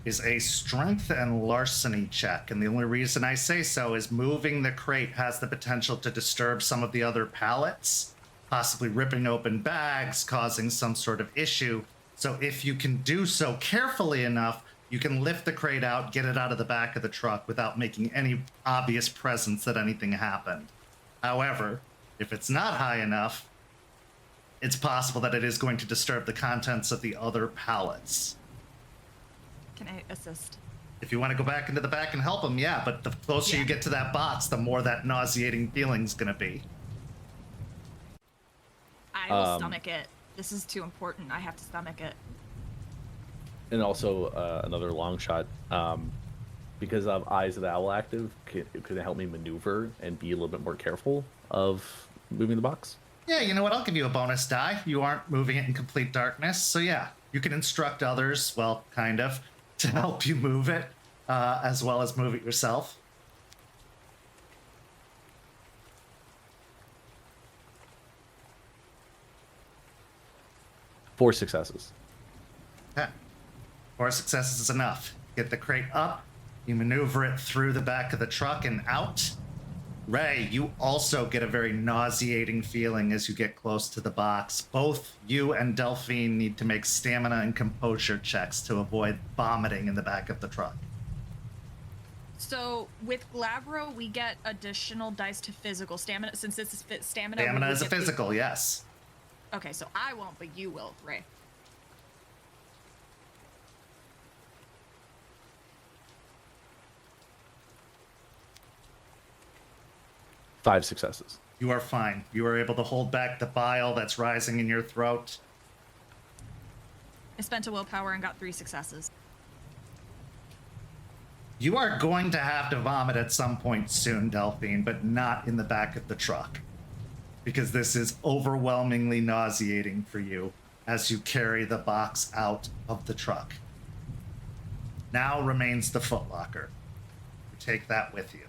is a strength and larceny check, and the only reason I say so is moving the crate has the potential to disturb some of the other pallets, possibly ripping open bags, causing some sort of issue. So if you can do so carefully enough, you can lift the crate out, get it out of the back of the truck without making any obvious presence that anything happened. However, if it's not high enough, it's possible that it is going to disturb the contents of the other pallets. Can I assist? If you want to go back into the back and help them, yeah, but the closer you get to that box, the more that nauseating feeling's gonna be. I will stomach it. This is too important. I have to stomach it. And also another long shot. Because of Eyes of the Owl active, could it help me maneuver and be a little bit more careful of moving the box? Yeah, you know what? I'll give you a bonus die. You aren't moving it in complete darkness, so yeah, you can instruct others, well, kind of, to help you move it, as well as move it yourself. Four successes. Okay. 4 successes is enough. Get the crate up, you maneuver it through the back of the truck and out. Ray, you also get a very nauseating feeling as you get close to the box. Both you and Delphine need to make stamina and composure checks to avoid vomiting in the back of the truck. So with Glabro, we get additional dice to physical stamina. Since this is stamina. Stamina is a physical, yes. Okay, so I won't, but you will, Ray. Five successes. You are fine. You are able to hold back the bile that's rising in your throat. I spent a willpower and got 3 successes. You are going to have to vomit at some point soon, Delphine, but not in the back of the truck. Because this is overwhelmingly nauseating for you as you carry the box out of the truck. Now remains the footlocker. You take that with you.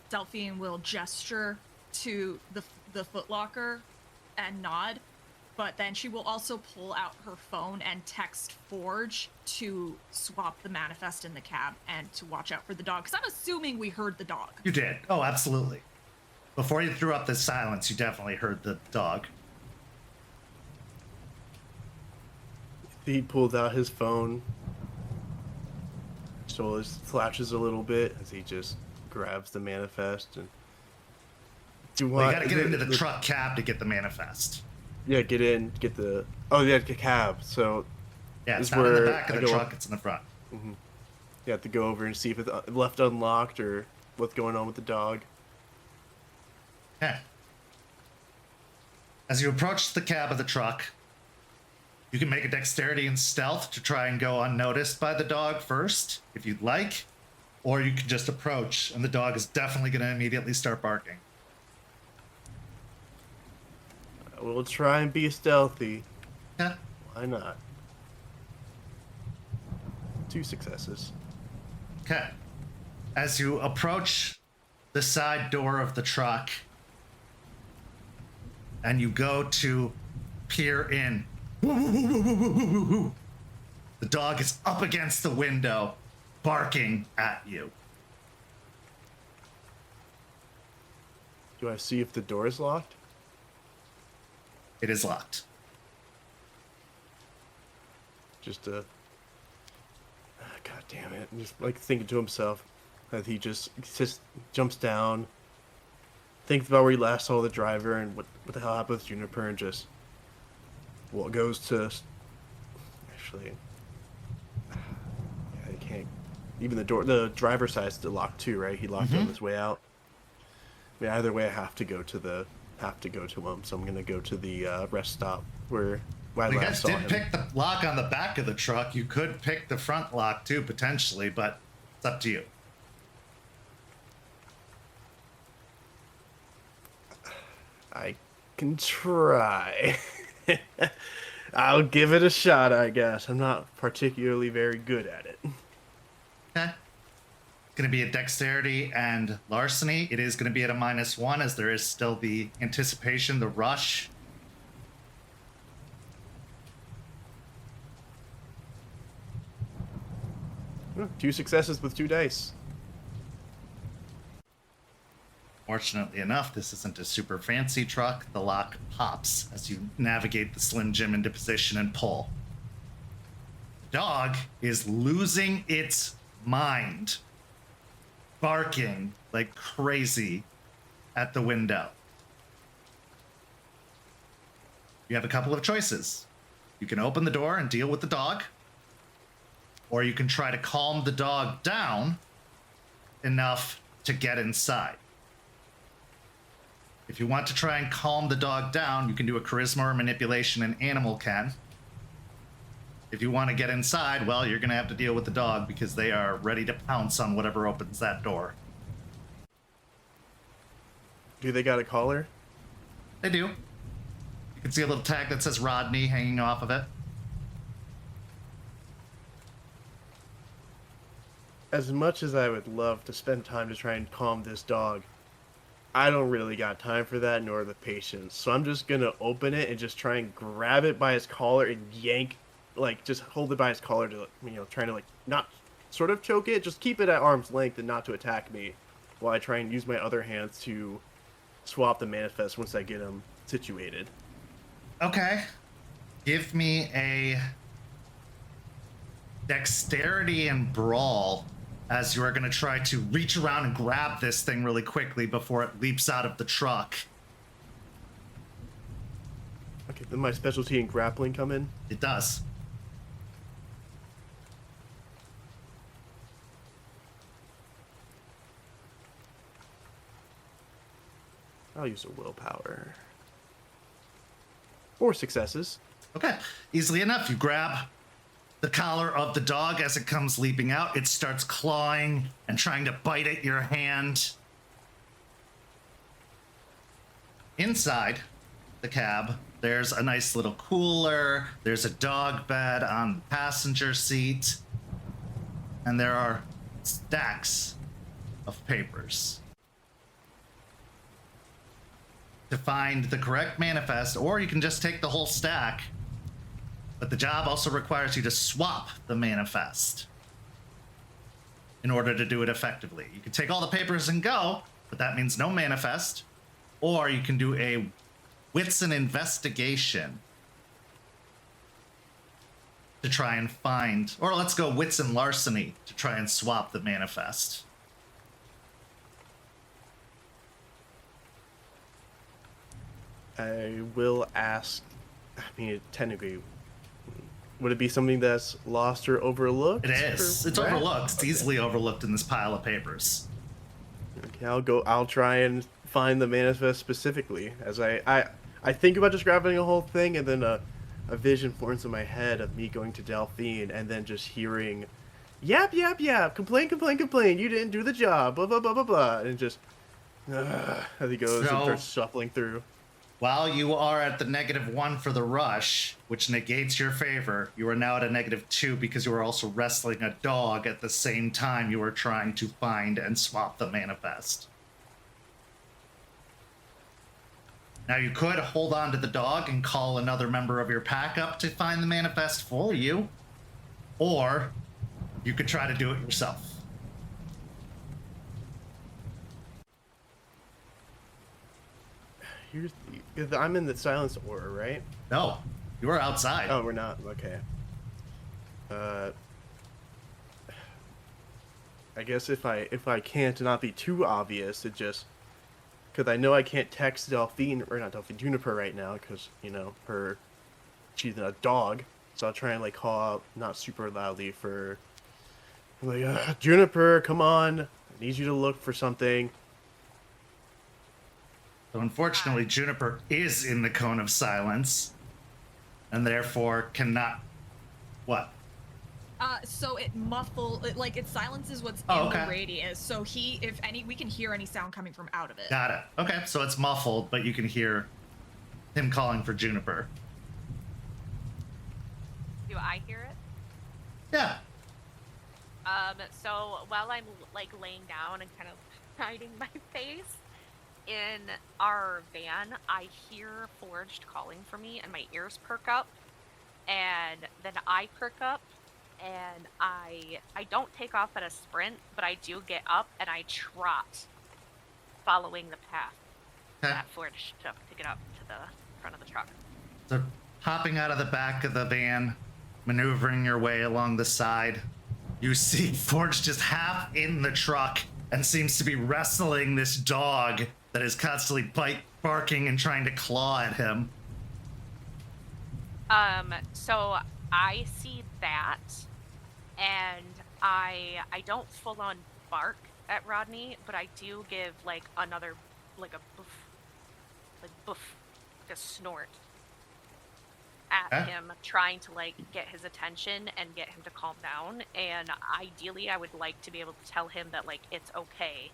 Delphine will gesture to the footlocker and nod, but then she will also pull out her phone and text Forge to swap the manifest in the cab and to watch out for the dog. Because I'm assuming we heard the dog. You did. Oh, absolutely. Before you threw up the silence, you definitely heard the dog. He pulled out his phone, so his flashes a little bit as he just grabs the manifest and. You gotta get into the truck cab to get the manifest. Yeah, get in, get the. Oh, yeah, the cab. So. Yeah, it's not in the back of the truck; it's in the front. Mm-hmm. You have to go over and see if it's left unlocked or what's going on with the dog. Okay. As you approach the cab of the truck, you can make a dexterity and stealth to try and go unnoticed by the dog first, if you'd like, or you can just approach, and the dog is definitely going to immediately start barking. We'll try and be stealthy. Yeah. Why not? 2 successes. Okay. As you approach the side door of the truck, and you go to peer in, the dog is up against the window, barking at you. Do I see if the door is locked? It is locked. Just God damn it! Just like thinking to himself, that he just jumps down, thinks about where he last saw the driver and what the hell happened with Juniper, and just goes to. Actually, yeah, he can't. Even the driver's side is still locked too, right? He locked it on his way out. I mean, either way, I have to go to him. So I'm gonna go to the rest stop where I You last guys saw did him. pick the lock on the back of the truck. You could pick the front lock too, potentially, but it's up to you. I can try. I'll give it a shot, I guess. I'm not particularly very good at it. Okay. It's going to be a dexterity and larceny. It is going to be at a -1 as there is still the anticipation, the rush. Two successes with 2 dice. Fortunately enough, this isn't a super fancy truck. The lock pops as you navigate the Slim Jim into position and pull. The dog is losing its mind, barking like crazy at the window. You have a couple of choices. You can open the door and deal with the dog, or you can try to calm the dog down enough to get inside. If you want to try and calm the dog down, you can do a charisma or manipulation, an animal can. If you want to get inside, well, you're going to have to deal with the dog because they are ready to pounce on whatever opens that door. Do they got a collar? They do. You can see a little tag that says Rodney hanging off of it. As much as I would love to spend time to try and calm this dog, I don't really got time for that, nor the patience. So I'm just gonna open it and just try and grab it by his collar and yank, like just hold it by his collar to, trying to like not sort of choke it, just keep it at arm's length and not to attack me, while I try and use my other hands to swap the manifest once I get him situated. Okay. Give me a dexterity and brawl as you are going to try to reach around and grab this thing really quickly before it leaps out of the truck. Okay, then my specialty in grappling come in. It does. I'll use a willpower. 4 successes. Okay. Easily enough, you grab the collar of the dog as it comes leaping out. It starts clawing and trying to bite at your hand. Inside the cab, there's a nice little cooler. There's a dog bed on the passenger seat. And there are stacks of papers. To find the correct manifest, or you can just take the whole stack. But the job also requires you to swap the manifest in order to do it effectively. You can take all the papers and go, but that means no manifest. Or you can do a wits and investigation to try and find, or let's go wits and larceny to try and swap the manifest. I will ask, technically, would it be something that's lost or overlooked? It is. It's overlooked. It's easily overlooked in this pile of papers. Okay, I'll try and find the manifest specifically. As I think about just grabbing a whole thing, and then a vision forms in my head of me going to Delphine, and then just hearing, yap, yap, yap, complain, complain, complain, you didn't do the job, blah, blah, blah, blah, blah, and just, as he goes and starts shuffling through. While you are at the -1 for the rush, which negates your favor, you are now at a -2 because you are also wrestling a dog at the same time you are trying to find and swap the manifest. Now you could hold on to the dog and call another member of your pack up to find the manifest for you, or you could try to do it yourself. I'm in the silence aura, right? No, you are outside. Oh, we're not. Okay. I guess if I can't not be too obvious, it just, because I know I can't text Delphine, or not Delphine, Juniper right now, because she's a dog. So I'll try and call out not super loudly for, Juniper, come on, I need you to look for something. So unfortunately, Juniper is in the cone of silence, and therefore cannot. What? So it it silences what's in the radius. So we can hear any sound coming from out of it. Got it. Okay, so it's muffled, but you can hear him calling for Juniper. I hear it? Yeah. So while I'm like laying down and kind of hiding my face in our van, I hear Forged calling for me, and my ears perk up, and then I perk up, and I don't take off at a sprint, but I do get up and I trot, following the path Okay. that Forged took to get up to the front of the truck. So hopping out of the back of the van, maneuvering your way along the side, you see Forge just half in the truck and seems to be wrestling this dog that is constantly barking and trying to claw at him. So I see that, and I don't full on bark at Rodney, but I do give like another, like a boof, like a snort at him, trying to like get his attention and get him to calm down. And ideally, I would like to be able to tell him that like it's okay.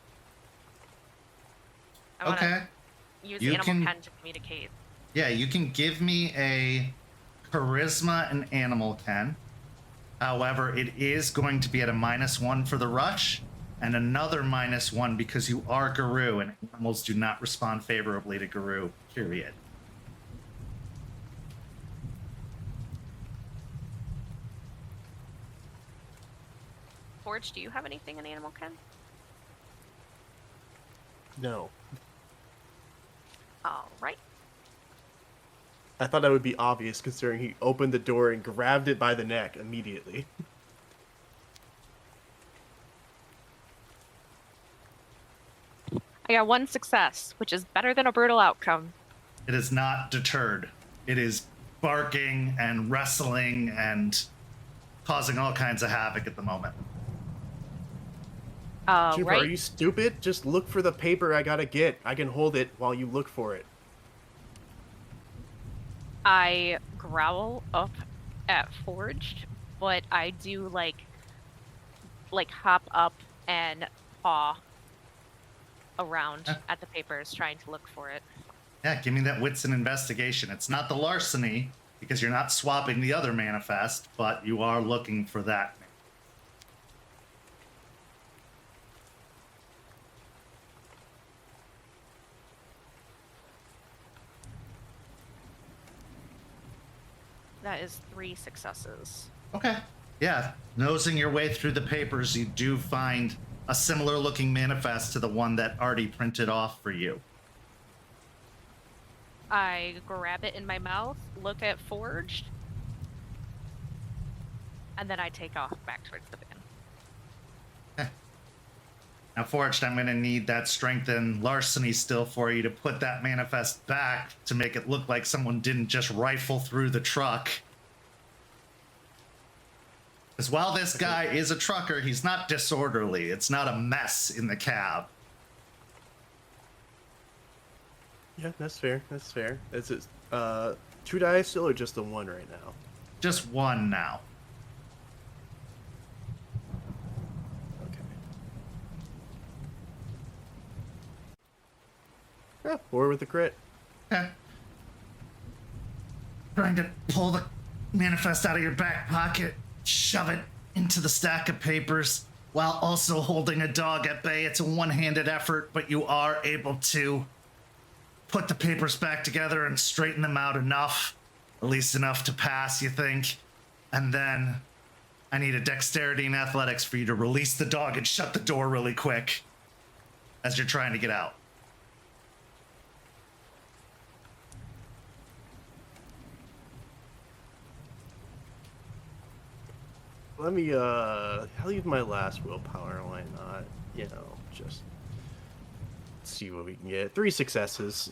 I wanna use the animal pen to communicate. Yeah, you can give me a charisma and animal ken. However, it is going to be at a -1 for the rush and another -1 because you are Guru, and animals do not respond favorably to Guru, period. Forge, do you have anything in animal ken? No. All right. I thought that would be obvious considering he opened the door and grabbed it by the neck immediately. I got 1 success, which is better than a brutal outcome. It is not deterred. It is barking and wrestling and causing all kinds of havoc at the moment. Trooper, Right. are you stupid? Just look for the paper I gotta get. I can hold it while you look for it. I growl up at Forged, but I do like hop up and paw around at the papers trying to look for it. Yeah, give me that wits and investigation. It's not the larceny, because you're not swapping the other manifest, but you are looking for that. That is 3 successes. Okay. Yeah, nosing your way through the papers, you do find a similar looking manifest to the one that Artie printed off for you. I grab it in my mouth, look at Forged, and then I take off back towards the van. Now, Forged, I'm going to need that strength and larceny still for you to put that manifest back to make it look like someone didn't just rifle through the truck. Because while this guy is a trucker, he's not disorderly. It's not a mess in the cab. Yeah, that's fair. That's fair. Is it 2 dice still or just the 1 right now? Just 1 now. Okay. Yeah, 4 with the crit. Okay. Trying to pull the manifest out of your back pocket, shove it into the stack of papers, while also holding a dog at bay. It's a one-handed effort, but you are able to put the papers back together and straighten them out enough, at least enough to pass, you think. And then I need a dexterity and athletics for you to release the dog and shut the door really quick as you're trying to get out. Let me I'll use my last willpower, why not? You know, just see what we can get. 3 successes.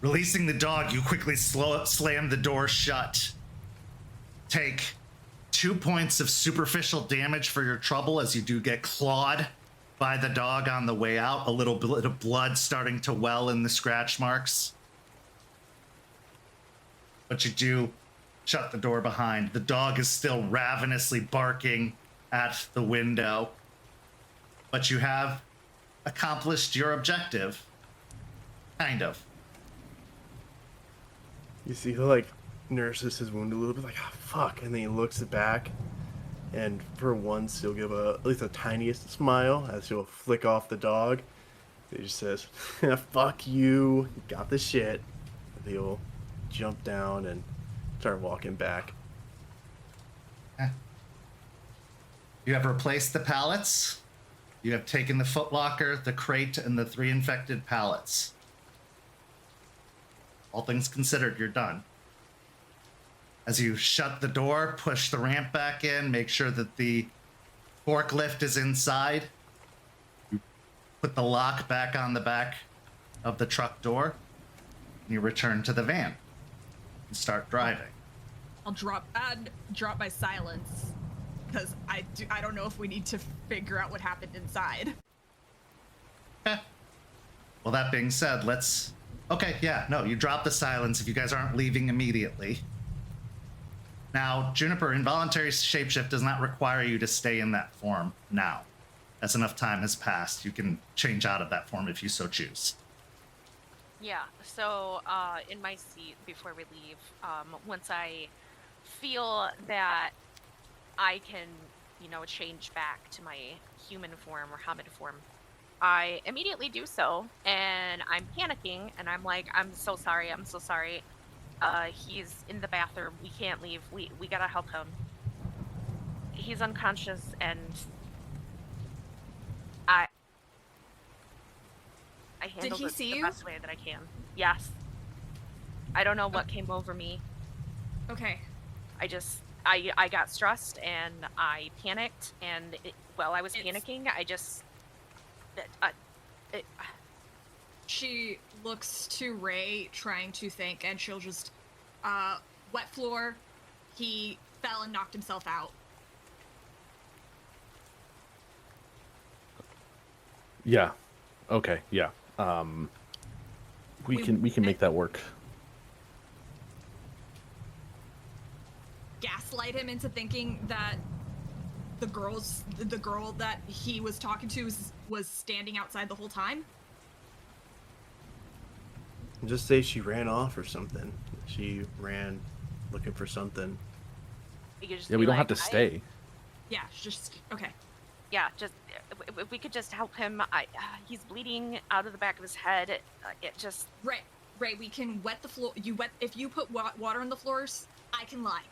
Releasing the dog, you quickly slam the door shut. Take 2 points of superficial damage for your trouble as you do get clawed by the dog on the way out. A little bit of blood starting to well in the scratch marks. But you do shut the door behind. The dog is still ravenously barking at the window. But you have accomplished your objective. Kind of. You see, like, nurses his wound a little bit, like, oh, fuck. And then he looks back, and for once, he'll give at least a tiniest smile as he'll flick off the dog. He just says, fuck you, got the shit. And he'll jump down and start walking back. You have replaced the pallets. You have taken the footlocker, the crate, and the 3 infected pallets. All things considered, you're done. As you shut the door, push the ramp back in, make sure that the forklift is inside. You put the lock back on the back of the truck door, and you return to the van and start driving. I'll drop my silence because I don't know if we need to figure out what happened inside. Well, that being said, you drop the silence if you guys aren't leaving immediately. Now, Juniper, involuntary shapeshift does not require you to stay in that form now. As enough time has passed, you can change out of that form if you so choose. Yeah, so in my seat before we leave, once I feel that I can, change back to my human form or hominid form, I immediately do so, and I'm panicking, and I'm like, I'm so sorry. He's in the bathroom. We can't leave. We gotta help him. He's unconscious, and I handled it the best way that I can. Yes. I don't know what came over me. Okay. I got stressed, and I panicked, and while I was panicking, She looks to Ray, trying to think, and she'll just, wet floor, he fell and knocked himself out. Yeah. Okay, yeah. We can make that work. Gaslight him into thinking that the girl that he was talking to was standing outside the whole time. Just say she ran off or something. She ran looking for something. Yeah, we don't have to stay. Yeah, just okay. Yeah, just if we could just help him. He's bleeding out of the back of his head. Ray, we can wet the floor. If you put water on the floors, I can lie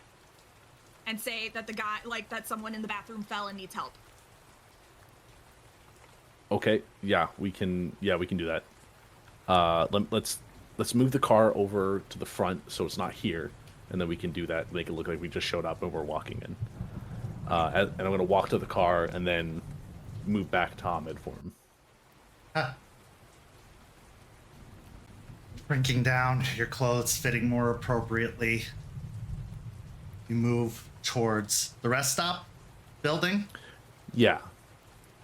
and say that that someone in the bathroom fell and needs help. Okay, yeah, we can do that. Let's move the car over to the front so it's not here, and then we can do that. Make it look like we just showed up and we're walking in. And I'm gonna walk to the car and then move back to Hamid for him. Shrinking down, your clothes fitting more appropriately. You move towards the rest stop building. Yeah.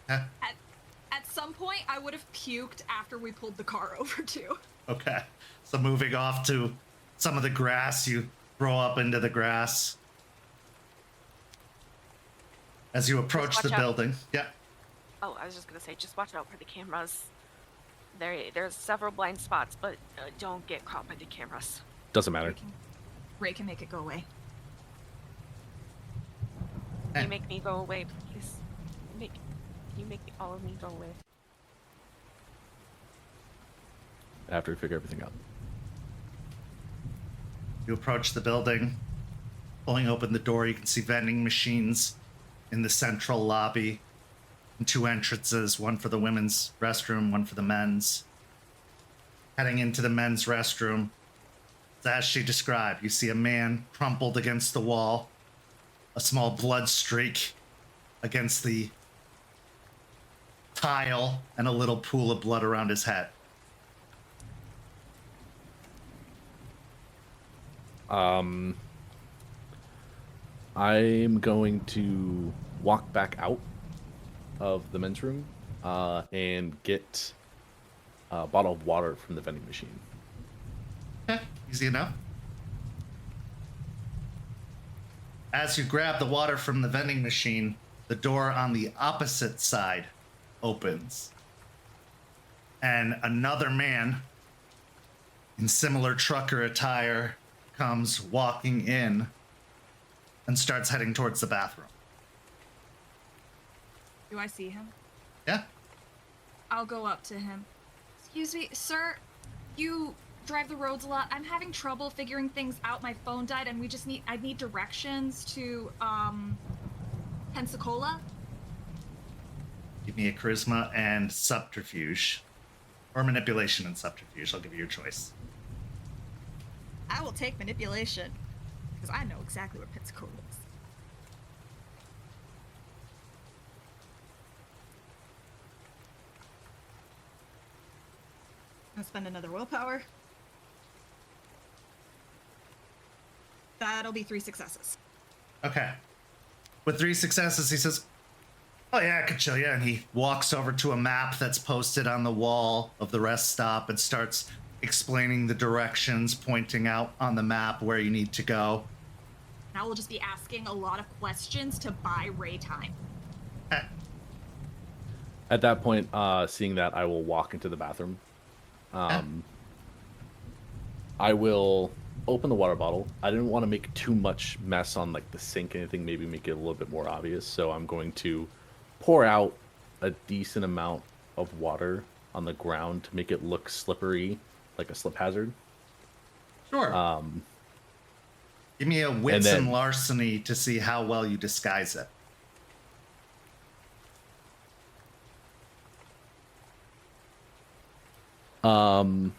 At some point, I would have puked after we pulled the car over too. Okay. So moving off to some of the grass, you throw up into the grass. As you approach the building. Yeah. Oh, I was just gonna say, just watch out for the cameras. There's several blind spots, but don't get caught by the cameras. Doesn't matter. Ray can make it go away. Can you make me go away, please? Can you make all of me go away? After we figure everything out. You approach the building. Pulling open the door, you can see vending machines in the central lobby. And 2 entrances, one for the women's restroom, one for the men's. Heading into the men's restroom, as she described, you see a man crumpled against the wall, a small blood streak against the tile, and a little pool of blood around his head. I'm going to walk back out of the men's room and get a bottle of water from the vending machine. Okay, easy enough. As you grab the water from the vending machine, the door on the opposite side opens. And another man in similar trucker attire comes walking in and starts heading towards the bathroom. Do I see him? Yeah. I'll go up to him. Excuse me, sir. You drive the roads a lot. I'm having trouble figuring things out. My phone died, and I need directions to Pensacola. Give me a charisma and subterfuge. Or manipulation and subterfuge. I'll give you your choice. I will take manipulation, because I know exactly where Pensacola is. I'll spend another willpower. That'll be 3 successes. Okay. With 3 successes, he says, "Oh yeah, I could show you." And he walks over to a map that's posted on the wall of the rest stop and starts explaining the directions, pointing out on the map where you need to go. Now we'll just be asking a lot of questions to buy Ray time. Okay. At that point, seeing that, I will walk into the bathroom. I will open the water bottle. I didn't want to make too much mess on like the sink or anything, maybe make it a little bit more obvious. So I'm going to pour out a decent amount of water on the ground to make it look slippery, like a slip hazard. Sure. Give me a wits then- and larceny to see how well you disguise it. I'm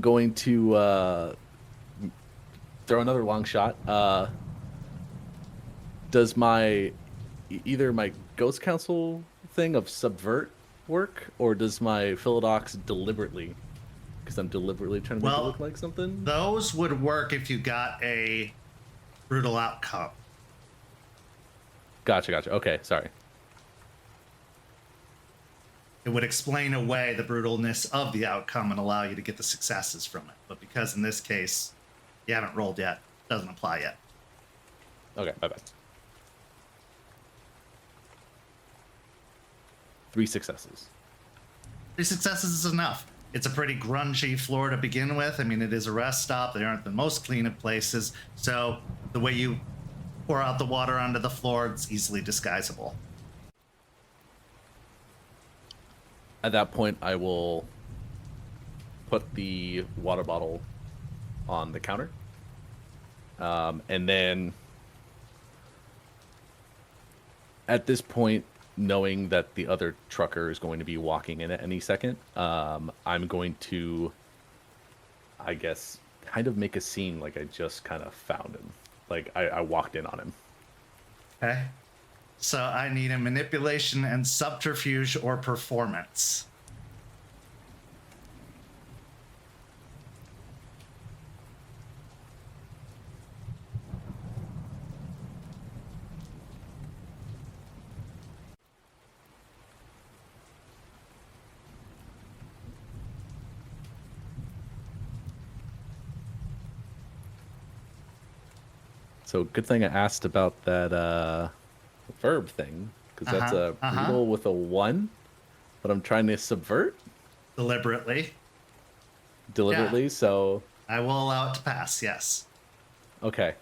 going to throw another long shot. Does my either my Ghost Council thing of subvert work, or does my Philodox deliberately? Because I'm deliberately trying to make it look like something. Those would work if you got a brutal outcome. Gotcha. Okay, sorry. It would explain away the brutalness of the outcome and allow you to get the successes from it. But because in this case, you haven't rolled yet, doesn't apply yet. Okay, bye. 3 successes. 3 successes is enough. It's a pretty grungy floor to begin with. I mean, it is a rest stop. They aren't the most clean of places. So the way you pour out the water onto the floor, it's easily disguisable. At that point, I will put the water bottle on the counter. And then at this point, knowing that the other trucker is going to be walking in at any second, I'm going to, I guess, kind of make a scene like I just kind of found him. Like I walked in on him. Okay. So I need a manipulation and subterfuge or performance. So good thing I asked about that verb thing, because that's a brutal with a 1, but I'm trying to subvert Deliberately. deliberately. Yeah. So I will allow it to pass, yes. okay.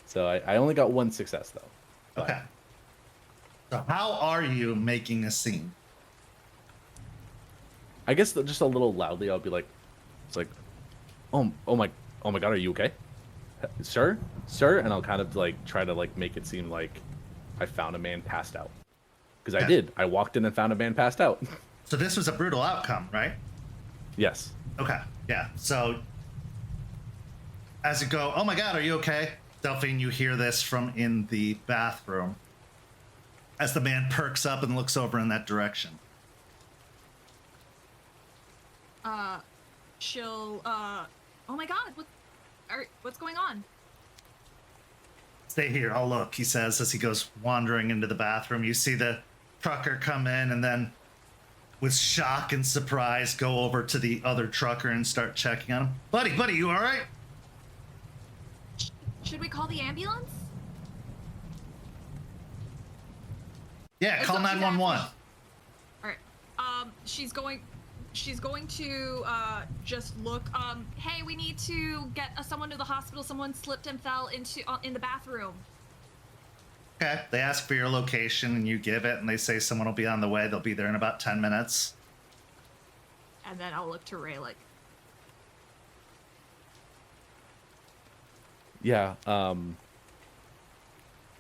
So I only got 1 success though. But Okay. So how are you making a scene? I guess just a little loudly, I'll be like, it's like, oh my God, are you okay? Sir, and I'll kind of like try to like make it seem like I found a man passed out, because I did. I walked in and found a man passed out. So this was a brutal outcome, right? Yes. Okay, yeah. So as you go, "Oh my God, are you okay?" Delphine, you hear this from in the bathroom as the man perks up and looks over in that direction. She'll, oh my God, what's going on? "Stay here, I'll look," he says as he goes wandering into the bathroom. You see the trucker come in and then with shock and surprise go over to the other trucker and start checking on him. Buddy, you all right? Should we call the ambulance? Yeah, It's call up to you. 911. All right. She's going. she's going to just look. Hey, we need to get someone to the hospital. Someone slipped and fell in the bathroom. Okay, they ask for your location and you give it, and they say someone will be on the way. They'll be there in about 10 minutes. And then I'll look to Ray like, Yeah. Are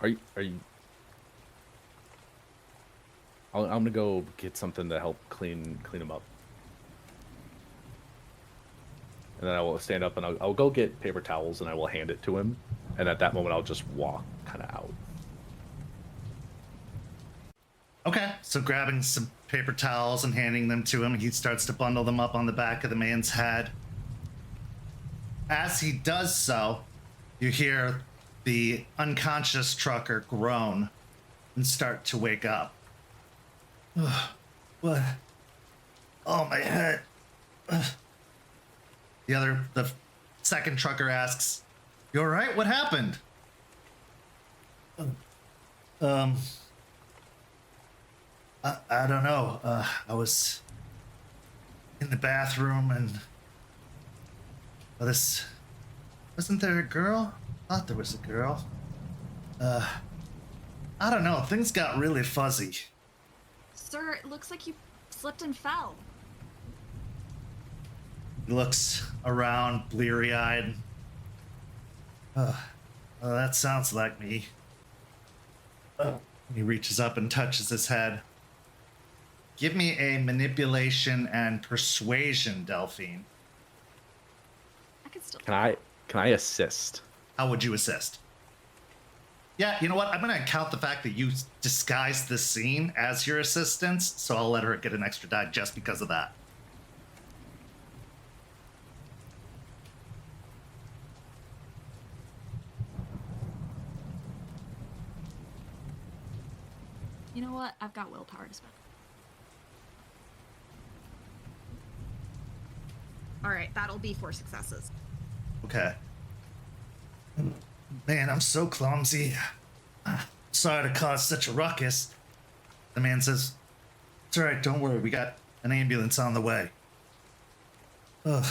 you? I'm gonna go get something to help clean him up, and then I will stand up and I'll go get paper towels and I will hand it to him, and at that moment I'll just walk kind of out. Okay, so grabbing some paper towels and handing them to him, he starts to bundle them up on the back of the man's head. As he does so, you hear the unconscious trucker groan and start to wake up. What? Oh, my head. The second trucker asks, "You all right? What happened?" I don't know. I was in the bathroom and wasn't there a girl? I thought there was a girl. I don't know. Things got really fuzzy. sir, it looks like you slipped and fell. He looks around, bleary-eyed. Well, that sounds like me. He reaches up and touches his head. Give me a manipulation and persuasion, Delphine. I could still. Can I assist? How would you assist? Yeah, you know what? I'm going to count the fact that you disguised this scene as your assistance, so I'll let her get an extra die just because of that. You know what? I've got willpower to spend. All right, that'll be 4 successes. Okay. Man, I'm so clumsy. Sorry to cause such a ruckus. The man says, "It's all right, don't worry, we got an ambulance on the way." Ugh.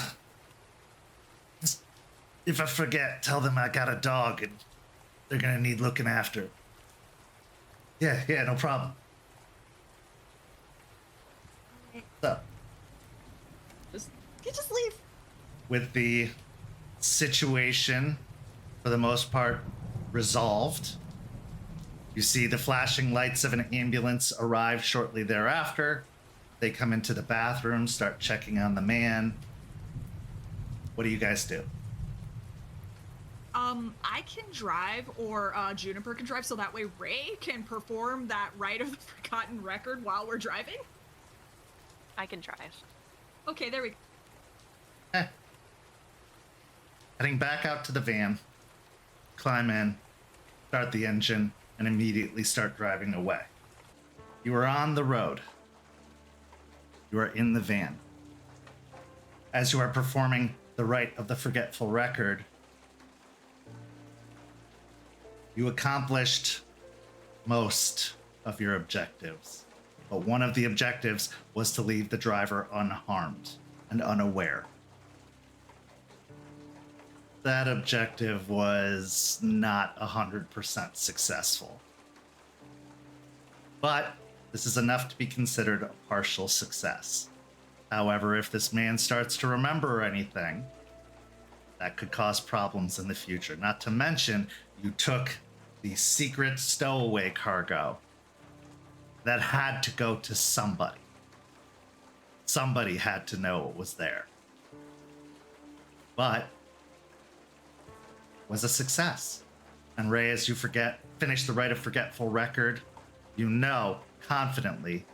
Just, if I forget, tell them I got a dog and they're gonna need looking after. Yeah, no problem. So, Just leave. with the situation, for the most part, resolved, you see the flashing lights of an ambulance arrive shortly thereafter. They come into the bathroom, start checking on the man. What do you guys do? I can drive, or Juniper can drive, so that way Ray can perform that Rite of the Forgotten record while we're driving. I can drive. Okay, there we go. Heading back out to the van, climb in, start the engine, and immediately start driving away. You are on the road. You are in the van. As you are performing the Rite of the Forgetful record, you accomplished most of your objectives. But one of the objectives was to leave the driver unharmed and unaware. That objective was not 100% successful. But this is enough to be considered a partial success. However, if this man starts to remember anything, that could cause problems in the future. Not to mention, you took the secret stowaway cargo that had to go to somebody. Somebody had to know it was there. But was a success. And Ray, as you finish the Rite of Forgetful record, you know confidently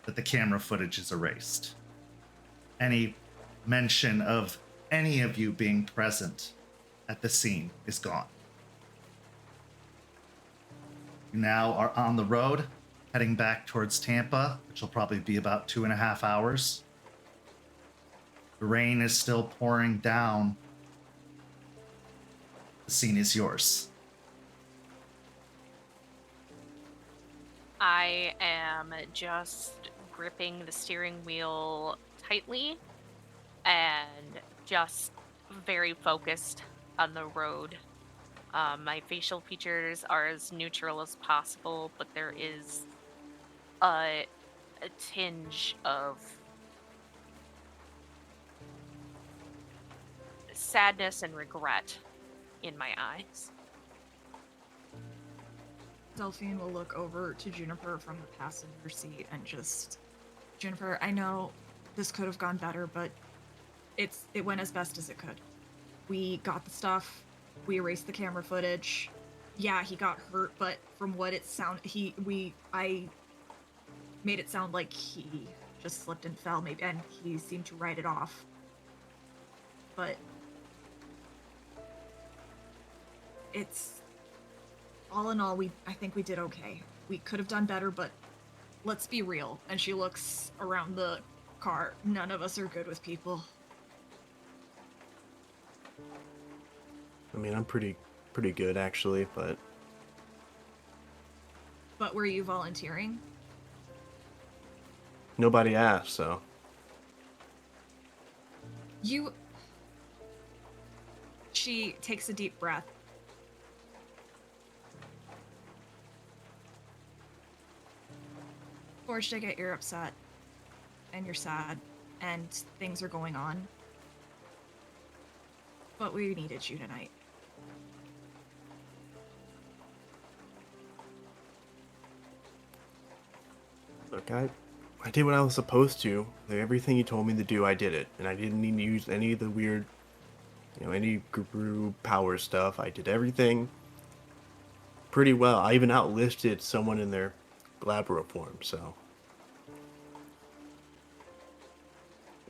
that the camera footage is erased. Any mention of any of you being present at the scene is gone. You now are on the road, heading back towards Tampa, which will probably be about 2.5 hours. The rain is still pouring down. The scene is yours. I am just gripping the steering wheel tightly and just very focused on the road. My facial features are as neutral as possible, but there is a tinge of sadness and regret in my eyes. Delphine will look over to Juniper from the passenger seat and just, Juniper, I know this could have gone better, but it went as best as it could. We got the stuff. We erased the camera footage. Yeah, he got hurt, but from what it sounded, I made it sound like he just slipped and fell, maybe, and he seemed to write it off. But it's all in all, I think we did okay. We could have done better, but let's be real. And she looks around the car. None of us are good with people. I mean, I'm pretty good actually, but were you volunteering? nobody asked, so. She takes a deep breath. Forged, I get you're upset. And you're sad. And things are going on. But we needed you tonight. Look, I did what I was supposed to. Like, everything you told me to do, I did it. And I didn't need to use any of the weird, any guru power stuff. I did everything pretty well. I even outlisted someone in their Glabro form, so.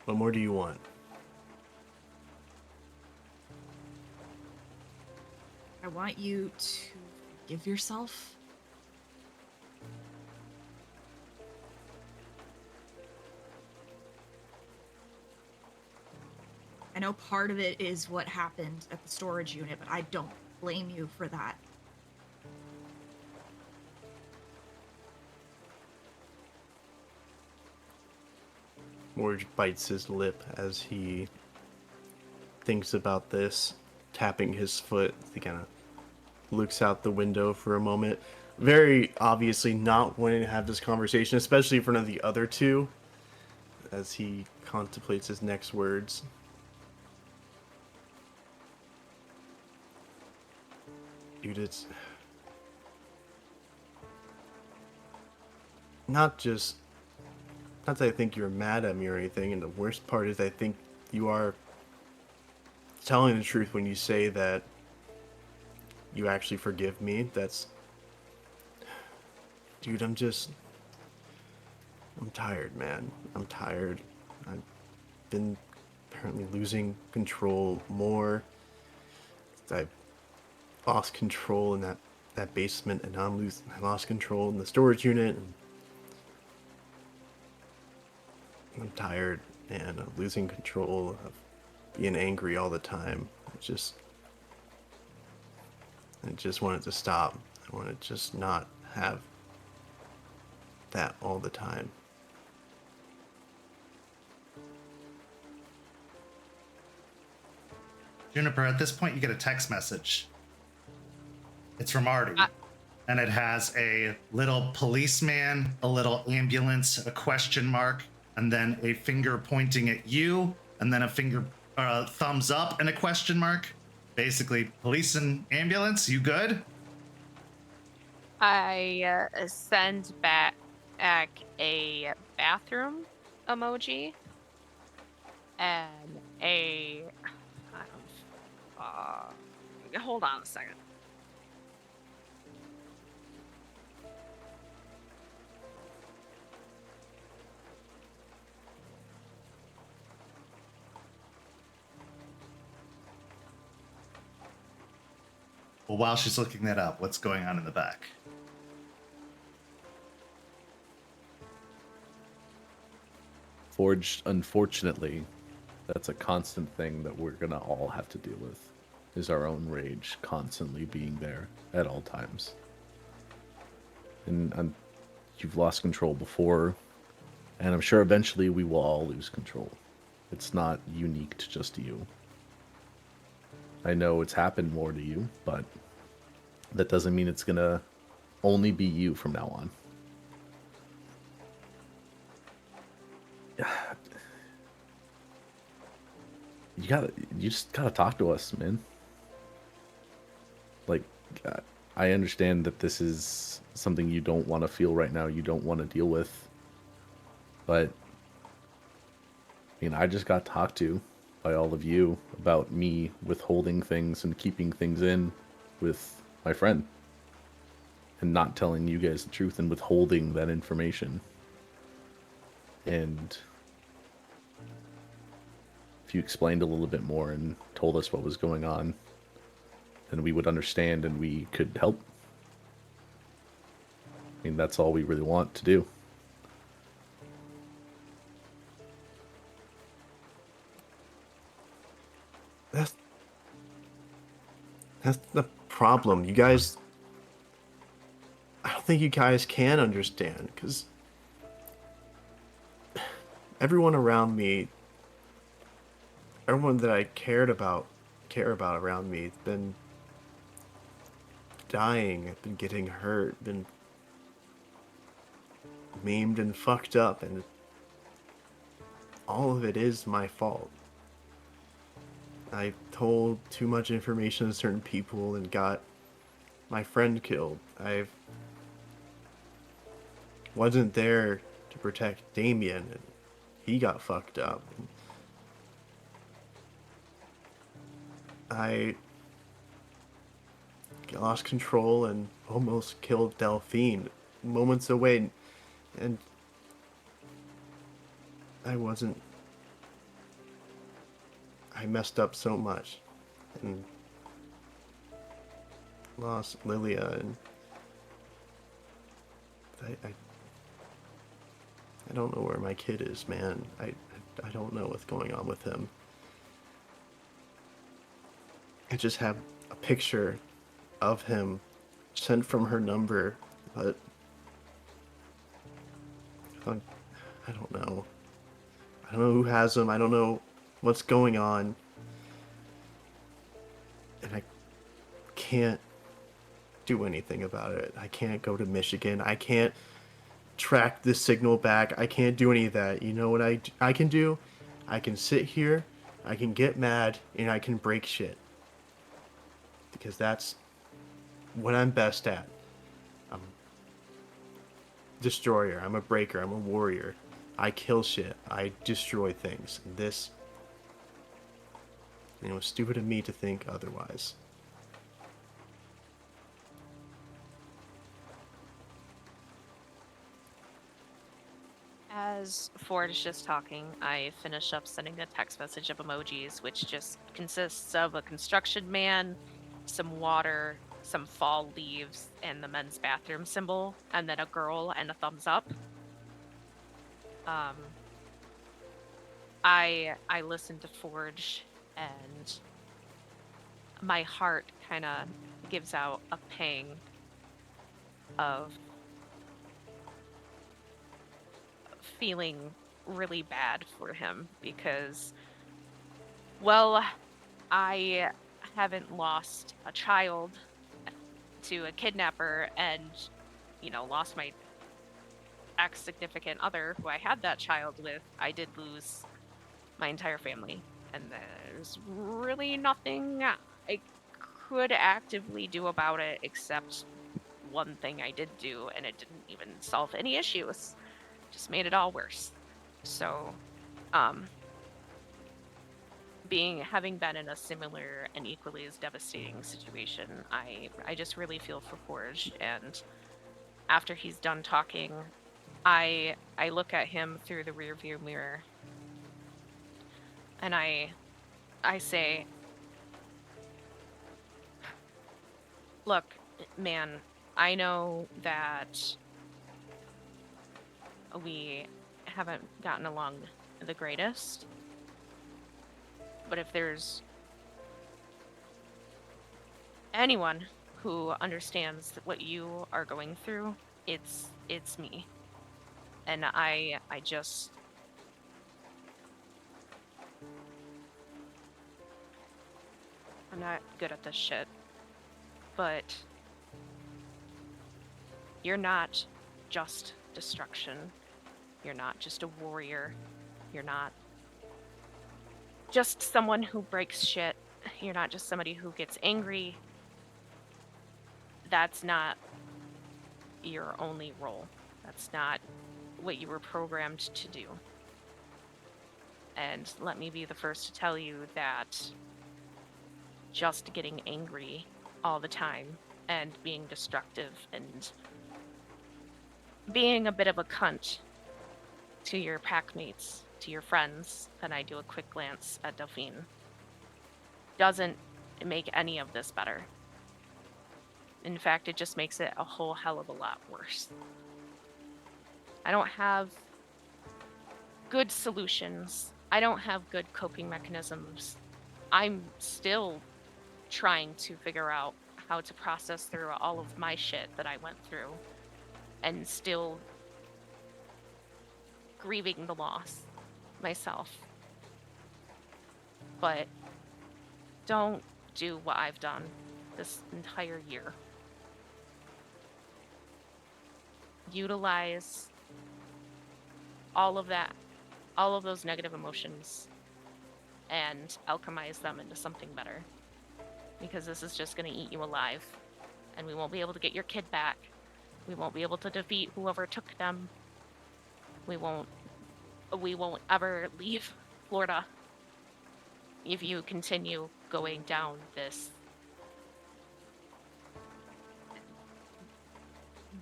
What more do you want? I want you to forgive yourself. I know part of it is what happened at the storage unit, but I don't blame you for that. Morge bites his lip as he thinks about this, tapping his foot. He kind of looks out the window for a moment, very obviously not wanting to have this conversation, especially in front of the other two, as he contemplates his next words. Dude, it's not that I think you're mad at me or anything, and the worst part is I think you are telling the truth when you say that you actually forgive me. Dude, I'm tired, man. I'm tired. I've been apparently losing control more. I've lost control in that basement, and now I lost control in the storage unit. And I'm tired, and I'm losing control of being angry all the time. I just want it to stop. I want to just not have that all the time. Juniper, at this point, you get a text message. It's from Artie. And it has a little policeman, a little ambulance, a question mark, and then a finger pointing at you, and then a finger, thumbs up, and a question mark. Basically, police and ambulance, you good? I send back a bathroom emoji and hold on a second. Well, while she's looking that up, what's going on in the back? Forged, unfortunately, that's a constant thing that we're gonna all have to deal with, is our own rage constantly being there at all times. And you've lost control before. And I'm sure eventually we will all lose control. It's not unique to just you. I know it's happened more to you, but that doesn't mean it's gonna only be you from now on. You just gotta talk to us, man. Like, I understand that this is something you don't want to feel right now, you don't want to deal with, but I mean, I just got talked to by all of you about me withholding things and keeping things in with my friend and not telling you guys the truth and withholding that information. And if you explained a little bit more and told us what was going on, then we would understand and we could help. I mean, that's all we really want to do. That's the problem. You guys, I don't think you guys can understand, because everyone around me, everyone that I care about around me, has been dying, been getting hurt, been maimed and fucked up, and all of it is my fault. I told too much information to certain people and got my friend killed. I wasn't there to protect Damien, and he got fucked up. I lost control and almost killed Delphine moments away, and I messed up so much and lost Lilia, and I don't know where my kid is, man. I don't know what's going on with him. I just have a picture of him sent from her number, but I don't know. I don't know who has him. I don't know what's going on. And I can't do anything about it. I can't go to Michigan. I can't track the signal back. I can't do any of that. You know what I can do? I can sit here, I can get mad, and I can break shit. Because that's what I'm best at. I'm a destroyer. I'm a breaker. I'm a warrior. I kill shit. I destroy things. This, it's stupid of me to think otherwise. As Ford is just talking, I finish up sending a text message of emojis, which just consists of a construction man, some water, some fall leaves, and the men's bathroom symbol, and then a girl and a thumbs up. I listen to Forge, and my heart kind of gives out a pang of feeling really bad for him because, well, I haven't lost a child to a kidnapper and, lost my ex-significant other who I had that child with. I did lose my entire family, and there's really nothing I could actively do about it except one thing I did do, and it didn't even solve any issues. Just made it all worse. So, having been in a similar and equally as devastating situation, I just really feel for Forge. And after he's done talking, I look at him through the rearview mirror, and I say, "Look, man, I know that we haven't gotten along the greatest, but if there's anyone who understands what you are going through, it's me. And I just... I'm not good at this shit. But you're not just destruction. You're not just a warrior. You're not just someone who breaks shit. You're not just somebody who gets angry. That's not your only role. That's not what you were programmed to do. And let me be the first to tell you that just getting angry all the time and being destructive and being a bit of a cunt to your pack mates, to your friends, and I do a quick glance at Delphine, doesn't make any of this better. In fact, it just makes it a whole hell of a lot worse. I don't have good solutions. I don't have good coping mechanisms. I'm still trying to figure out how to process through all of my shit that I went through, and still grieving the loss myself. But don't do what I've done this entire year. Utilize all of that, all of those negative emotions, and alchemize them into something better. Because this is just going to eat you alive, and we won't be able to get your kid back. We won't be able to defeat whoever took them. We won't ever leave Florida if you continue going down this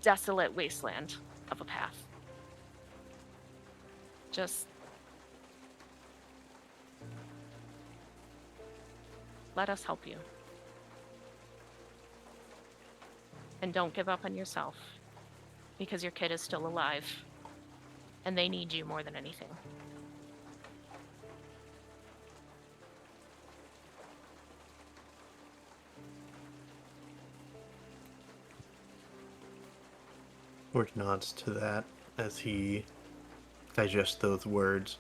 desolate wasteland of a path. Just let us help you. And don't give up on yourself, because your kid is still alive, and they need you more than anything. Orc nods to that as he digests those words.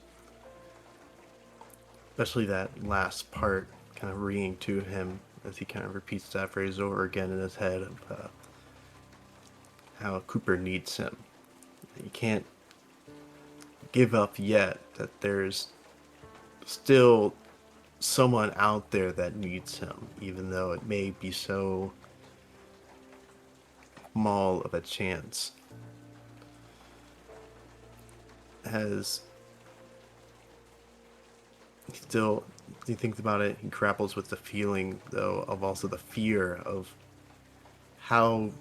Especially that last part kind of ringing to him as he kind of repeats that phrase over again in his head of how Cooper needs him. You can't give up yet, that there's still someone out there that needs him, even though it may be so small of a chance. As he thinks about it, he grapples with the feeling, though, of also the fear of how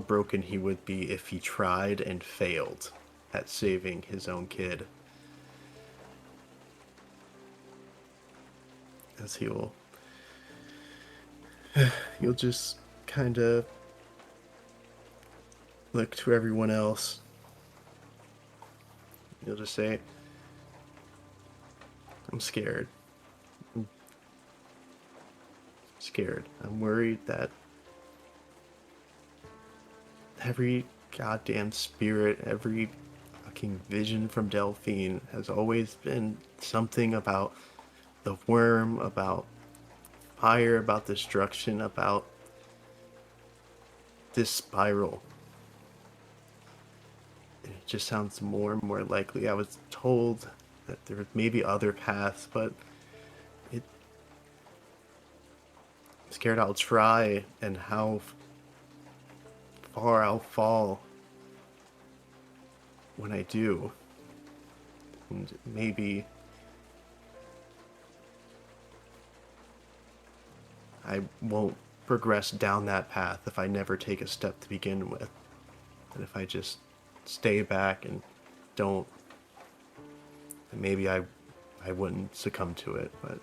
broken he would be if he tried and failed at saving his own kid. As he'll just kind of look to everyone else. He'll just say, I'm scared. I'm scared. I'm worried that every goddamn spirit, every fucking vision from Delphine has always been something about the worm, about fire, about destruction, about this spiral. And it just sounds more and more likely. I was told that there may be other paths, but I'm scared I'll try and how far I'll fall when I do. And maybe I won't progress down that path if I never take a step to begin with. And if I just stay back and don't, then maybe I wouldn't succumb to it, but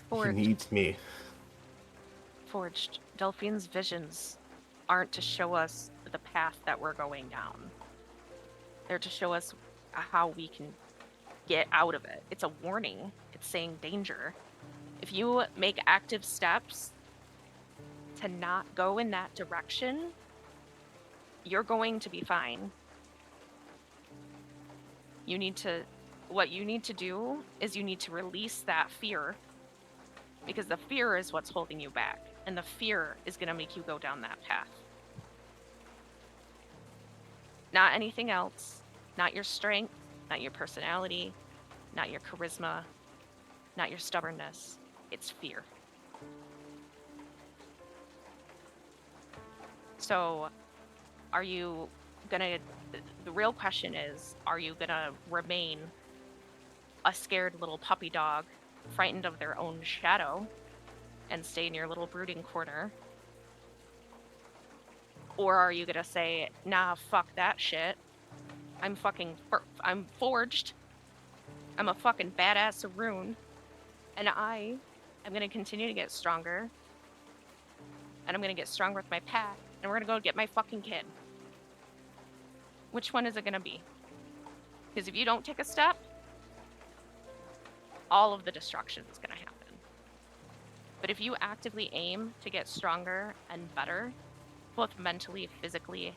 Forged. he needs me. Forged. Delphine's visions aren't to show us the path that we're going down. They're to show us how we can get out of it. It's a warning. It's saying danger. If you make active steps to to not go in that direction, you're going to be fine. What you need to do is you need to release that fear, because the fear is what's holding you back, and the fear is going to make you go down that path. Not anything else, not your strength, not your personality, not your charisma, not your stubbornness. It's fear. So, the real question is, are you gonna remain a scared little puppy dog, frightened of their own shadow, and stay in your little brooding corner? Or are you gonna say, nah, fuck that shit. I'm forged. I'm a fucking badass rune. And I am gonna continue to get stronger. And I'm gonna get stronger with my pack. And we're gonna go get my fucking kid. Which one is it gonna be? Because if you don't take a step, all of the destruction is gonna happen. But if you actively aim to get stronger and better, both mentally, physically,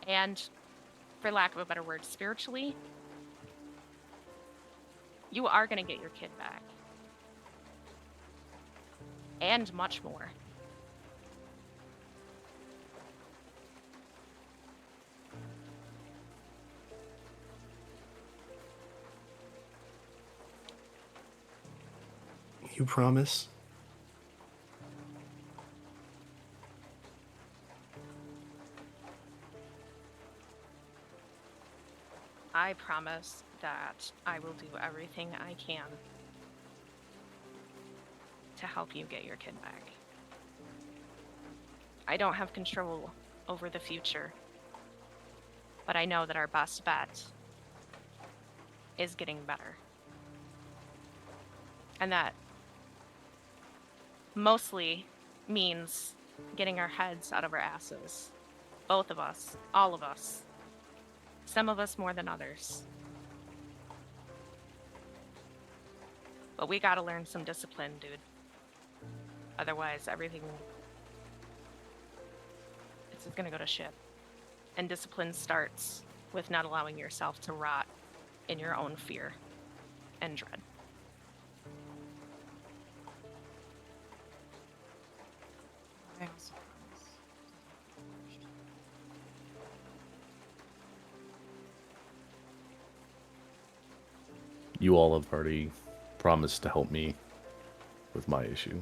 and, for lack of a better word, spiritually, you are gonna get your kid back. And much more. You promise? I promise that I will do everything I can to help you get your kid back. I don't have control over the future, but I know that our best bet is getting better. And that mostly means getting our heads out of our asses. Both of us, all of us. Some of us more than others. But we gotta learn some discipline, dude. Otherwise, everything it's just gonna go to shit. And discipline starts with not allowing yourself to rot in your own fear and dread. I also promise. You all have already promised to help me with my issue.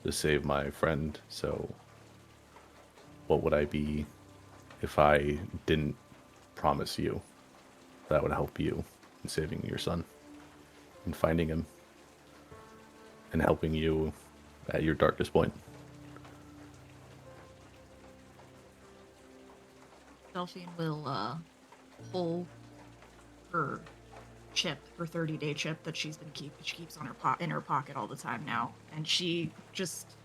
To save my friend, so what would I be if I didn't promise you that would help you in saving your son and finding him and helping you at your darkest point? Delphine will pull her chip, her 30-day chip that she keeps on in her pocket all the time now, and she just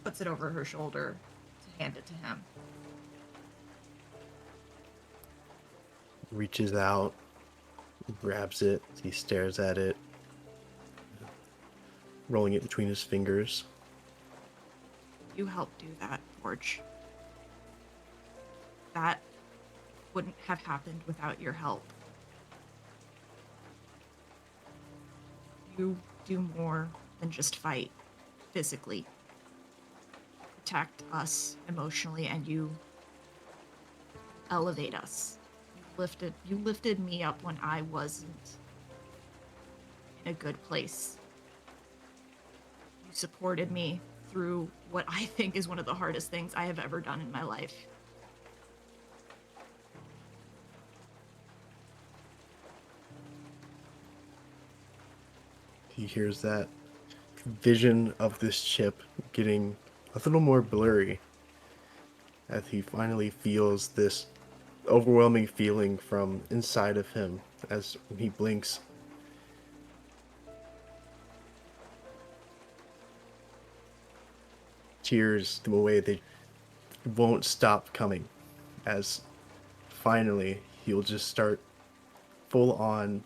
puts it over her shoulder to hand it to him. Reaches out, grabs it, he stares at it, rolling it between his fingers. You helped do that, Forge. That wouldn't have happened without your help. You do more than just fight physically. Protect us emotionally, and you elevate us. You lifted me up when I wasn't in a good place. You supported me through what I think is one of the hardest things I have ever done in my life. He hears that vision of this chip getting a little more blurry as he finally feels this overwhelming feeling from inside of him as he blinks. Tears the way they won't stop coming as finally he'll just start full on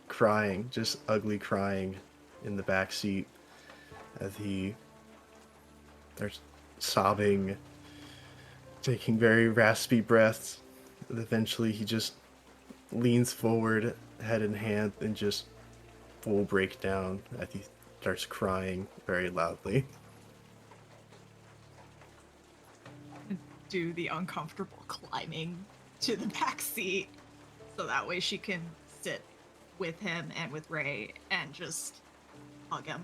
crying, just ugly crying in the back seat as he starts sobbing, taking very raspy breaths. And eventually he just leans forward, head in hand, and just full breakdown as he starts crying very loudly. Do the uncomfortable climbing to the back seat so that way she can sit with him and with Ray and just hug him.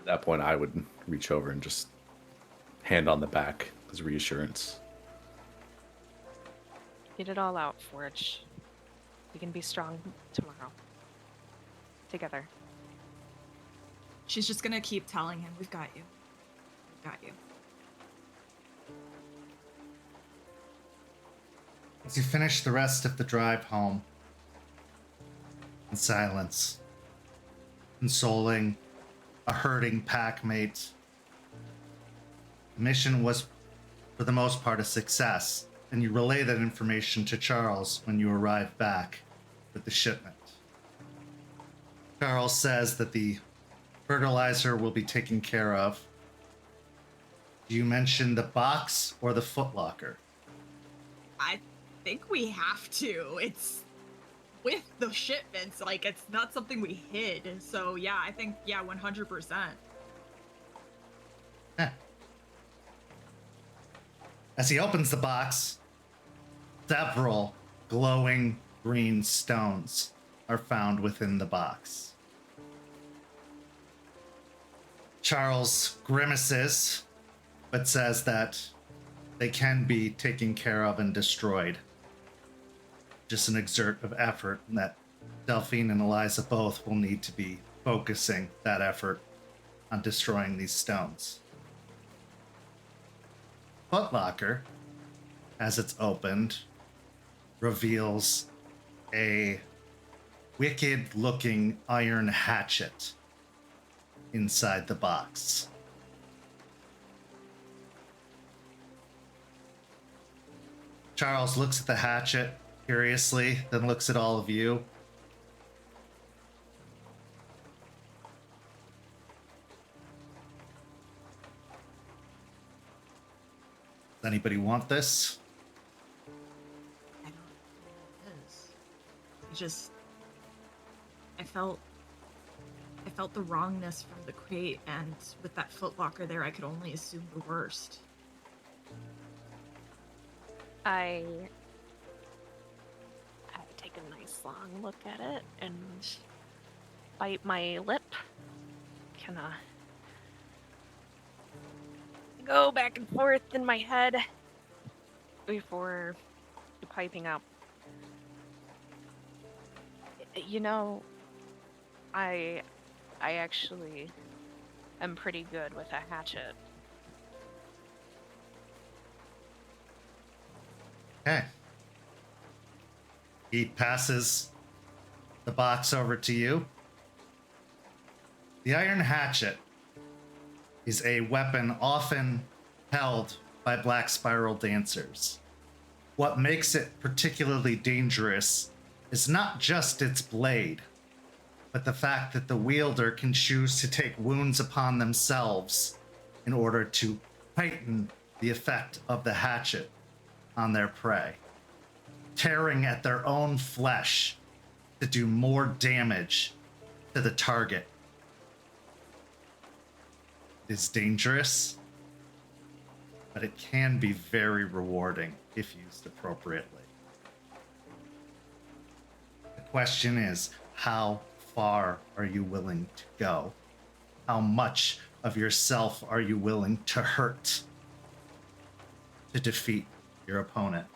At that point, I would reach over and just hand on the back as reassurance. Get it all out, Forge. We can be strong tomorrow. Together. She's just gonna keep telling him, we've got you. We've got you. As you finish the rest of the drive home, in silence, consoling a hurting packmate, the mission was, for the most part, a success, and you relay that information to Charles when you arrive back with the shipment. Charles says that the fertilizer will be taken care of. Do you mention the box or the footlocker? I think we have to. It's with the shipments, like it's not something we hid. So yeah, I think 100%. Heh. As he opens the box, several glowing green stones are found within the box. Charles grimaces, but says that they can be taken care of and destroyed. Just an exert of effort, and that Delphine and Eliza both will need to be focusing that effort on destroying these stones. Footlocker, as it's opened, reveals a wicked-looking iron hatchet inside the box. Charles looks at the hatchet curiously, then looks at all of you. Does anybody want this? I don't know what it is. I felt the wrongness from the crate, and with that footlocker there, I could only assume the worst. I take a nice long look at it and bite my lip. Kinda go back and forth in my head before piping out. You know, I actually am pretty good with a hatchet. Okay. He passes the box over to you. The iron hatchet is a weapon often held by black spiral dancers. What makes it particularly dangerous is not just its blade, but the fact that the wielder can choose to take wounds upon themselves in order to heighten the effect of the hatchet on their prey, tearing at their own flesh to do more damage to the target. It is dangerous, but it can be very rewarding if used appropriately. The question is, how far are you willing to go? How much of yourself are you willing to hurt to defeat your opponent?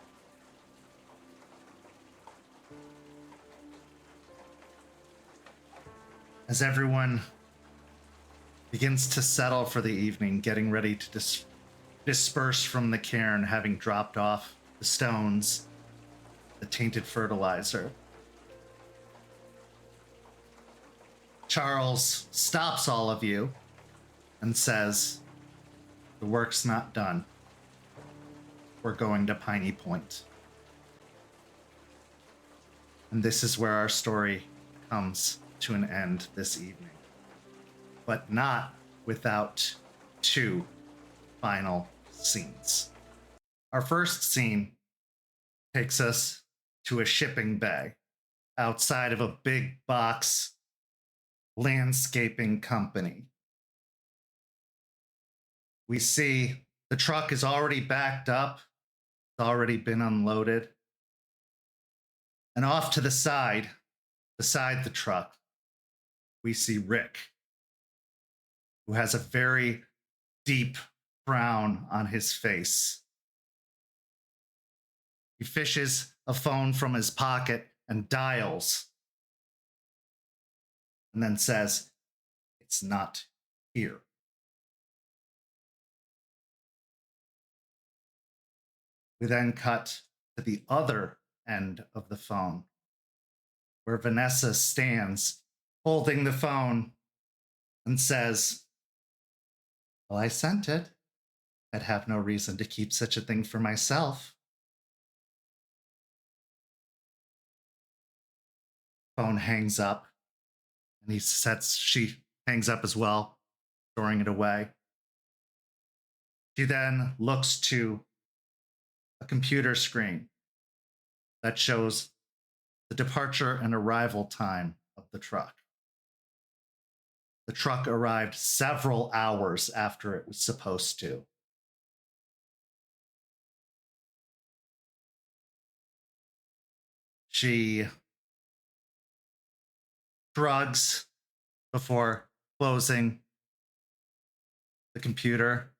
As everyone begins to settle for the evening, getting ready to disperse from the cairn, having dropped off the stones, the tainted fertilizer, Charles stops all of you and says, "The work's not done. We're going to Piney Point." And this is where our story comes to an end this evening. but not without two final scenes. Our first scene takes us to a shipping bay outside of a big box landscaping company. We see the truck is already backed up, it's already been unloaded. And off to the side, beside the truck, we see Rick, who has a very deep frown on his face. He fishes a phone from his pocket and dials, and then says, "It's not here." We then cut to the other end of the phone, where Vanessa stands holding the phone and says, "Well, I sent it. I'd have no reason to keep such a thing for myself." Phone hangs up, and she hangs up as well, throwing it away. She then looks to a computer screen that shows the departure and arrival time of the truck. The truck arrived several hours after it was supposed to. She shrugs before closing the computer.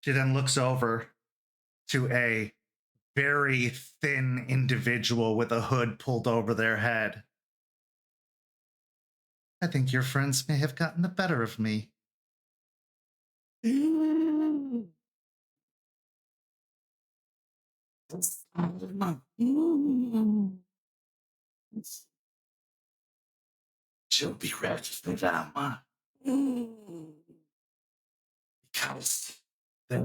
She then looks over to a very thin individual with a hood pulled over their head. "I think your friends may have gotten the better of me." She'll be ready for them. Because they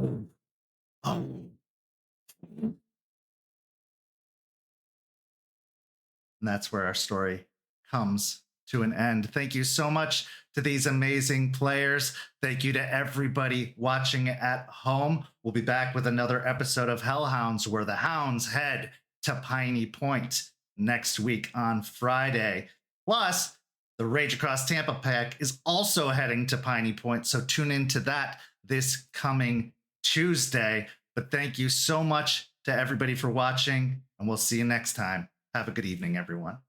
And that's where our story comes to an end. Thank you so much to these amazing players. Thank you to everybody watching at home. We'll be back with another episode of Hellhounds, where the Hounds head to Piney Point next week on Friday. Plus, the Rage Across Tampa pack is also heading to Piney Point, so tune into that this coming Tuesday. But thank you so much to everybody for watching, and we'll see you next time. Have a good evening, everyone.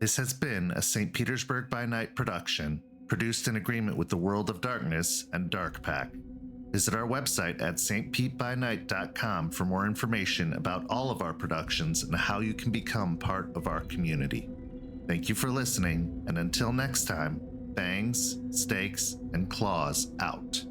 This has been a St. Petersburg by Night production, produced in agreement with the World of Darkness and Dark Pack. Visit our website at stpbynight.com for more information about all of our productions and how you can become part of our community. Thank you for listening, and until next time, bangs, stakes, and claws out.